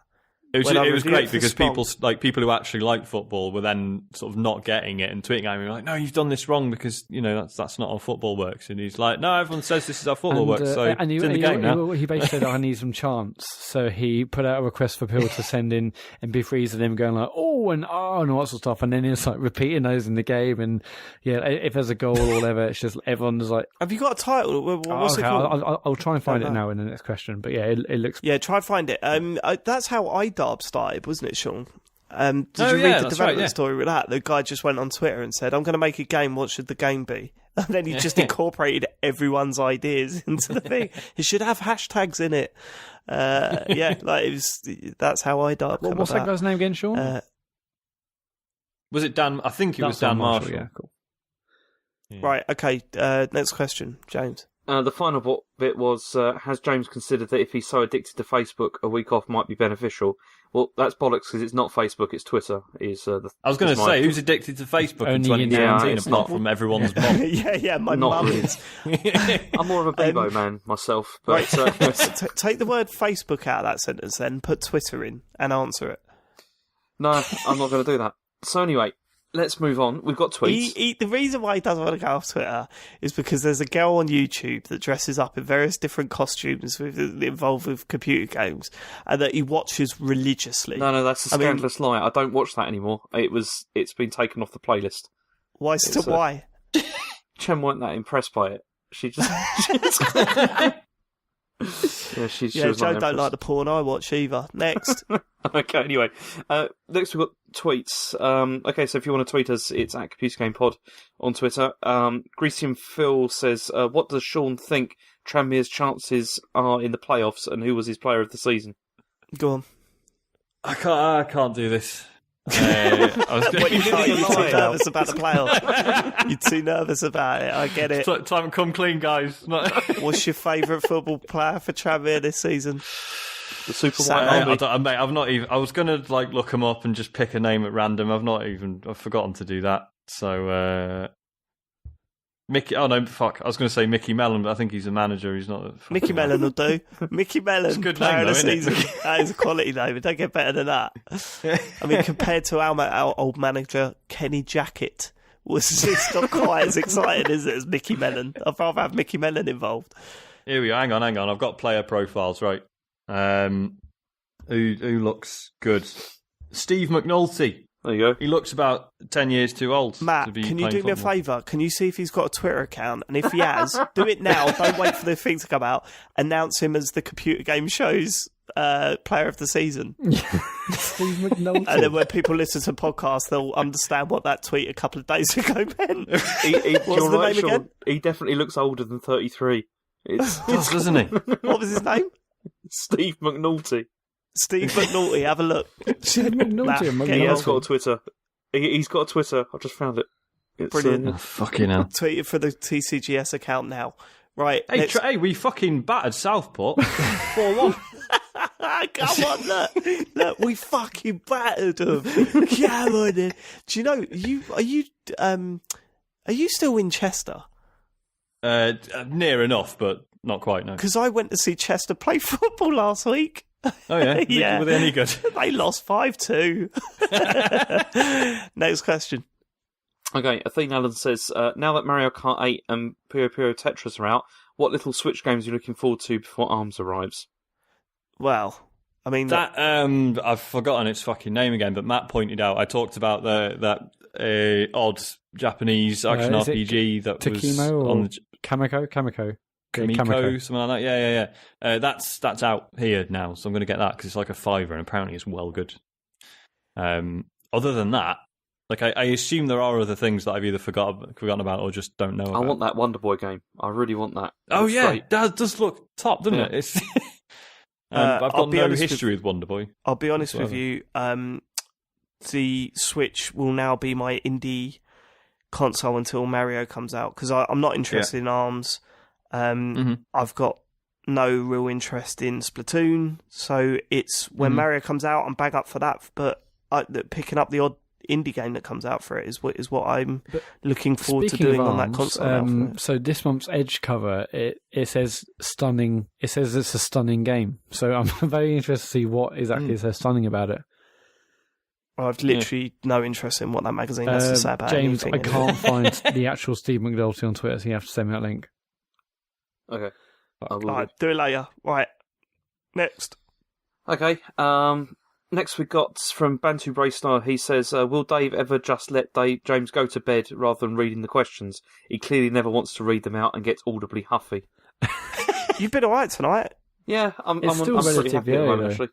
It was, When I it was review it great for because Spawn. people who actually like football were then sort of not getting it and tweeting at me like, "No, you've done this wrong because that's not how football works." And he's like, "No, everyone says this is how football works, so and it's in the game now." he basically said, "I need some chants," so he put out a request for people to send in MP3s of him going like, "Oh," and "Oh," and all that sort of stuff, and then he's like repeating those in the game. And if there's a goal or whatever, it's just everyone's like, Have you got a title? What's it okay, called? I'll try and find Don't it know. now in the next question. But yeah, it looks. Yeah, try and find it. That's how iDarb started, wasn't it, Sean? Did you read the that's right, development story with that? The guy just went on Twitter and said, I'm going to make a game, what should the game be? And then he just incorporated everyone's ideas into the thing. It should have hashtags in it. That's how iDarb came What's that about. guy's name again, Sean? Was it Dan? I think it was That's Dan Marshall. Yeah, cool. Right, okay, next question, James. The final bit was, has James considered that if he's so addicted to Facebook, a week off might be beneficial? Well, that's bollocks because it's not Facebook, it's Twitter. I was going to say, who's addicted to Facebook in Only in 2017 it's apart not- from everyone's mom? my Not mum really. is. I'm more of a Bebo man myself. But, Right, take the word Facebook out of that sentence then, put Twitter in and answer it. no, I'm not going to do that. So anyway, let's move on. We've got tweets. The reason why he doesn't want to go off Twitter is because there's a girl on YouTube that dresses up in various different costumes involved with computer games and that he watches religiously. No, that's a I mean- scandalous lie. I don't watch that anymore. It's been taken off the playlist. Why? Why? Chen weren't that impressed by it. She just... she Yeah, was Joe not don't like impressed. the porn I watch either. Next. Okay, anyway. Next we've got tweets. Okay, so if you want to tweet us, it's at ComputerGamePod on Twitter. Grecian Phil says, what does Sean think Tranmere's chances are in the playoffs and who was his player of the season? Go on. I can't do this. I was What, you're too nervous about the playoffs. You're too nervous about it. I get it. Time to come clean, guys. What's your favourite football player for Tranmere this season? The Super Sam. White Army. Mate, I've not even. I was gonna look them up and just pick a name at random. I've forgotten to do that. So Mickey. Oh no, fuck. I was gonna say Mickey Mellon, but I think he's a manager. He's not. Mickey Mellon will do. Mickey Mellon, It's a good player name, of the though, isn't season. it? That is a quality name. It don't get better than that. I mean, compared to our old manager Kenny Jackett, it's not quite as exciting, is it, as Mickey Mellon? I'd rather have Mickey Mellon involved. Here we are. Hang on. I've got player profiles right. Who looks good? Steve McNulty. There you go. He looks about 10 years too old. Matt, to be can you playing do me a football. favour? Can you see if he's got a Twitter account? And if he has, do it now. Don't wait for the thing to come out. Announce him as the computer game show's player of the season. Steve McNulty. And then when people listen to podcasts, they'll understand what that tweet a couple of days ago meant. What's You're the right, name Sean. again? He definitely looks older than 33. It's Doesn't he? What was his name? Steve McNulty. Steve McNulty. Have a look. Steve McNulty. Nah, and get He's your- McNulty. got a Twitter. He's got a Twitter. I just found it. It's, Brilliant. Oh, fucking hell. Tweet it for the TCGS account now. Right. Hey, next- hey, we fucking battered Southport 4-1. Come on, look, we fucking battered them. Come on, then. Do you know are you still in Chester? Near enough, but not quite. No. Because I went to see Chester play football last week. Oh yeah. Yeah. Were they any good? They lost 5-2. Next question. Okay, Athene Allen says, now that Mario Kart 8 and Puyo Puyo Tetris are out, what little Switch games are you looking forward to before ARMS arrives? Well, I mean That I've forgotten its fucking name again, but Matt pointed out. I talked about that odd Japanese action is it RPG that was Takimo or on the Kamiko? Kamiko, something like that. Yeah. That's out here now, so I'm going to get that because it's like a $5, and apparently it's well good. Other than that, like I assume there are other things that I've either forgotten about or just don't know about. I want that Wonder Boy game. I really want that. Oh Looks yeah, great. that does look top, doesn't it? It's I've I'll got be no honest history with Wonder Boy. I'll be honest with whatsoever. you. The Switch will now be my indie console until Mario comes out because I'm not interested in ARMS. I've got no real interest in Splatoon, so it's when Mario comes out, I'm bang up for that. But picking up the odd indie game that comes out for it is what I'm looking forward to Speaking doing of on that ARMS, console. now for it. so this month's Edge cover, it says stunning. It says it's a stunning game. So I'm very interested to see what exactly is so stunning about it. I've literally no interest in what that magazine has to say about James, anything. I can't find the actual Steve McNulty on Twitter, so you have to send me that link. Okay. I will Right, do it later. Right, next. Okay. Next we got from Bantu Braystar. He says, will Dave ever just let James go to bed rather than reading the questions? He clearly never wants to read them out and gets audibly huffy. You've been alright tonight. Yeah, I'm It's still pretty relatively happy at the early, moment, though. actually.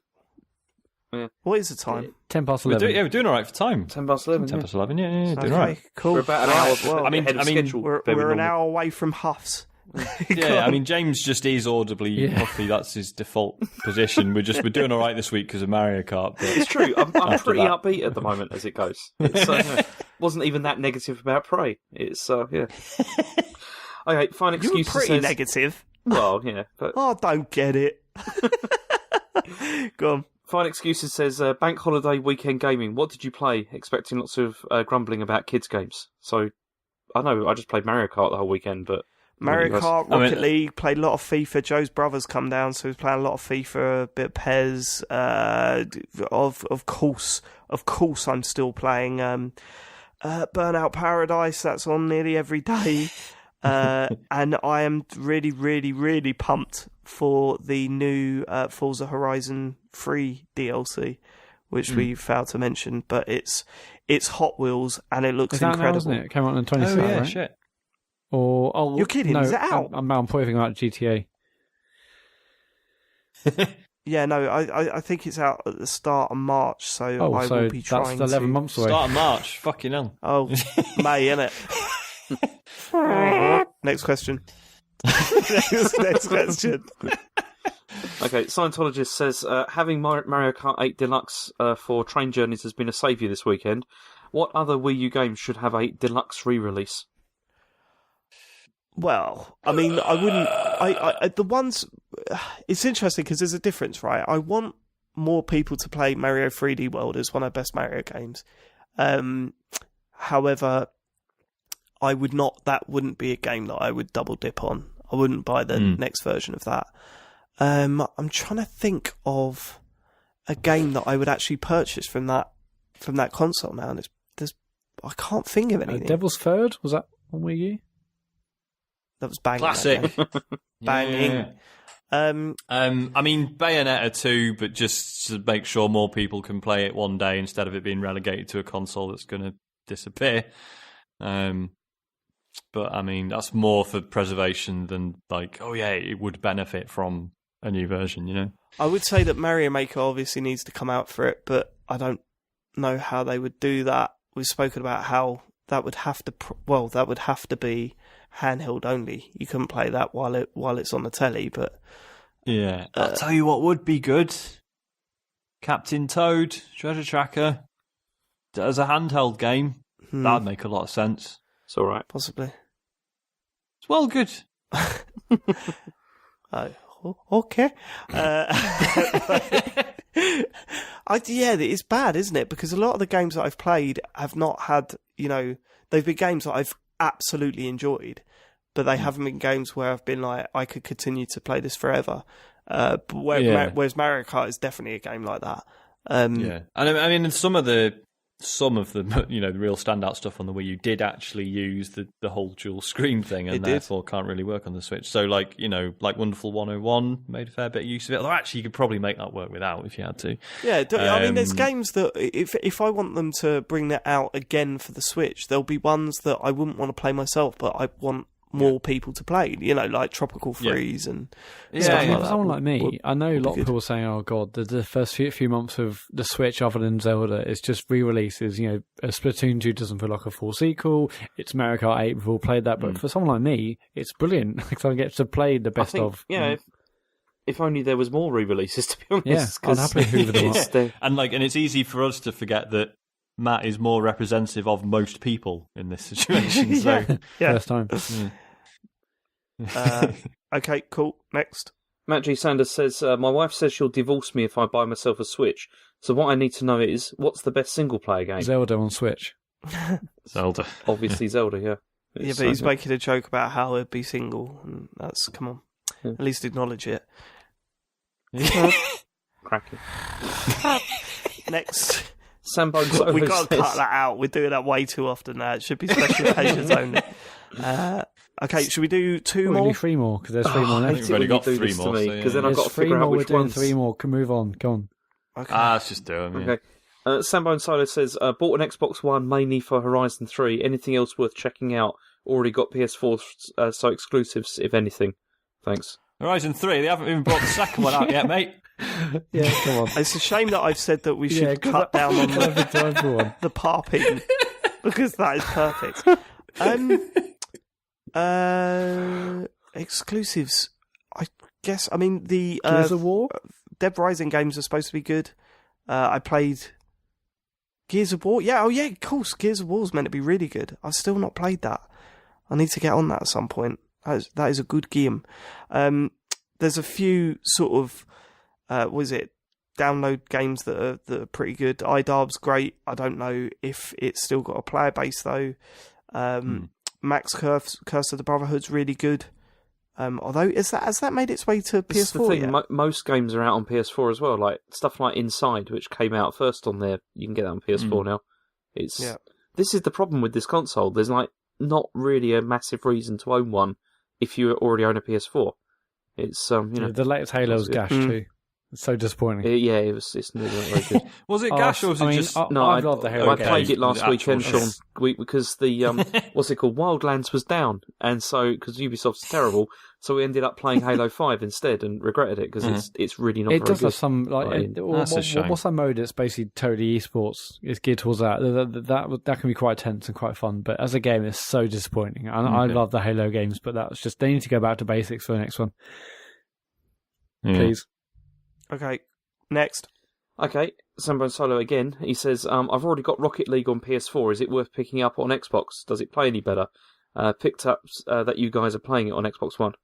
What is the time? 10 past We're 11. doing all right for time. 10 past 11. 10 yeah. past 11, yeah, doing Okay, all right. cool. We're about an Right, hour well, ahead of I mean, schedule. we're very an normally. hour away from Huffs. Yeah, I mean, James just is audibly huffy. That's his default position. We're doing all right this week because of Mario Kart. But It's true. I'm After pretty that. upbeat at the moment as it goes. It's, wasn't even that negative about Prey. It's yeah. Okay, fine You were excuse. pretty negative. Well, yeah, but Oh, I don't get it. Go on. Fine Excuses says, bank holiday weekend gaming. What did you play? Expecting lots of grumbling about kids' games. So, I know, I just played Mario Kart the whole weekend, but... Mario Kart, I mean- Rocket League, played a lot of FIFA. Joe's brother's come down, so he's playing a lot of FIFA, a bit of PES. Of course, I'm still playing Burnout Paradise. That's on nearly every day. And I am really, really, really pumped for the new Forza Horizon 3 DLC, which we failed to mention, but it's Hot Wheels and it looks It's out now, incredible. isn't it? It came out on the 26th, oh yeah, right? shit. Or You're kidding, No, is it out? I'm pointing about GTA. Yeah, no, I think it's out at the start of March, so Oh, I so will be that's trying 11 to... months away. Start of March. Fucking hell. Oh, May, innit? Next question. Next question. Okay, Scientologist says, having Mario Kart 8 Deluxe for train journeys has been a saviour this weekend. What other Wii U games should have a deluxe re-release? Well, I mean, I wouldn't. The ones. It's interesting because there's a difference, right? I want more people to play Mario 3D World as one of the best Mario games. However, I would not. That wouldn't be a game that I would double dip on. I wouldn't buy the next version of that. I'm trying to think of a game that I would actually purchase from that console now, and I can't think of anything. Devil's Third, was that on Wii U? That was banging. Classic. Banging. Yeah. I mean, Bayonetta 2, but just to make sure more people can play it one day instead of it being relegated to a console that's going to disappear. But I mean, that's more for preservation than like, oh yeah, it would benefit from a new version, you know? I would say that Mario Maker obviously needs to come out for it, but I don't know how they would do that. We've spoken about how that would have to be handheld only. You couldn't play that while it's on the telly, but yeah. I'll tell you what would be good. Captain Toad, Treasure Tracker, as a handheld game. That'd make a lot of sense. It's all right. Possibly. It's well good. Okay. It's bad, isn't it? Because a lot of the games that I've played have not had, they've been games that I've absolutely enjoyed, but they haven't been games where I've been like, I could continue to play this forever. Whereas Mario Kart is definitely a game like that. Yeah, and I mean, some of the the real standout stuff on the Wii U did actually use the whole dual screen thing, and therefore can't really work on the Switch. So like Wonderful 101 made a fair bit of use of it. Although actually you could probably make that work without if you had to. Yeah, I mean, there's games that if I want them to bring that out again for the Switch, there'll be ones that I wouldn't want to play myself, but I want more people to play, like Tropical Freeze and stuff like for that. someone like me, I know a lot of people are saying, oh god, the first few months of the Switch other than Zelda is just re-releases. A Splatoon 2 doesn't feel like a full sequel. It's Mario Kart 8, we've all played that, but for someone like me, it's brilliant because I get to play the best of. Yeah, if only there was more re-releases, to be honest. Yeah, I'd happily hoover them up. And it's easy for us to forget that Matt is more representative of most people in this situation. So first time. Okay, cool. Next. Matt G. Sanders says, my wife says she'll divorce me if I buy myself a Switch. So what I need to know is, what's the best single-player game? Zelda on Switch. Zelda. Obviously Zelda, yeah. Yeah, but he's making a joke about how it'd be single, and come on. Yeah. At least acknowledge it. Cracking. Next. Sambo Solo we got to cut that out. We're doing that way too often now. It should be special occasions only. Okay, should we do two more? We do three more, because there's three more left. We've already got three more. Because then I've got to figure out which ones. We're doing three more. Can move on. Go on. Okay. Let's just do them. Okay. Sambo and Silo says, bought an Xbox One mainly for Horizon 3. Anything else worth checking out? Already got PS4, so exclusives, if anything. Thanks. Horizon 3, they haven't even brought the second one out yet, mate. Yeah, come on. It's a shame that I've said that we should cut down on the parping, because that is perfect. Exclusives, I guess. I mean, the Gears of War? Dead Rising games are supposed to be good. I played Gears of War. Yeah, of course. Gears of War's meant to be really good. I've still not played that. I need to get on that at some point. That is a good game. There's a few sort of download games that are pretty good. iDarb's great. I don't know if it's still got a player base though. Max Curse of the Brotherhood's really good. Although has that made its way to PS4? This is the thing. Most games are out on PS4 as well. Like stuff like Inside, which came out first on there. You can get that on PS4 now. This is the problem with this console. There's not really a massive reason to own one if you already own a PS4. It's the latest Halo was gash too. It's so disappointing. It's not very good. Was it gash or was it just? No, I love the Halo. I played it last weekend, Sean, because the what's it called? Wildlands was down, and so because Ubisoft's terrible, so we ended up playing Halo 5 instead, and regretted it because it's really not. It very does good. have some That's a shame. What's that mode? It's basically totally esports. It's geared towards that. That can be quite tense and quite fun, but as a game, it's so disappointing. I love the Halo games, but that's just they need to go back to basics for the next one. Yeah. Please. Okay, next. Okay, Sambo Solo again. He says, I've already got Rocket League on PS4. Is it worth picking up on Xbox? Does it play any better? Picked up that you guys are playing it on Xbox One.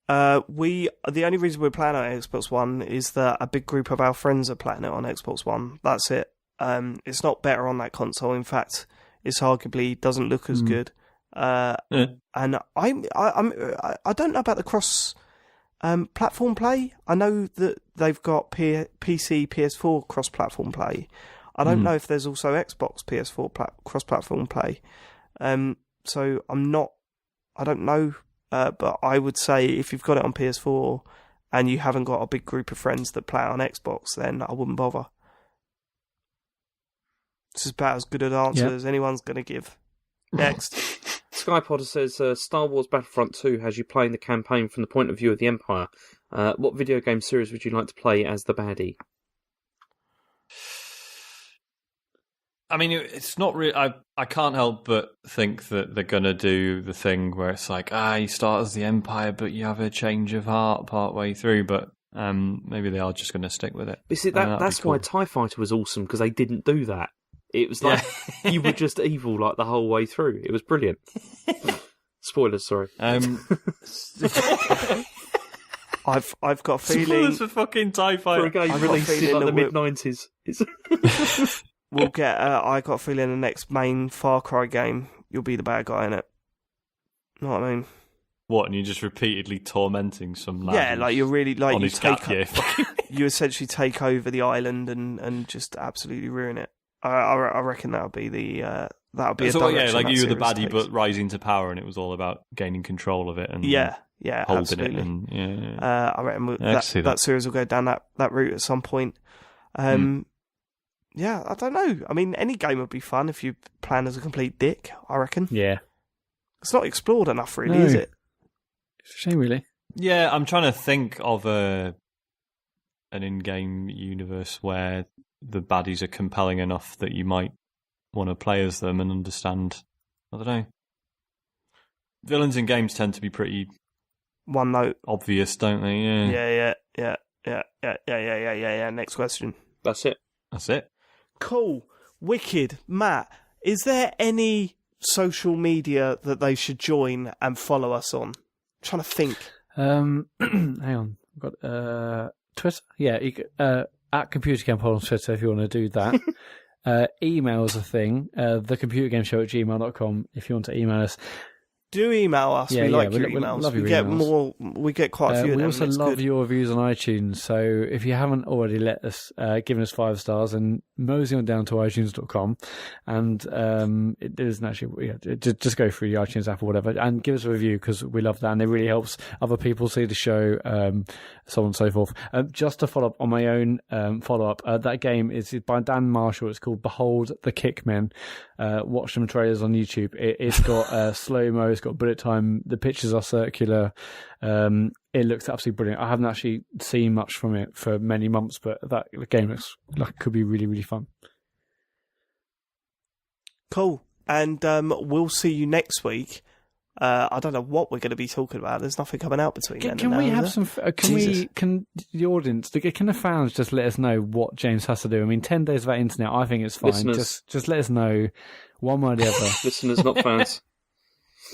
The only reason we're playing it on Xbox One is that a big group of our friends are playing it on Xbox One. That's it. It's not better on that console. In fact, it's arguably doesn't look as good. And I don't know about the cross platform play. I know that they've got PC, PS4 cross platform play. I don't know if there's also Xbox PS4 cross platform play. So I don't know. But I would say if you've got it on PS4 and you haven't got a big group of friends that play it on Xbox, then I wouldn't bother. It's about as good an answer as anyone's going to give. Next. Skypodder says, Star Wars Battlefront 2 has you playing the campaign from the point of view of the Empire. What video game series would you like to play as the baddie? I mean, it's not really. I can't help but think that they're gonna do the thing where it's like, you start as the Empire, but you have a change of heart part way through. But maybe they are just gonna stick with it. But see, that's why TIE Fighter was awesome, because they didn't do that. It was like you were just evil like the whole way through. It was brilliant. Spoilers, sorry. I've got a feeling spoilers for fucking TIE Fighter. For a game released in like the mid-90s. We'll get. I got a feeling the next main Far Cry game, you'll be the bad guy in it. Know what I mean? What? And you're just repeatedly tormenting some lad? Yeah, like you're really like on you his gap year. You essentially take over the island and just absolutely ruin it. I reckon that'll be the that'll be so, a direction. Like you were the series baddie, takes. but rising to power, and it was all about gaining control of it and holding absolutely. it. And I reckon that series will go down that route at some point. Yeah, I don't know. I mean, any game would be fun if you plan as a complete dick, I reckon. Yeah. It's not explored enough, really, is it? It's a shame, really. Yeah, I'm trying to think of an in-game universe where the baddies are compelling enough that you might want to play as them and understand. I don't know. Villains in games tend to be pretty one note obvious, don't they? Yeah. Next question. That's it. Cool. Wicked. Matt, is there any social media that they should join and follow us on? I'm trying to think. Hang on. I've got Twitter. Yeah, you at Computer Game Pod on Twitter if you want to do that. Email's a thing. thecomputergameshow@gmail.com if you want to email us. Do email us. We like your emails. Love your we get emails. more. We get quite a few of them. We also It's love good. your reviews on iTunes. So if you haven't already let us given us 5 stars, and mosey on down to iTunes.com, and it doesn't actually just go through the iTunes app or whatever, and give us a review because we love that, and it really helps other people see the show, so on and so forth. Just to follow up on my own follow up, that game is by Dan Marshall. It's called Behold the Kickmen. Watch some trailers on YouTube. It's got slow mo. It's got bullet time. The pictures are circular. It looks absolutely brilliant. I haven't actually seen much from it for many months, but the game looks like it could be really, really fun. Cool. And we'll see you next week. I don't know what we're going to be talking about. There's nothing coming out between then Can and we now, have is some? Can the audience? Can the fans just let us know what James has to do? I mean, 10 days without internet, I think it's fine. Listeners. Just let us know one way or the other. Listeners, not fans.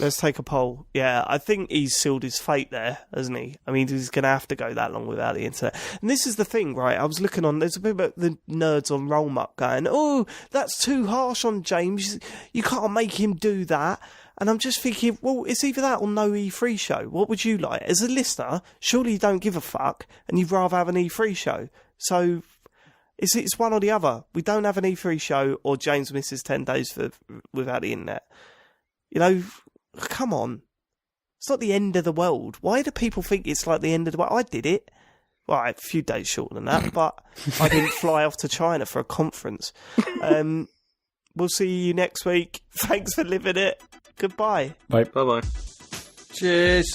Let's take a poll. Yeah, I think he's sealed his fate there, hasn't he? I mean, he's going to have to go that long without the internet. And this is the thing, right? I was looking on, there's a bit about the nerds on Rollmuck going, oh, that's too harsh on James. You can't make him do that. And I'm just thinking, well, it's either that or no E3 show. What would you like? As a listener, surely you don't give a fuck and you'd rather have an E3 show. So it's one or the other. We don't have an E3 show or James misses 10 days without the internet. You know, come on. It's not the end of the world. Why do people think it's like the end of the world? I did it. Well, a few days shorter than that, but I didn't fly off to China for a conference. We'll see you next week. Thanks for living it. Goodbye. Bye. Bye-bye. Cheers.